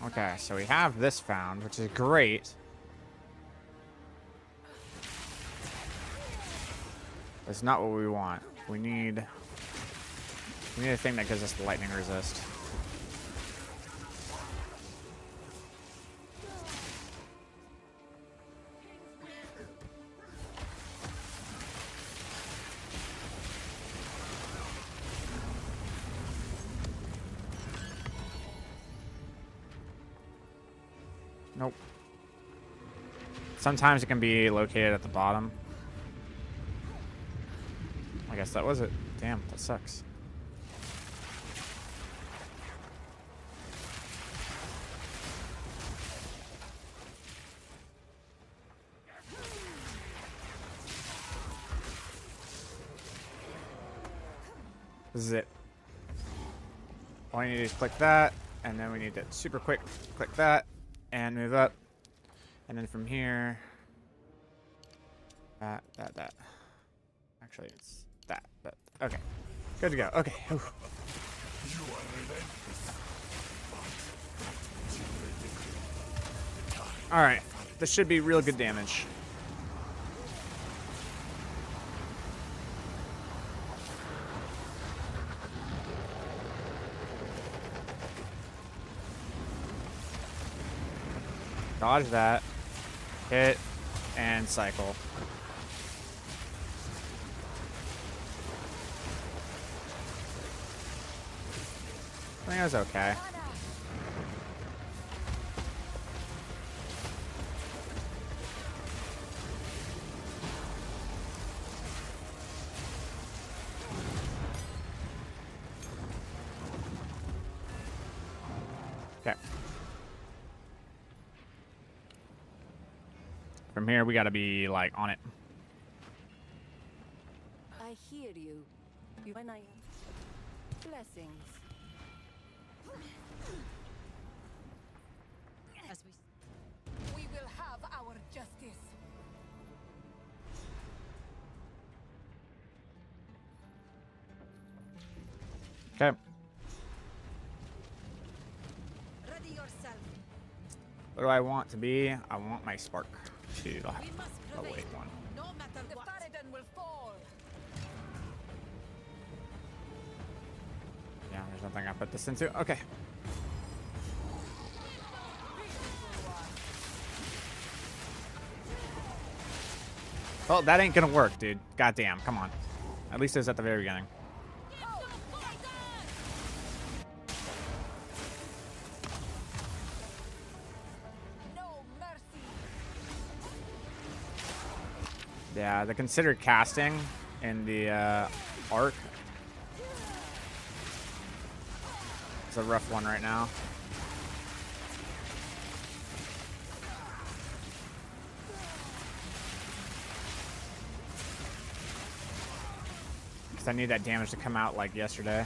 Speaker 1: Okay, so we have this found, which is great. That's not what we want. We need a thing that gives us lightning resist. Nope. Sometimes it can be located at the bottom. I guess that was it. Damn, that sucks. This is it. All you need is click that, and then we need to super quick click that. And move up. And then from here, that. Actually, it's that, but okay. Good to go. Okay. Oof. All right. This should be real good damage. Dodge that, hit, and cycle. I think it was okay. From here, we gotta be like on it.
Speaker 3: I hear you. When I blessings.
Speaker 8: As we
Speaker 3: We will have our justice.
Speaker 1: Okay.
Speaker 8: ready yourself.
Speaker 1: What do I want to be? I want my spark to.
Speaker 8: We must
Speaker 1: Oh
Speaker 8: prevail.
Speaker 1: wait, one.
Speaker 8: No matter
Speaker 3: The
Speaker 8: what.
Speaker 3: Farad'n will fall.
Speaker 1: Yeah, there's nothing I put this into. Okay. Well, that ain't gonna work, dude. Goddamn, come on. At least it was at the very beginning.
Speaker 3: No mercy.
Speaker 1: Yeah, the considered casting in the arc is a rough one right now. Because I need that damage to come out like yesterday.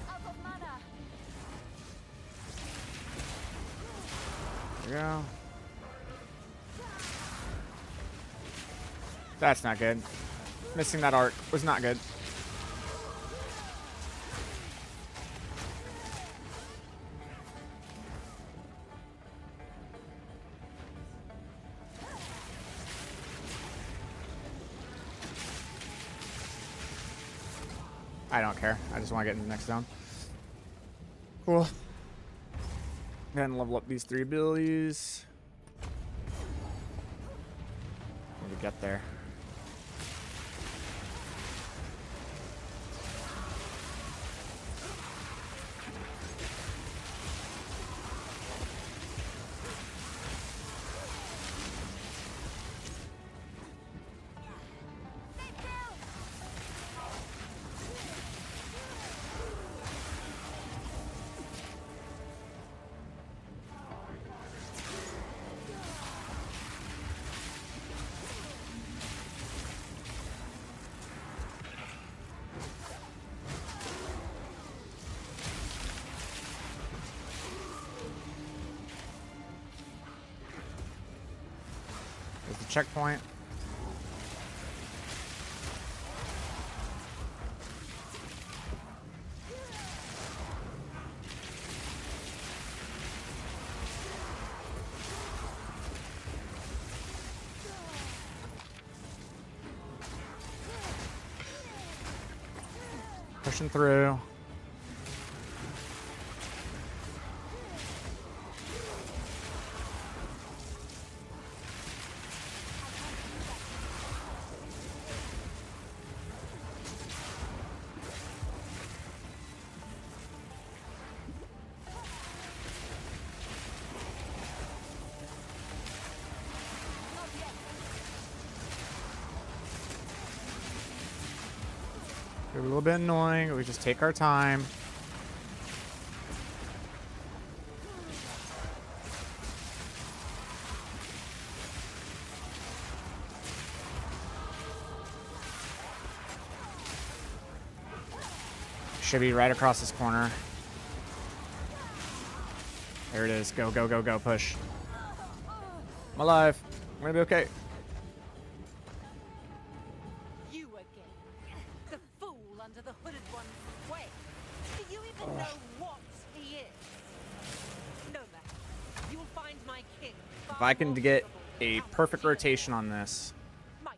Speaker 3: Out of mana.
Speaker 1: There we go. That's not good. Missing that arc was not good. I don't care. I just want to get in the next zone. Cool. Then level up these 3 abilities. When we get there. There's the checkpoint. Pushing through. They're a little bit annoying, but we just take our time. Should be right across this corner. There it is. Go, go, go, go. Push. I'm alive. I'm gonna be okay.
Speaker 6: You again. The fool under the hooded one's way. Do you even know what he is? No matter. You'll find my king.
Speaker 1: If I can get a perfect rotation on this.
Speaker 6: My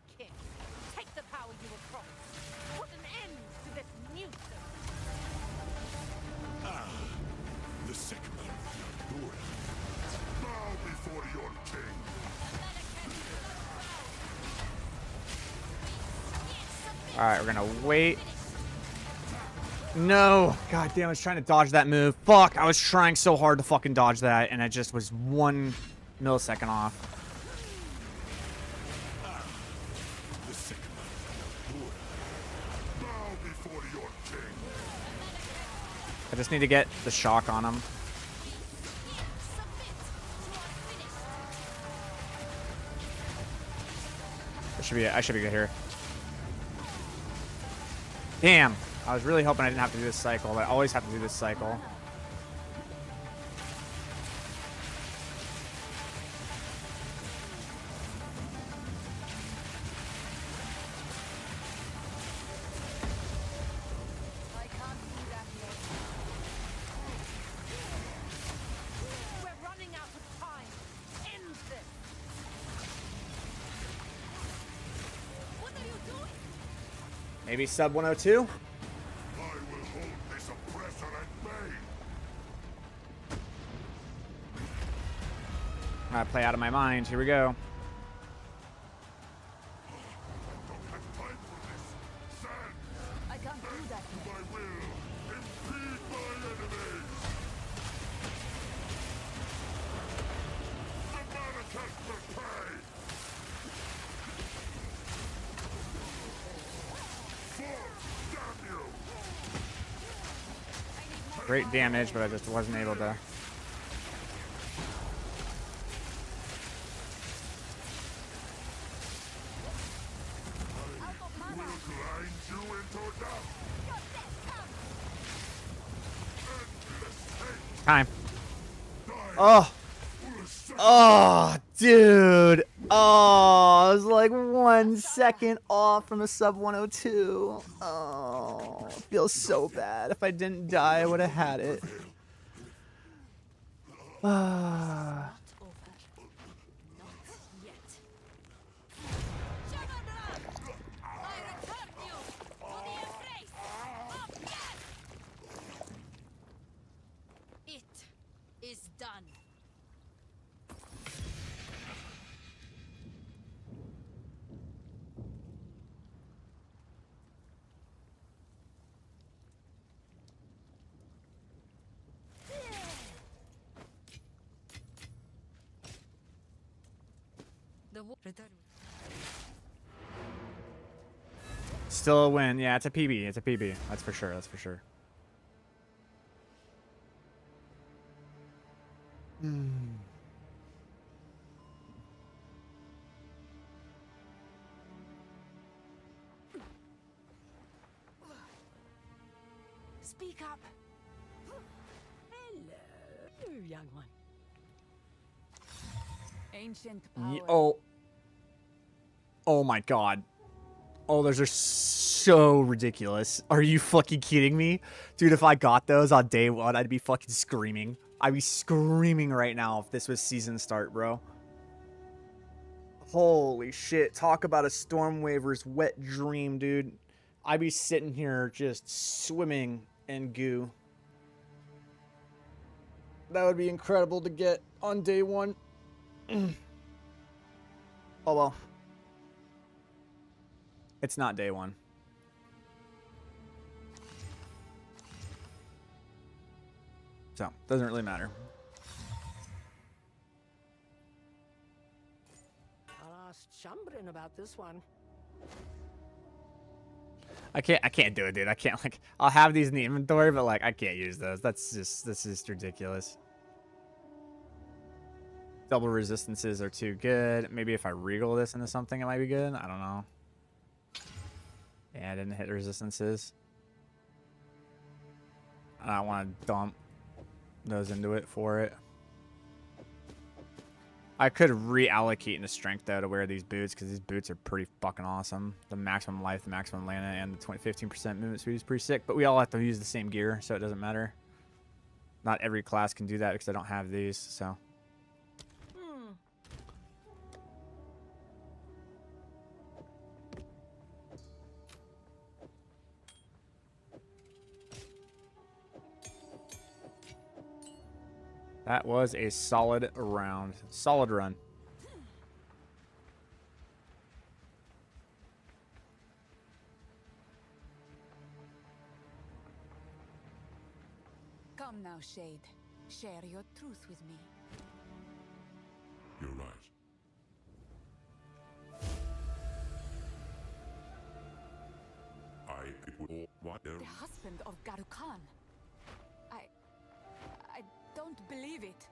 Speaker 1: Alright, we're gonna wait. No! God damn, I was trying to dodge that move. Fuck, I was trying so hard to fucking dodge that, and I just was 1 millisecond off.
Speaker 4: The Sycamore. Bow before your king.
Speaker 1: I just need to get the shock on him. I should be good here. Damn. I was really hoping I didn't have to do this cycle, but I always have to do this cycle.
Speaker 3: I can't do that yet.
Speaker 6: We're running out of time. End this.
Speaker 3: What are you doing?
Speaker 1: Maybe sub 102?
Speaker 4: I will hold this oppressor at bay.
Speaker 1: I play out of my mind. Here we go.
Speaker 4: Don't have time for this. Stand
Speaker 3: I can't do that
Speaker 4: to
Speaker 3: yet.
Speaker 4: my will. Impede my enemies. The Maracas will pay. Force, damn you.
Speaker 1: Great damage, but I just wasn't able to.
Speaker 4: Grind you into dust. Endless hate.
Speaker 1: Time. Oh. Oh, dude. Oh, I was like 1 second off from a sub 102. Oh, feels so bad. If I didn't die, I would have had it. Ah.
Speaker 8: It is done. The return.
Speaker 1: Still a win. Yeah, it's a PB. It's a PB. That's for sure. That's for sure.
Speaker 3: Speak up.
Speaker 5: Hello, young one.
Speaker 3: Ancient
Speaker 1: Ye-
Speaker 3: power.
Speaker 1: oh. Oh my god. Oh, those are so ridiculous. Are you fucking kidding me? Dude, if I got those on day 1, I'd be fucking screaming. I'd be screaming right now if this was season start, bro. Holy shit. Talk about a Stormwaver's wet dream, dude. I'd be sitting here just swimming in goo. That would be incredible to get on day 1. Oh well. It's not day 1. So, doesn't really matter.
Speaker 5: I'll ask Chambrin about this one.
Speaker 1: I can't do it, dude. I can't, like, I'll have these in the inventory, but like I can't use those. That's just ridiculous. Double resistances are too good. Maybe if I regal this into something, it might be good. I don't know. Yeah, I didn't hit resistances. I don't want to dump those into it for it. I could reallocate into strength though to wear these boots because these boots are pretty fucking awesome. The maximum life, the maximum mana, and the 15% movement speed is pretty sick. But we all have to use the same gear, so it doesn't matter. Not every class can do that because I don't have these. So. That was a solid round. Solid run.
Speaker 3: Come now, Shade. Share your truth with me.
Speaker 4: You're right.
Speaker 3: The husband of Garu Khan. I don't believe it.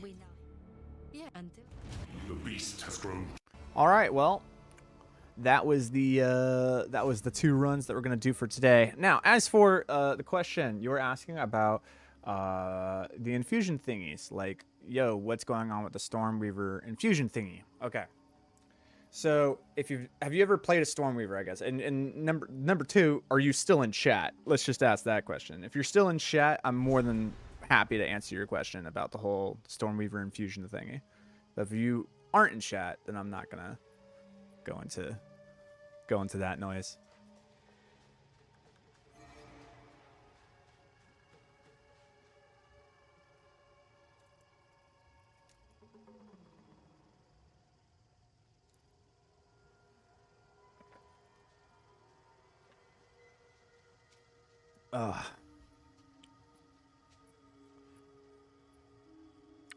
Speaker 8: We know. Yeah, until.
Speaker 4: The beast has grown.
Speaker 1: All right, well, that was the 2 runs that we're gonna do for today. Now, as for the question you were asking about the infusion thingies, like, yo, what's going on with the Stormweaver infusion thingy? Okay, so have you ever played a Stormweaver? I guess, and number 2, are you still in chat? Let's just ask that question. If you're still in chat, I'm more than happy to answer your question about the whole Stormweaver infusion thingy. But if you aren't in chat, then I'm not gonna go into that noise.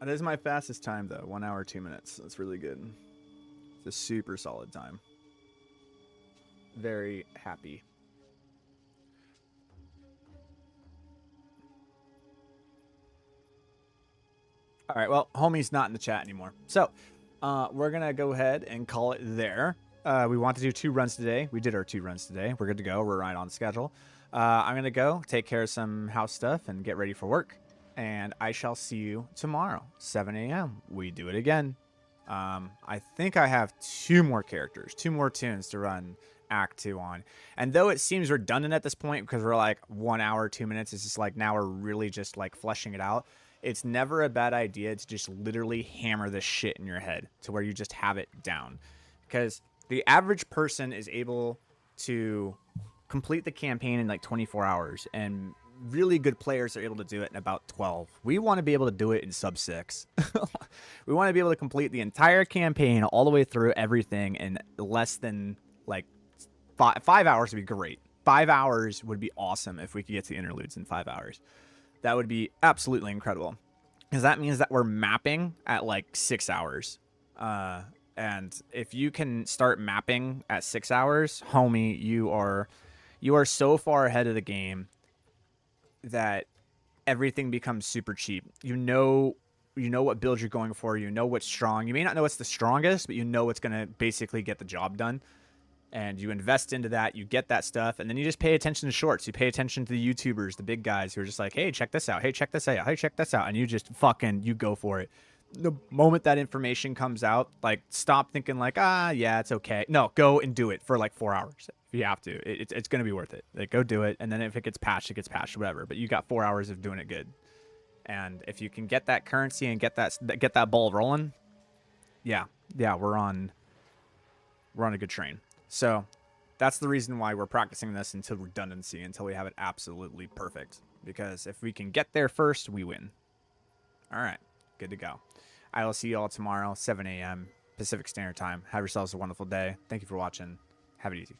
Speaker 1: It is my fastest time though, 1 hour 2 minutes. That's really good. It's a super solid time. Very happy. All right, well, homie's not in the chat anymore. So we're going to go ahead and call it there. We want to do 2 runs today. We did our 2 runs today. We're good to go. We're right on schedule. I'm going to go take care of some house stuff and get ready for work. And I shall see you tomorrow, 7 a.m. We do it again. I think I have 2 more characters, 2 more tunes to run Act 2 on. And though it seems redundant at this point because we're like 1 hour, 2 minutes, it's just like now we're really just like fleshing it out. It's never a bad idea to just literally hammer this shit in your head to where you just have it down. Because the average person is able to complete the campaign in like 24 hours, and really good players are able to do it in about 12. We want to be able to do it in sub 6. We want to be able to complete the entire campaign all the way through everything in less than like 5 hours would be great. 5 hours would be awesome if we could get to the interludes in 5 hours. That would be absolutely incredible, because that means that we're mapping at like 6 hours. And if you can start mapping at 6 hours, homie, you are so far ahead of the game that everything becomes super cheap. You know what build you're going for. You know what's strong. You may not know what's the strongest, but you know what's going to basically get the job done. And you invest into that. You get that stuff. And then you just pay attention to shorts. You pay attention to the YouTubers, the big guys who are just like, hey, check this out. Hey, check this out. Hey, check this out. And you just you go for it. The moment that information comes out, like, stop thinking like, yeah, it's okay. No, go and do it for like 4 hours. If you have to, it's going to be worth it. Like, go do it. And then if it gets patched, whatever. But you got 4 hours of doing it good. And if you can get that currency and get that ball rolling, yeah, we're on a good train. So that's the reason why we're practicing this until redundancy, until we have it absolutely perfect. Because if we can get there first, we win. All right, good to go. I will see you all tomorrow, 7 a.m. Pacific Standard Time. Have yourselves a wonderful day. Thank you for watching. Have it easy.